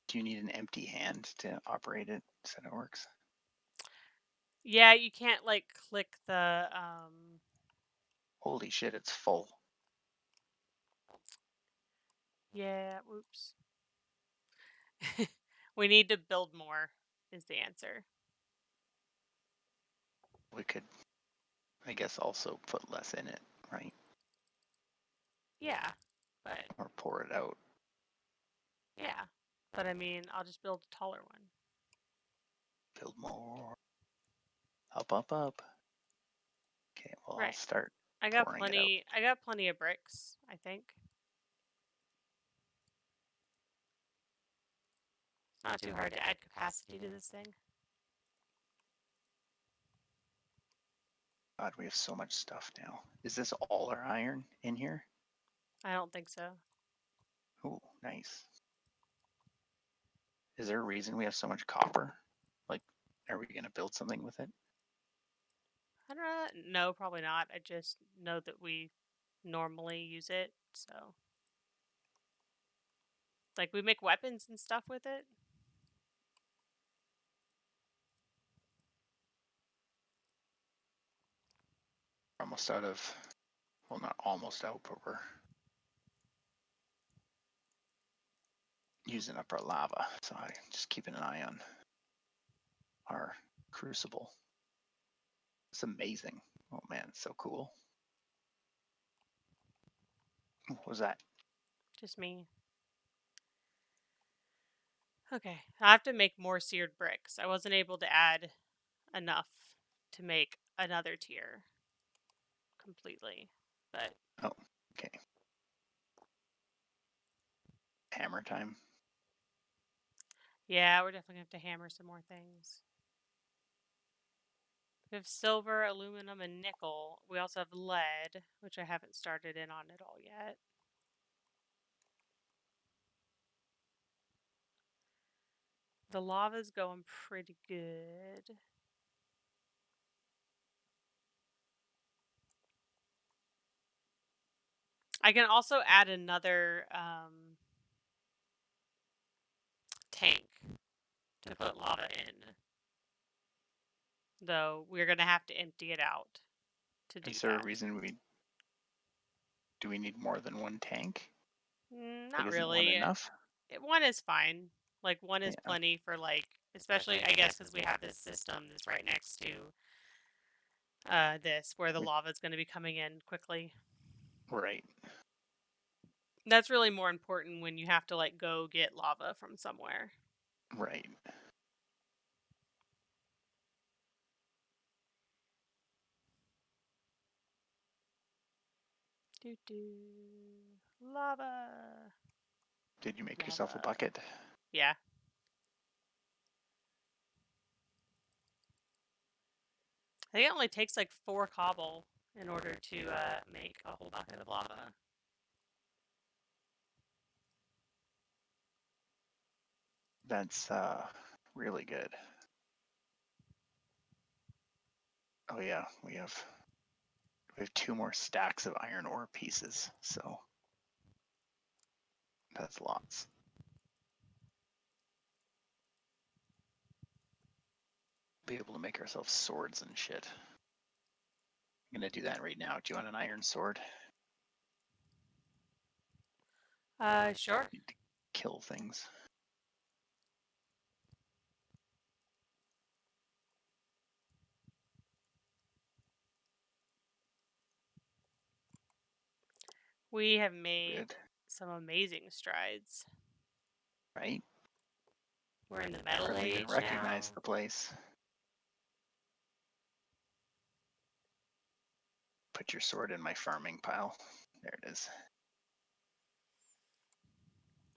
Do you need an empty hand to operate it so it works? Yeah, you can't like click the Holy shit, it's full. yeah, whoops. We need to build more is the answer. We could, I guess, also put less in it, right? Yeah, but Or pour it out. yeah. But I mean, I'll just build a taller one. Build more. Up, up, up. Okay, well, I'll Right. start I got pouring it out. plenty. I got plenty of bricks, I think. It's not too hard to add capacity to this thing. God, we have so much stuff now. Is this all our iron in here? I don't think so. Oh, nice. Is there a reason we have so much copper? Like, are we gonna build something with it? I don't know. No, probably not. I just know that we normally use it, so like we make weapons and stuff with it. Almost out of, well, not almost out, but we're using up our lava. So I just keeping an eye on our crucible. It's amazing. Oh man, it's so cool. What was that? Just me. Okay, I have to make more seared bricks. I wasn't able to add enough to make another tier completely, but Oh, okay. Hammer time. yeah, we're definitely gonna have to hammer some more things. We have silver, aluminum, and nickel. We also have lead, which I haven't started in on at all yet. The lava's going pretty good. I can also add another tank to put lava in, though we're gonna have to empty it out to do Is there a that. reason do we need more than one tank? Like, Not isn't one really. enough? One is fine. Like one is Yeah, plenty for like, especially I guess because we have this system that's right next to this where the we, lava is going to be coming in quickly. right. That's really more important when you have to like go get lava from somewhere. Right. Do do lava. Did you make yourself a Lava. bucket? Yeah. I think it only takes like 4 cobble in order to make a whole bucket of lava. That's really good. Oh yeah, we have 2 more stacks of iron ore pieces, so that's lots. Be able to make ourselves swords and shit. I'm gonna do that right now. Do you want an iron sword? Sure. Need to kill things. We have made Good, some amazing strides. right? We're in the metal Hardly even age recognize now. the place. Put your sword in my farming pile. There it is.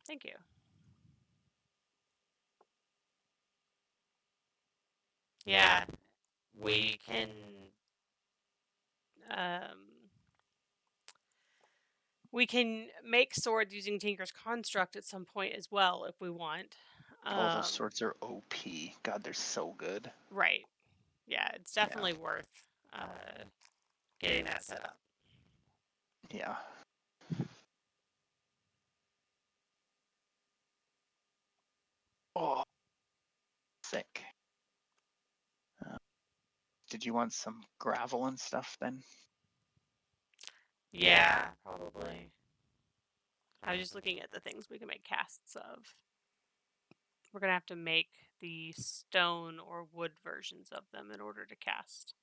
Thank you. Yeah, we can um, we can make swords using Tinker's Construct at some point as well if we want. Oh, those swords are OP. God, they're so good. Right. Yeah, it's Yeah. definitely worth getting that set up. Yeah. Oh, sick. Did you want some gravel and stuff then? Yeah, probably. I was just looking at the things we can make casts of. We're gonna have to make the stone or wood versions of them in order to cast.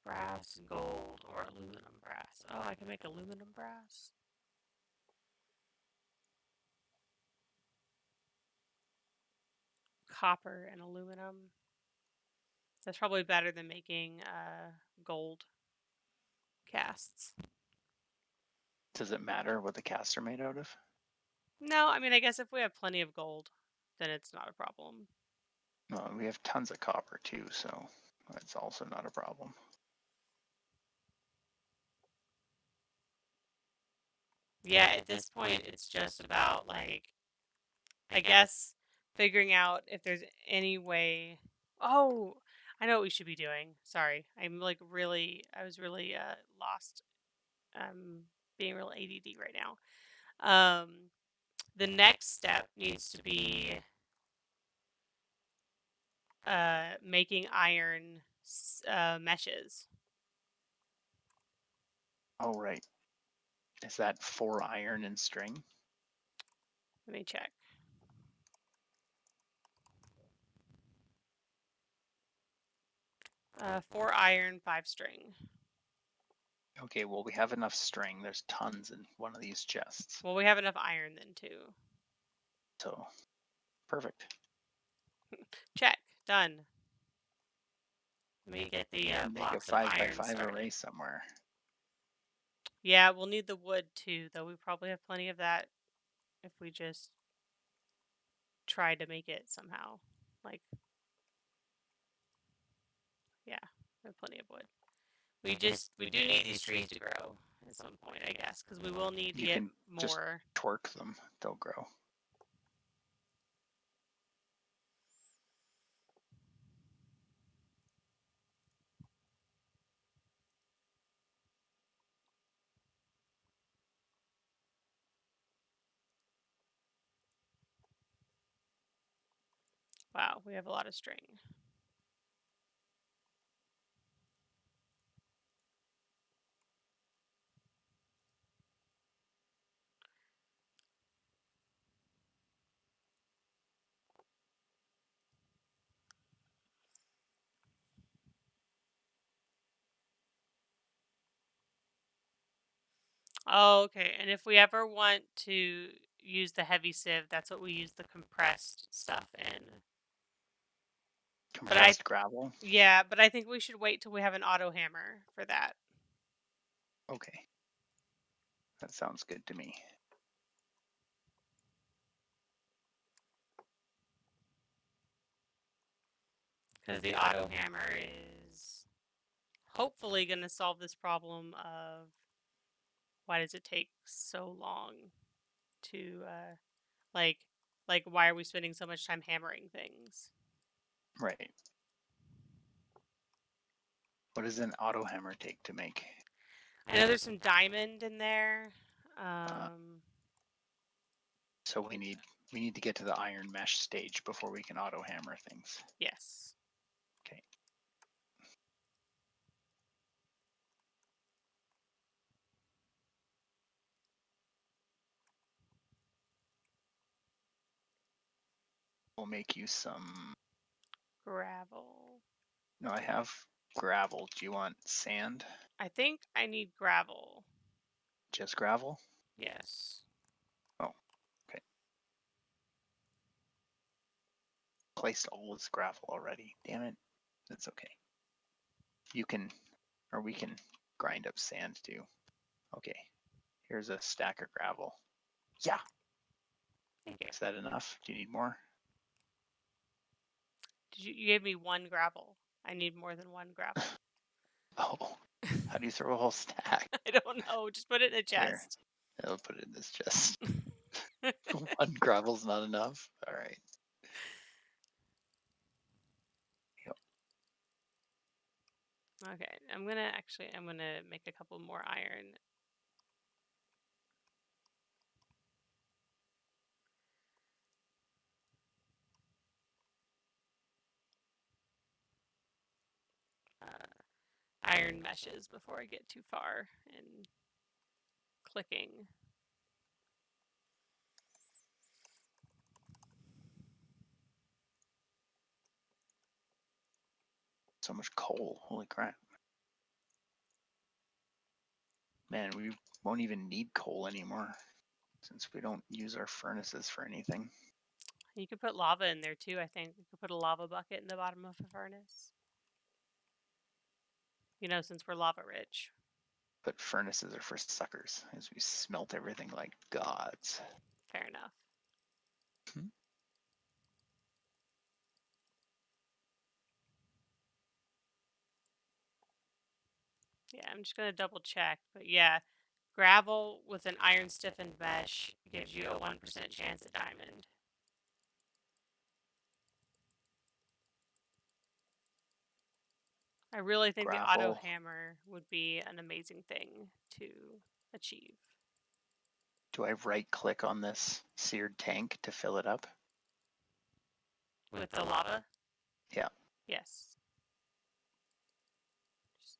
Brass, gold, or aluminum brass. Oh, I can make aluminum brass. Copper and aluminum. That's probably better than making gold casts. Does it matter what the casts are made out of? No, I mean, I guess if we have plenty of gold, then it's not a problem. Well, we have tons of copper too, so that's also not a problem. Yeah, at this point, it's just about, like, I guess figuring out if there's any way. Oh, I know what we should be doing. Sorry. I was really lost. Being real ADD right now. The next step needs to be making iron meshes. Oh, right. Is that 4 iron and string? Let me check. Four iron, 5 string. Okay, well, we have enough string. There's tons in one of these chests. Well, we have enough iron then too. So, perfect. Check. Done. Let me get the Make a blocks of 5 by iron 5 started. array somewhere. Yeah, we'll need the wood too, though we probably have plenty of that if we just try to make it somehow. Like, yeah, we have plenty of wood. We do need these trees to grow at some point, I guess, because we will need to You get can just more. torque them, they'll grow. Wow, we have a lot of string. Oh, okay. And if we ever want to use the heavy sieve, that's what we use the compressed stuff in. But Compressed gravel? yeah, but I think we should wait till we have an auto hammer for that. Okay. That sounds good to me. Because the auto hammer is hopefully going to solve this problem of why does it take so long to like why are we spending so much time hammering things? Right. What does an auto hammer take to make? I know there's some diamond in there. Uh, so we need to get to the iron mesh stage before we can auto hammer things. Yes. Okay. We'll make you some. Gravel. No, I have gravel. Do you want sand? I think I need gravel. Just gravel? Yes. Oh, okay. Placed all this gravel already. Damn it. That's okay. You can, or we can grind up sand too. Okay. Here's a stack of gravel. Yeah. Thank you. Is that enough? Do you need more? You gave me one gravel. I need more than one gravel. Oh, how do you throw a whole stack? I don't know. Just put it in a Here, chest. I'll put it in this chest. One gravel's not enough. All right. Yep. Okay, I'm gonna make a couple more iron. Iron meshes before I get too far in clicking. So much coal. Holy crap. Man, we won't even need coal anymore since we don't use our furnaces for anything. You could put lava in there too, I think. You could put a lava bucket in the bottom of a furnace. since we're lava rich. But furnaces are for suckers, as we smelt everything like gods. Fair enough. Hmm. Yeah, I'm just gonna double check, but yeah, gravel with an iron stiffened mesh gives you a 1% chance at diamond. I really think the auto Gravel. hammer would be an amazing thing to achieve. Do I right click on this seared tank to fill it up? With the lava? Yeah, Yes. Just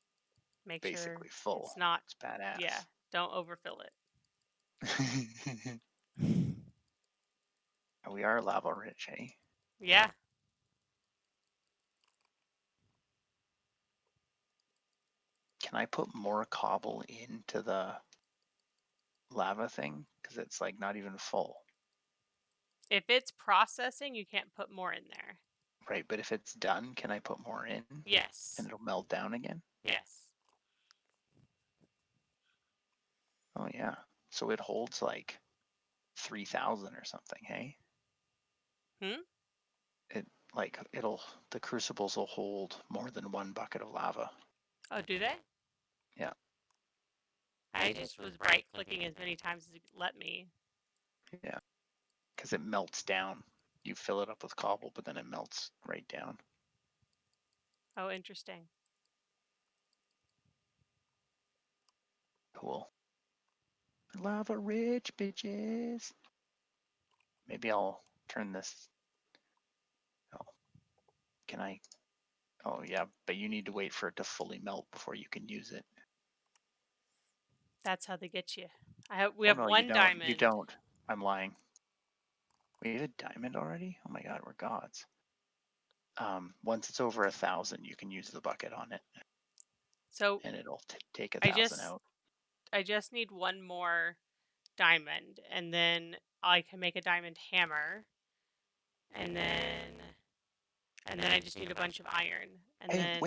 make sure basically full. it's not, It's badass. yeah, don't overfill it. We are lava rich, eh? Yeah. Can I put more cobble into the lava thing? Because it's like not even full. If it's processing, you can't put more in there. Right, but if it's done, can I put more in and Yes. it'll melt down again? Yes. Oh yeah. So it holds like 3,000 or something, hey? Hmm? The crucibles will hold more than one bucket of lava. Oh, do they? Yeah. I just was right clicking as many times as it let me. Yeah. Because it melts down. You fill it up with cobble, but then it melts right down. Oh, interesting. Cool. Lava rich bitches. Maybe I'll turn this. Oh, can I? Oh yeah, but you need to wait for it to fully melt before you can use it. That's how they get you. We Oh have no, you one don't. You diamond. don't. I'm lying. We have a diamond already? Oh my god, we're gods. Once it's over 1,000, you can use the bucket on it, So and it'll take I 1,000 just out. I just need one more diamond, and then I can make a diamond hammer, and then I just need a bunch of iron, and Hey, then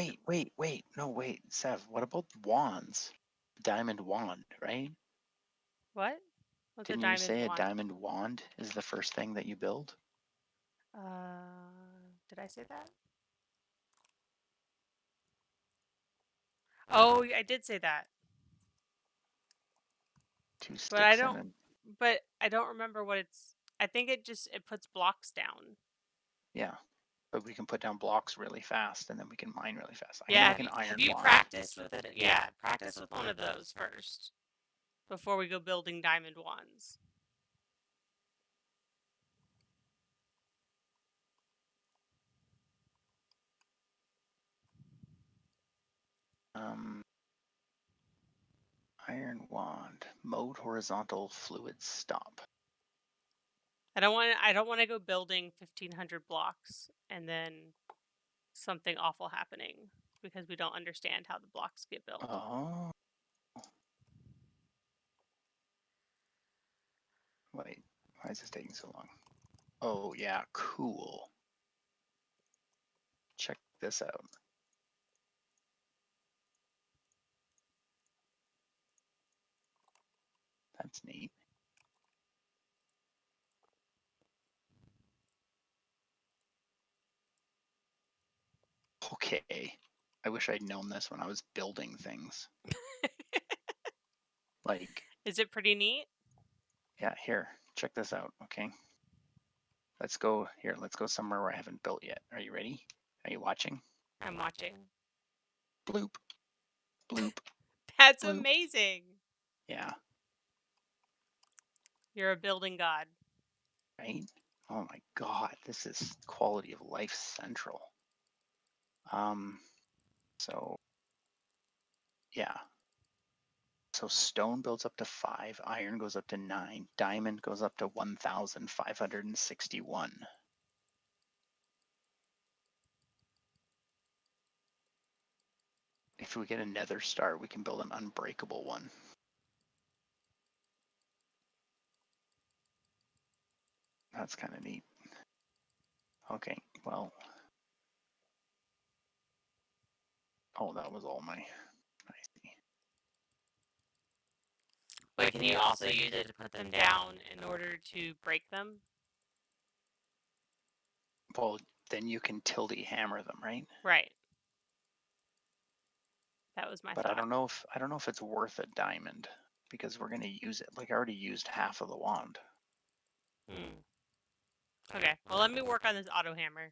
wait. No, wait, Sev. What about wands? Diamond wand, right? what? What's a Didn't you diamond say a wand? diamond wand is the first thing that you build? Did I say that? Oh, I did say that, Two but I sticks and don't. then But I don't remember what it's. I think it puts blocks down. yeah. But we can put down blocks really fast, and then we can mine really fast. I'm gonna Yeah, make an have iron you wand. practiced with it? Yeah, practice with one of those first before we go building diamond wands. Um, Iron wand. Mode horizontal fluid stop. I don't want to go building 1,500 blocks and then something awful happening because we don't understand how the blocks get built. Oh. Wait, why is this taking so long? Oh yeah, cool. Check this out. That's neat. Okay. I wish I'd known this when I was building things. Like, Is it pretty neat? yeah, here, check this out, okay? Let's go here, let's go somewhere where I haven't built yet. Are you ready? Are you watching? I'm watching. Bloop, bloop, That's bloop. amazing. Yeah, You're a building god. right? Oh my god, this is quality of life central. Um, so yeah. So stone builds up to 5, iron goes up to 9, diamond goes up to 1,561. If we get a nether star, we can build an unbreakable one. That's kind of neat. Okay, well. Oh, that was all my But can you also use it to put them down in order to break them? Well, then you can tilde hammer them, right? Right. That was my But thought. I don't know if it's worth a diamond because we're gonna use it. Like I already used half of the wand. Okay. Well, let me work on this auto hammer.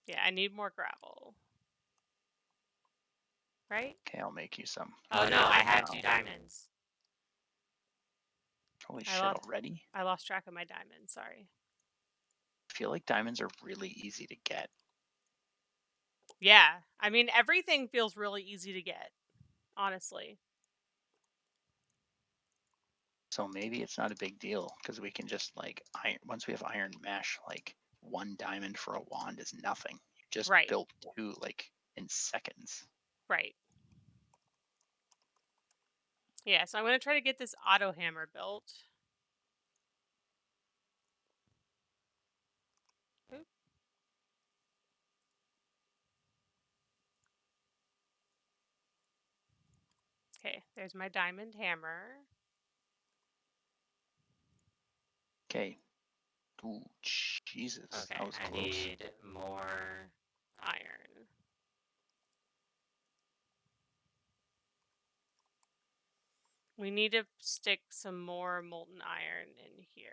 Yeah, I need more gravel. Right? Okay, I'll make you some. Oh no, I have 2 diamonds. Holy I shit, lost already? I lost track of my diamonds, sorry. I feel like diamonds are really easy to get. Yeah. I mean, everything feels really easy to get, honestly. So maybe it's not a big deal because we can just like once we have iron mesh, like 1 diamond for a wand is nothing. You just Right. built 2 like in seconds. Right. Yeah, so I'm going to try to get this auto hammer built. Oop. Okay, there's my diamond hammer. Okay. Ooh, Jesus, Okay, that was I close. need more iron. We need to stick some more molten iron in here.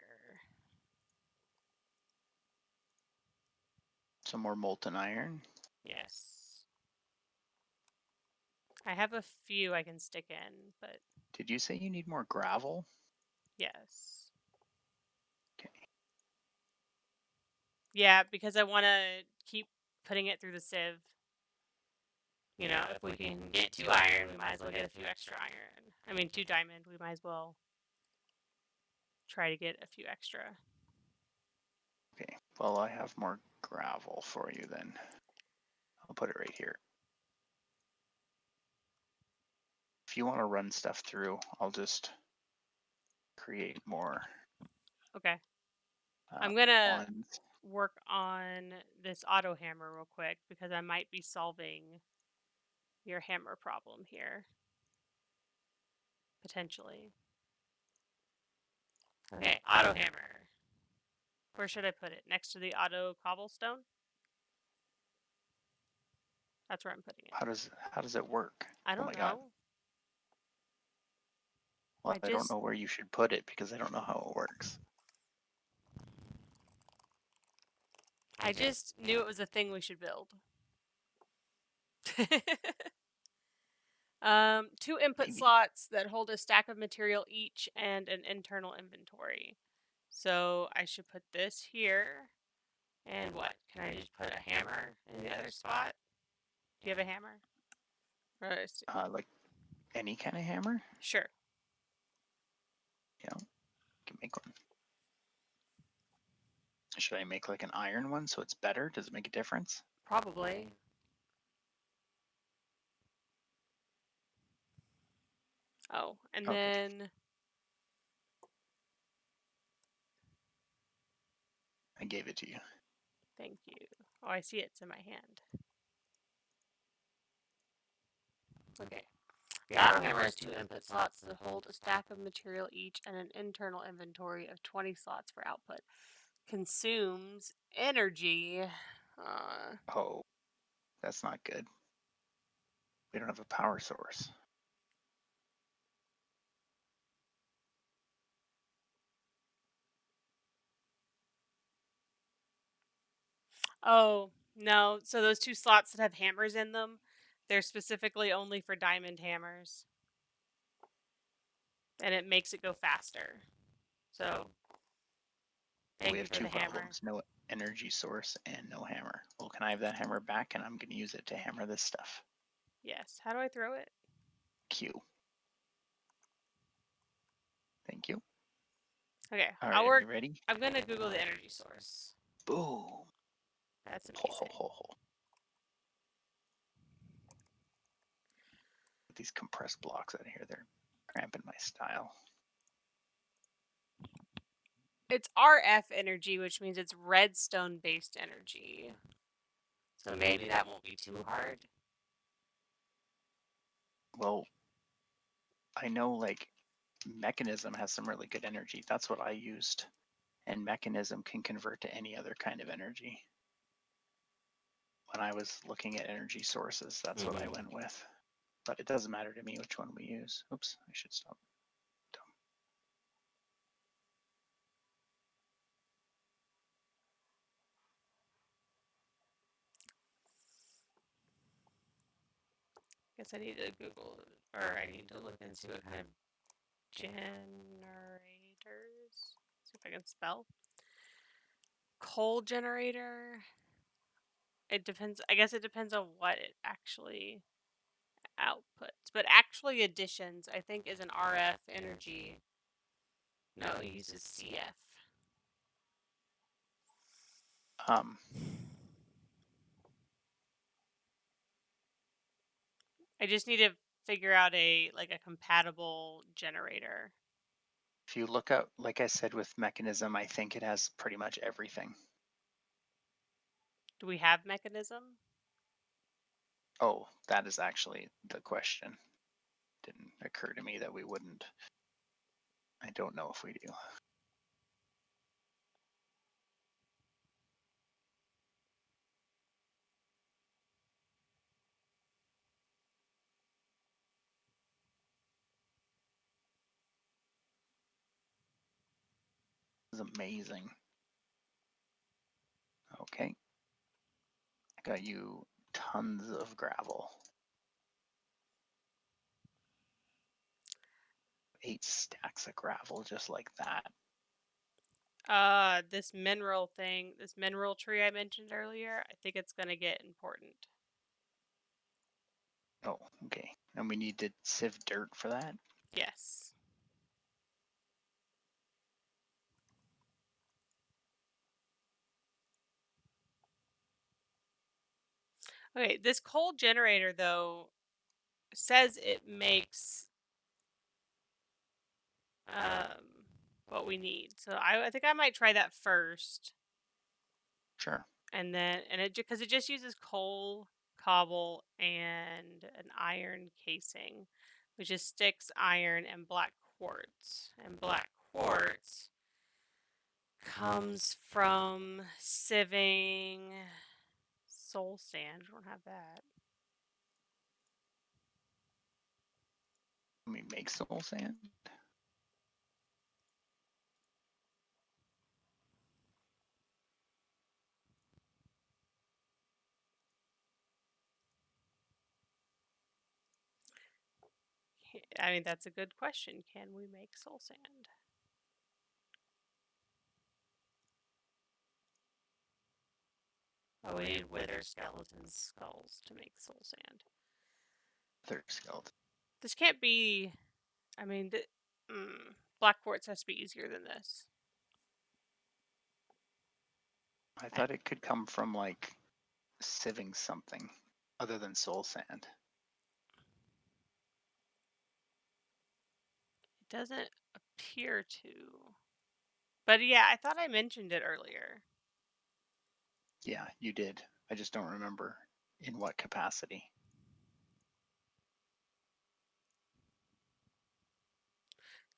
Some more molten iron. Yes. I have a few I can stick in, but Did you say you need more gravel? yes. Okay. Yeah, because I want to keep putting it through the sieve. You know, if we can get 2 iron, we might as well get a few extra iron. I mean, 2 diamond, we might as well try to get a few extra. Okay. Well, I have more gravel for you then. I'll put it right here. If you want to run stuff through, I'll just create more. Okay. I'm going to wands. work on this auto hammer real quick because I might be solving your hammer problem here. Potentially. Okay, auto hammer. Where should I put it? Next to the auto cobblestone? That's where I'm putting it. How does it work? I Oh don't my god. know. Well, I don't know where you should put it because I don't know how it works. I just knew it was a thing we should build. 2 input Maybe. slots that hold a stack of material each and an internal inventory. So I should put this here. And what? Can I just put a hammer in the other spot? Do you have a hammer? Like any kind of hammer? Sure. Yeah, you can make one. Should I make like an iron one so it's better? Does it make a difference? Probably. Oh, and Okay. then I gave it to you. thank you. Oh, I see it's in my hand. Okay. The auto hammer has 2 input slots that hold a stack of material each and an internal inventory of 20 slots for output. Consumes energy. Oh, that's not good. We don't have a power source. Oh, no. So those 2 slots that have hammers in them, they're specifically only for diamond hammers. And it makes it go faster. So, thank We you have for 2 the hammer. problems. No energy source and no hammer. Well, can I have that hammer back? And I'm going to use it to hammer this stuff. Yes. How do I throw it? Q. Thank you. Okay. All right, I'll are work. you ready? I'm going to Google the energy source. Boom. That's Ho, ho, amazing. ho, ho. These compressed blocks out of here, they're cramping my style. It's RF energy, which means it's redstone based energy. So maybe that won't be too hard. Well, I know like Mechanism has some really good energy. That's what I used. And Mechanism can convert to any other kind of energy. When I was looking at energy sources, that's what I went with. But it doesn't matter to me which one we use. Oops, I should stop. Guess I need to Google, or I need to look and see what kind of generators. See if I can spell. Coal generator. It depends. I guess it depends on what it actually outputs. But actually, additions, I think, is an RF energy. No, it uses CF. I just need to figure out a compatible generator. If you look up, like I said with Mechanism, I think it has pretty much everything. Do we have mechanism? Oh, that is actually the question. Didn't occur to me that we wouldn't. I don't know if we do. This is amazing. Okay. I got you tons of gravel. 8 stacks of gravel just like that. This mineral thing, this mineral tree I mentioned earlier, I think it's gonna get important. Oh, okay. And we need to sieve dirt for that? Yes. Okay, this coal generator, though, says it makes what we need. So I think I might try that first. Sure. And then, because it just uses coal, cobble, and an iron casing, which is sticks, iron, and black quartz. And black quartz comes from sieving soul sand. We don't have that. Can we make soul sand? I mean, that's a good question. Can we make soul sand? Oh, we need wither skeleton skulls to make soul sand. Third skeleton. This can't be. I mean, black quartz has to be easier than this. I thought it could come from like sieving something other than soul sand. It doesn't appear to. But yeah, I thought I mentioned it earlier. Yeah, you did. I just don't remember in what capacity.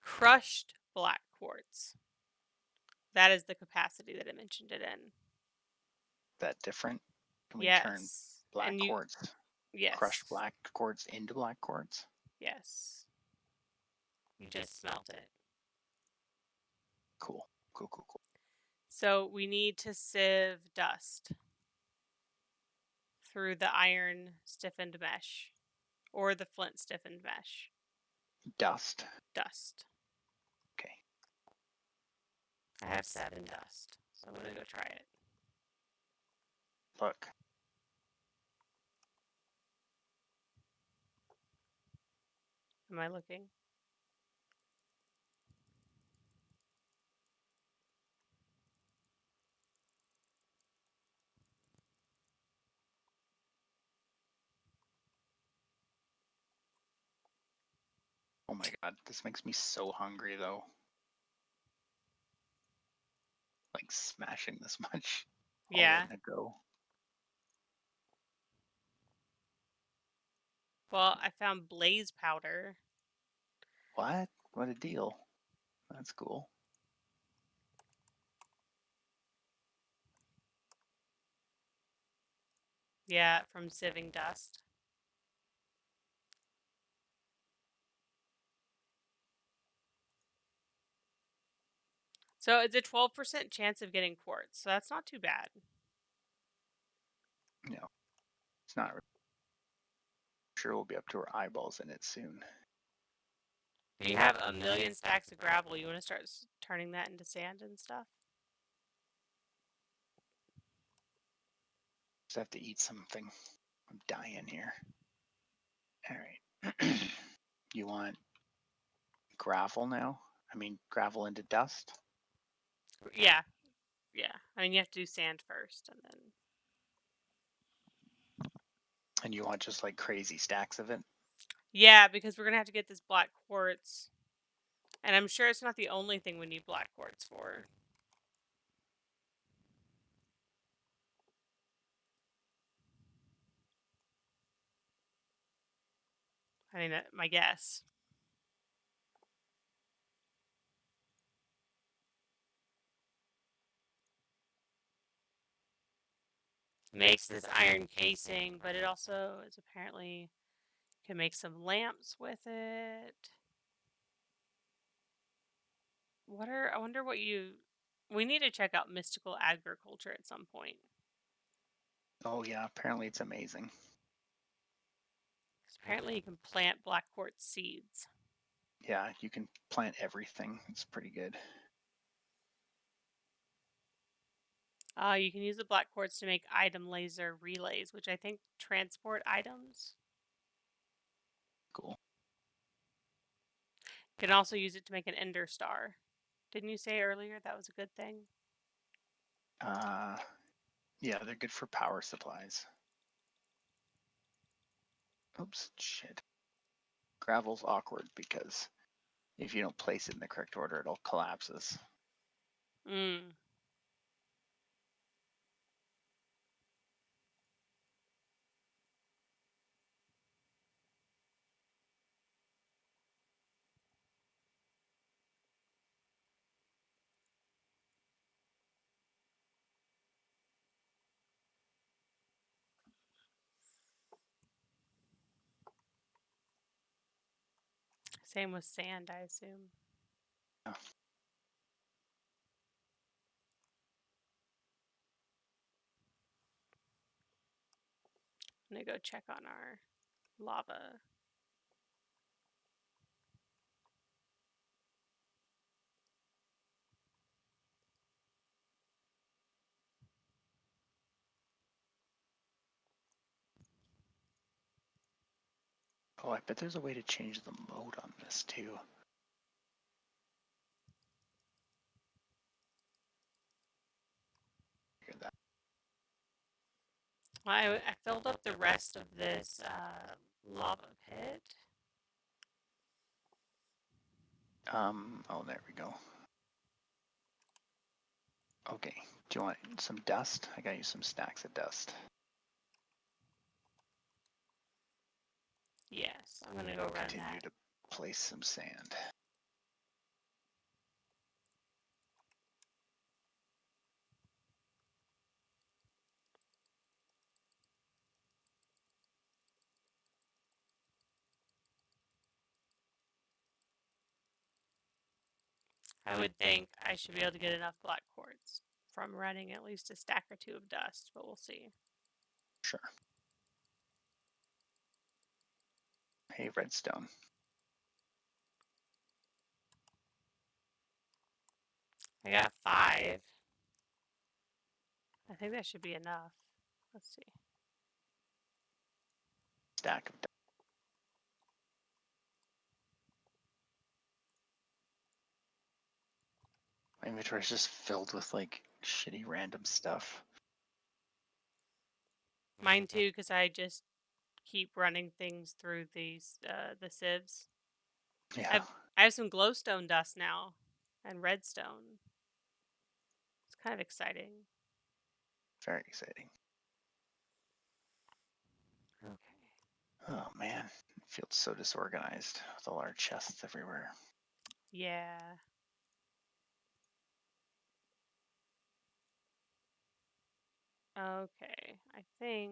Crushed black quartz. That is the capacity that I mentioned it in. That different? Can we turn Yes. black And you. quartz, crushed Yes. black quartz into black quartz? Yes. You just smelt it. Cool. Cool, cool, cool. So we need to sieve dust through the iron stiffened mesh or the flint stiffened mesh. Dust. Dust. Okay. I have 7 dust, so I'm gonna go try it. Look. Am I looking? Oh my god, this makes me so hungry though. Like smashing this much all Yeah. in a go. Well, I found blaze powder. What? What a deal. That's cool. Yeah, from sieving dust. So it's a 12% chance of getting quartz. So that's not too bad. No, it's not. Sure, we'll be up to our eyeballs in it soon. You have a million stacks of gravel. You want to start turning that into sand and stuff? Just have to eat something. I'm dying here. All right. You want gravel now? I mean, gravel into dust? Yeah. Yeah. I mean, you have to do sand first and then. And you want just like crazy stacks of it? Yeah, because we're going to have to get this black quartz. And I'm sure it's not the only thing we need black quartz for. I mean, my guess. Makes this iron casing, but it also is apparently can make some lamps with it. I wonder what we need to check out mystical agriculture at some point. Oh yeah, apparently it's amazing. 'Cause apparently you can plant black quartz seeds. Yeah, you can plant everything. It's pretty good. You can use the black quartz to make item laser relays, which I think transport items. Cool. You can also use it to make an ender star. Didn't you say earlier that was a good thing? Yeah, they're good for power supplies. Oops, shit. Gravel's awkward because if you don't place it in the correct order, it all collapses. Mm. Same with sand, I assume. Yeah. I'm gonna go check on our lava. Oh, I bet there's a way to change the mode on this too. Figure that. I filled up the rest of this lava pit. Oh, there we go. Okay, do you want some dust? I got you some stacks of dust. Yes, I'm gonna go run Continue that. to place some sand. I would think I should be able to get enough black quartz from running at least a stack or two of dust, but we'll see. Sure. Hey, redstone. I got 5. I think that should be enough. Let's see. Stack of dust. My inventory is just filled with like shitty random stuff. Mine too, because I just keep running things through these the sieves. Yeah, I have some glowstone dust now, and redstone. It's kind of exciting. very exciting. Okay. Oh man, it feels so disorganized with all our chests everywhere. Yeah. Okay, I think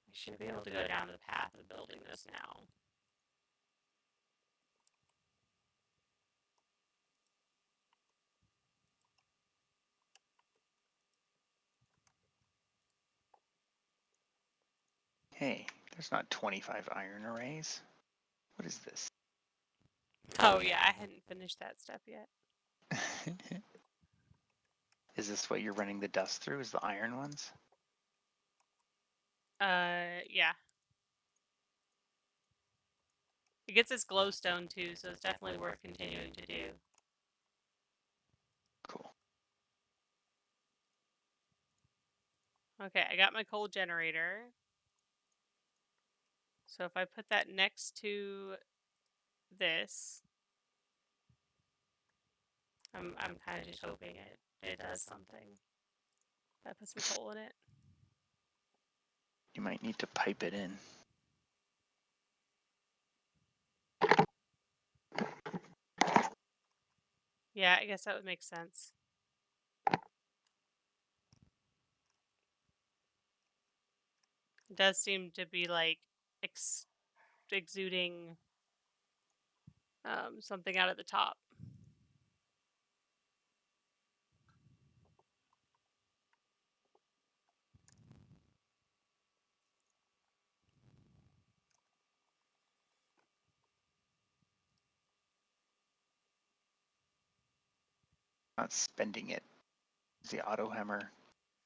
I should be able to go down the path of building this now. Hey, there's not 25 iron arrays. What is this? Oh yeah, I hadn't finished that step yet. Is this what you're running the dust through? Is the iron ones? Yeah. It gets its glowstone too, so it's definitely worth continuing to do. Cool. Okay, I got my coal generator. So if I put that next to this, I'm kind of just hoping it does something. If I put some coal in it. You might need to pipe it in. Yeah, I guess that would make sense. It does seem to be like exuding something out at the top. Not spending it. Does the auto hammer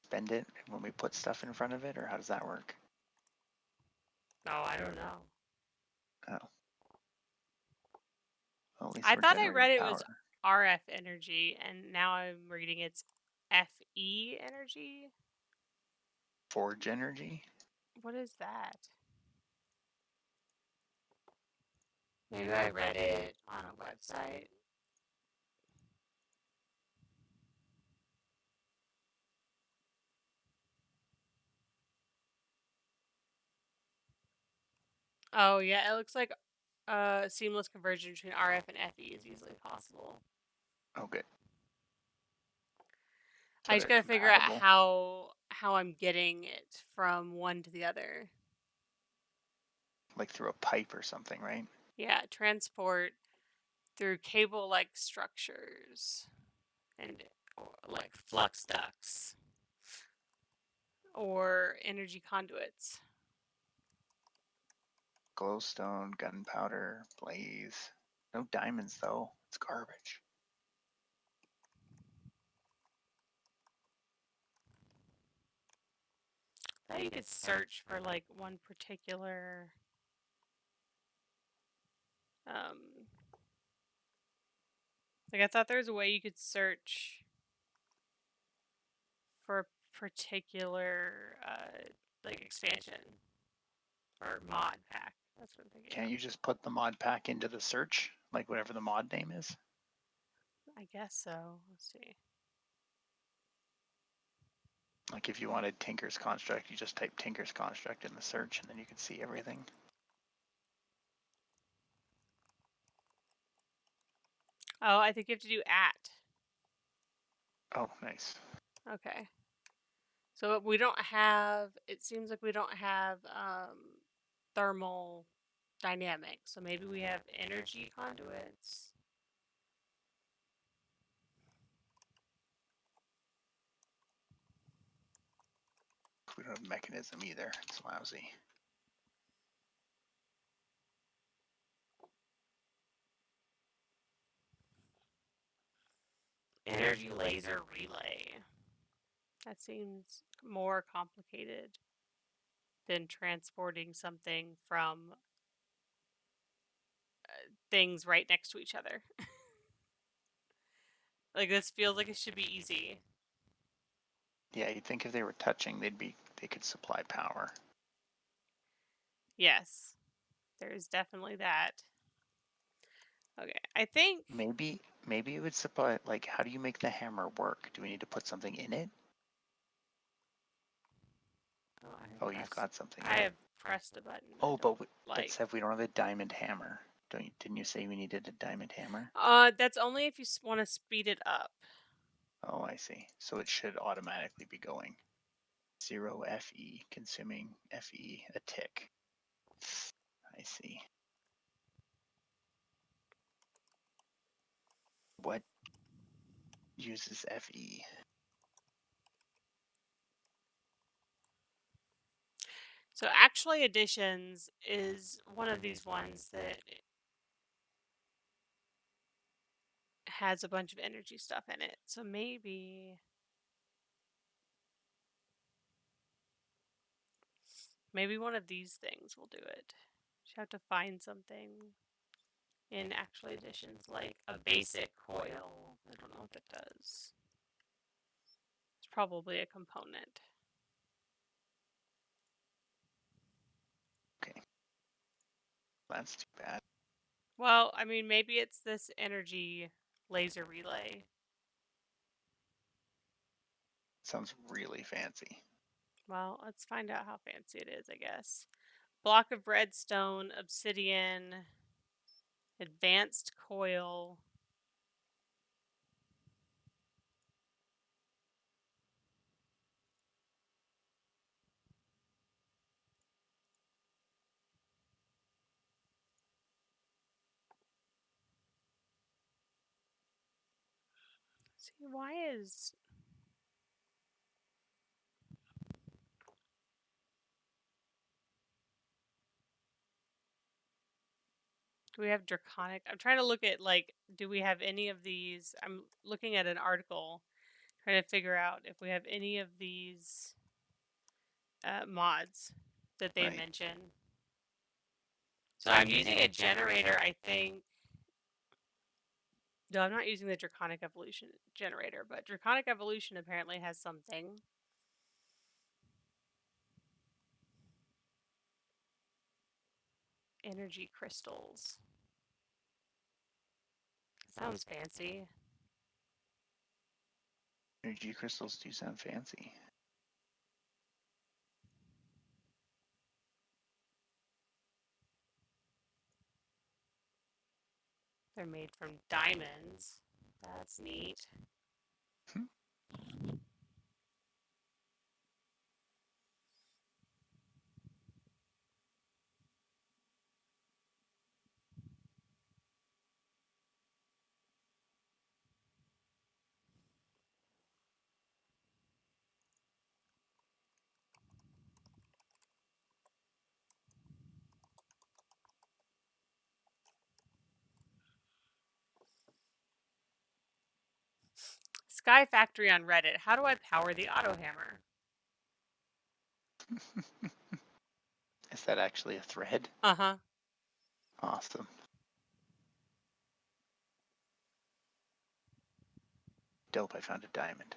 spend it when we put stuff in front of it, or how does that work? Oh, I don't know. Oh. Well, at least I we're thought I generating read it power. was RF energy, and now I'm reading it's FE energy. Forge energy? What is that? Maybe I read it on a website. Oh yeah, it looks like seamless conversion between RF and FE is easily possible. Oh, good. So I just they're gotta figure out compatible. how I'm getting it from one to the other. Like through a pipe or something, right? Yeah, transport through cable-like structures and like flux ducts or energy conduits. Glowstone, gunpowder, blaze. No diamonds though. It's garbage. I thought you could search for like one particular um like I thought there was a way you could search for a particular like expansion or mod pack. That's what I'm thinking Can't of. you just put the mod pack into the search, like whatever the mod name is? I guess so. Let's see. Like if you wanted Tinker's Construct, you just type Tinker's Construct in the search and then you can see everything. Oh, I think you have to do at. Oh, nice. Okay. So we don't have, it seems like we don't have thermal dynamics. So maybe we have energy conduits. We don't have mechanism either. It's lousy. Energy laser relay. That seems more complicated than transporting something from things right next to each other. Like this feels like it should be easy. Yeah, you'd think if they were touching, they could supply power. Yes, there's definitely that. Okay, I think. Maybe it would supply, like, how do you make the hammer work? Do we need to put something in it? Oh, you've got something in I it. have pressed a button. Oh, like. Sev, we don't have a diamond hammer. Didn't you say we needed a diamond hammer? That's only if you want to speed it up. Oh, I see. So it should automatically be going. 0 FE, consuming FE a tick. I see. What uses FE? So actually additions is one of these ones that has a bunch of energy stuff in it. So maybe one of these things will do it. You have to find something in actually additions, like a basic coil. I don't know what that does. It's probably a component. Okay. That's too bad. Well, I mean, maybe it's this energy laser relay. Sounds really fancy. Well, let's find out how fancy it is, I guess. Block of redstone, obsidian, advanced coil. See, why is... Do we have draconic? I'm trying to look at, like, do we have any of these? I'm looking at an article trying to figure out if we have any of these mods that they mention. So I'm using a generator, I think. No, I'm not using the Draconic Evolution generator, but Draconic Evolution apparently has something. Energy crystals. Sounds fancy. Energy crystals do sound fancy. They're made from diamonds. That's neat. SkyFactory on Reddit. How do I power the auto hammer? Is that actually a thread? Uh-huh. Awesome. Dope, I found a diamond.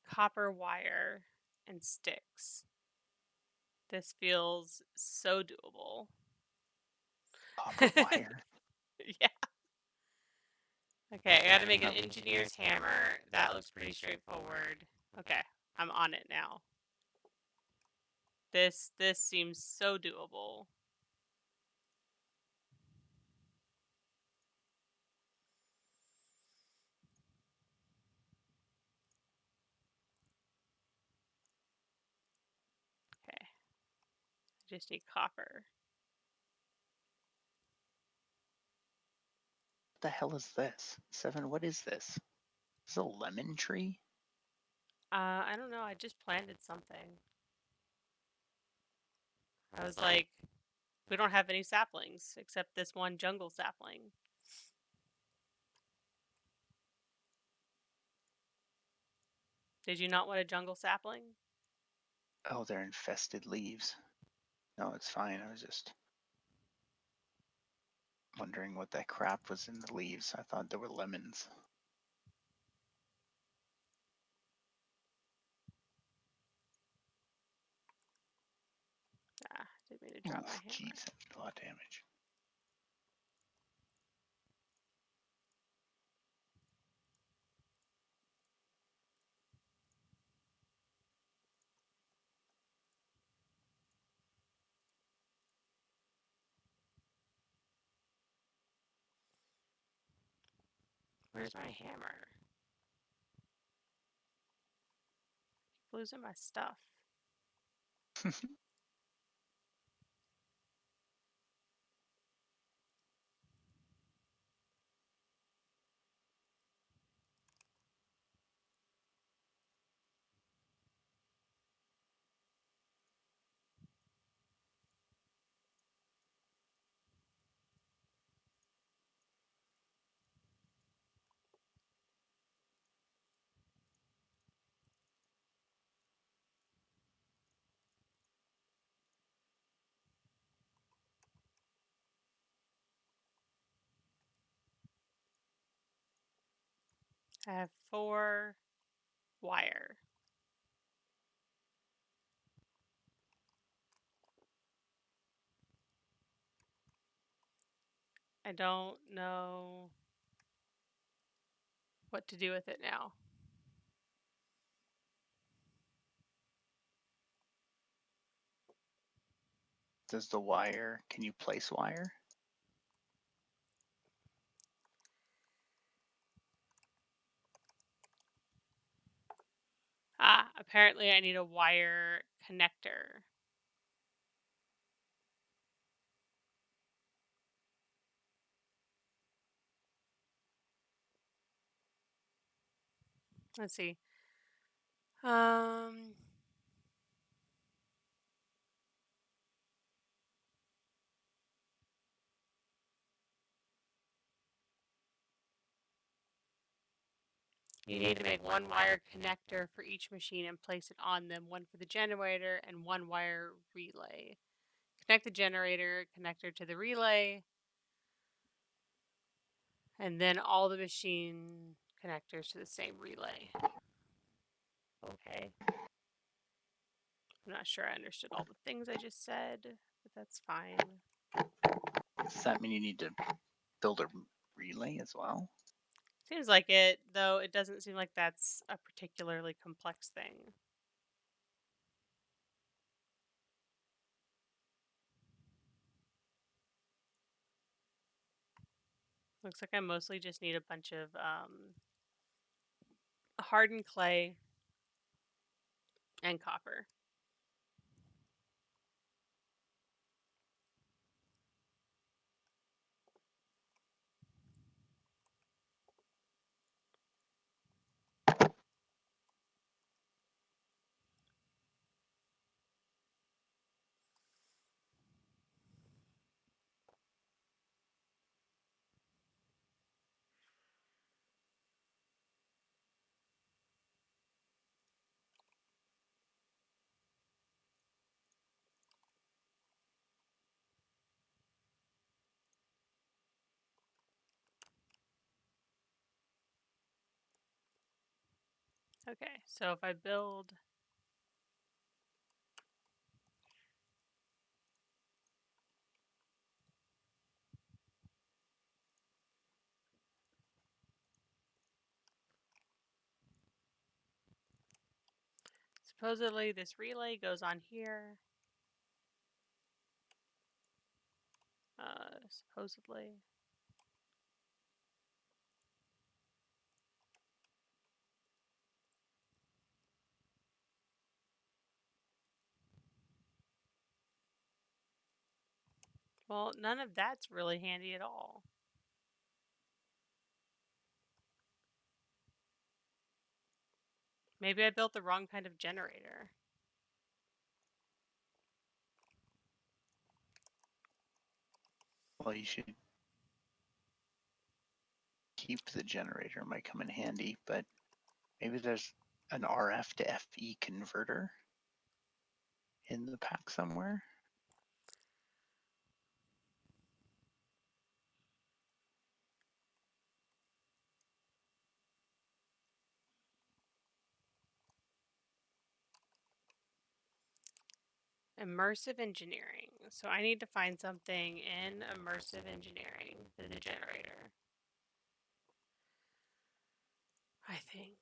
Copper wire and sticks. This feels so doable. Copper wire. Yeah. Okay, I gotta make an engineer's hammer. That looks pretty straightforward. Okay, I'm on it now. This seems so doable. Okay. I just need copper. What the hell is this? Seven, what is this? Is this a lemon tree? I don't know. I just planted something. I was like, we don't have any saplings except this one jungle sapling. Did you not want a jungle sapling? Oh, they're infested leaves. No, it's fine. I was just wondering what that crap was in the leaves. I thought there were lemons. Ah, didn't mean to drop my hammer. Jeez, that did a lot of damage. Where's my hammer? Keep losing my stuff. I have 4 wire. I don't know what to do with it now. Does the wire, can you place wire? Ah, apparently I need a wire connector. Let's see. You need to make 1 wire connector for each machine and place it on them, 1 for the generator and 1 wire relay. Connect the generator connector to the relay, and then all the machine connectors to the same relay. Okay. I'm not sure I understood all the things I just said, but that's fine. Does that mean you need to build a relay as well? Seems like it, though it doesn't seem like that's a particularly complex thing. Looks like I mostly just need a bunch of hardened clay and copper. Okay, so if I build supposedly this relay goes on here. Supposedly. Well, none of that's really handy at all. Maybe I built the wrong kind of generator. Well, you should keep the generator, might come in handy, but maybe there's an RF to FE converter in the pack somewhere. Immersive engineering. So I need to find something in immersive engineering for the generator. I think.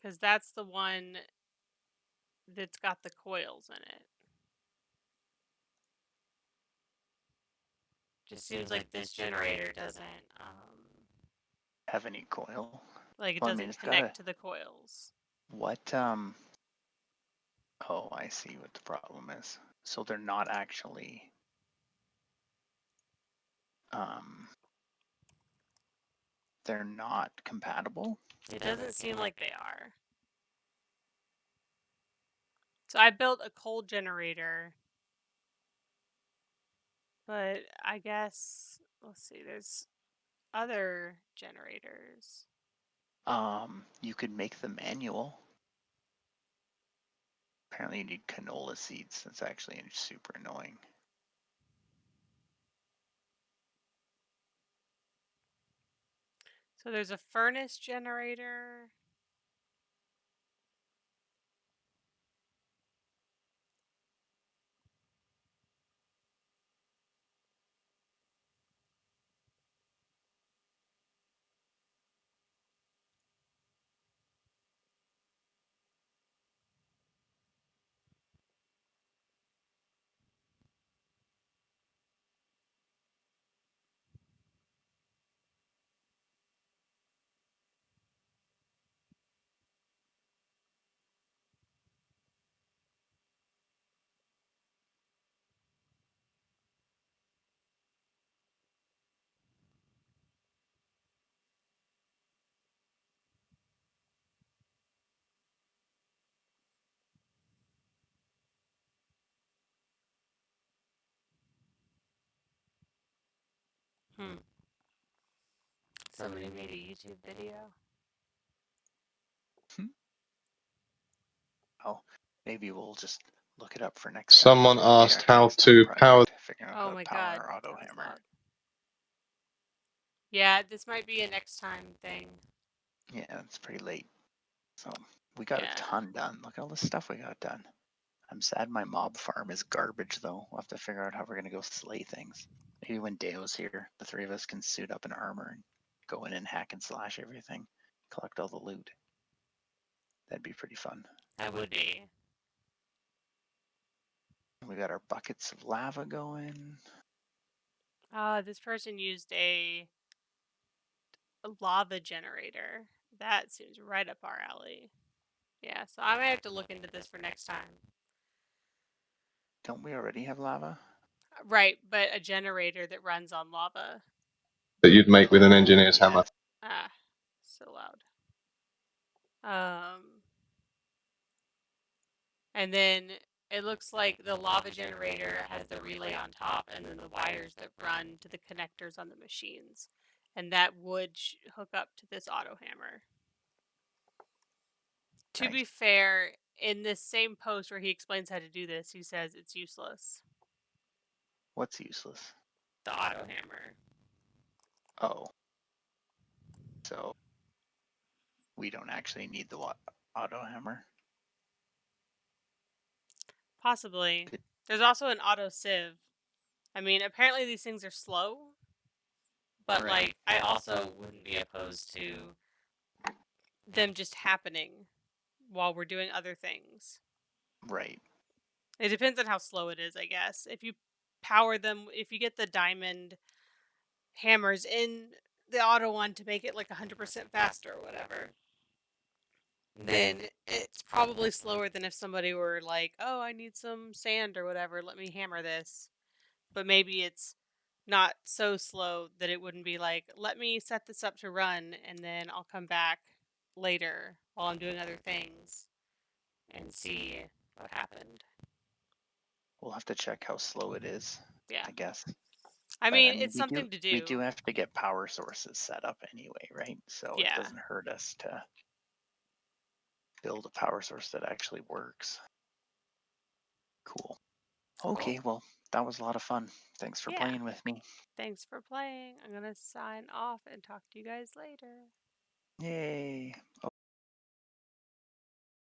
Because that's the one that's got the coils in it. Just seems like this generator doesn't, Have any coil? like it Well, I mean, doesn't it's got a connect to the coils. what? Oh, I see what the problem is. So they're not actually they're not compatible. It doesn't seem like they are. So I built a coal generator, but I guess, let's see, there's other generators. You could make the manual. Apparently you need canola seeds. That's actually super annoying. So there's a furnace generator. Somebody made a YouTube video. Well, maybe we'll just look it up for next time. Someone This might be asked our how next to power. project, figuring out Oh how to my power god, our auto that was hammer. loud. Yeah, this might be a next time thing. Yeah, it's pretty late. So we got a ton done. Look at all the stuff we got done. I'm sad my mob farm is garbage though. We'll have to figure out how we're gonna go slay things. Maybe when Deo's here, the three of us can suit up in armor and go in and hack and slash everything, collect all the loot. That'd be pretty fun. That would be. We got our buckets of lava going. This person used a lava generator. That seems right up our alley. Yeah, so I might have to look into this for next time. Don't we already have lava? Right, but a generator that runs on lava. That you'd make with an engineer's hammer. Ah, so loud. And then it looks like the lava generator has the relay on top and then the wires that run to the connectors on the machines. And that would hook up to this auto hammer. To be fair, in this same post where he explains how to do this, he says it's useless. What's useless? The auto hammer. Oh. So we don't actually need the auto hammer? Possibly. There's also an auto sieve. I mean, apparently these things are slow, but like, I also wouldn't be opposed to them just happening while we're doing other things. Right. It depends on how slow it is, I guess. If you power them, if you get the diamond hammers in the auto one to make it like 100% faster or whatever, then it's probably slower than if somebody were like, oh, I need some sand or whatever, let me hammer this. But maybe it's not so slow that it wouldn't be like, let me set this up to run and then I'll come back later while I'm doing other things and see what happened. We'll have to check how slow it is. Yeah. I guess. I mean, it's something to do. We do have to get power sources set up anyway, right? So it doesn't hurt us to build a power source that actually works. Cool. Okay, well, that was a lot of fun. Thanks for playing with me. Thanks for playing. I'm going to sign off and talk to you guys later. Yay.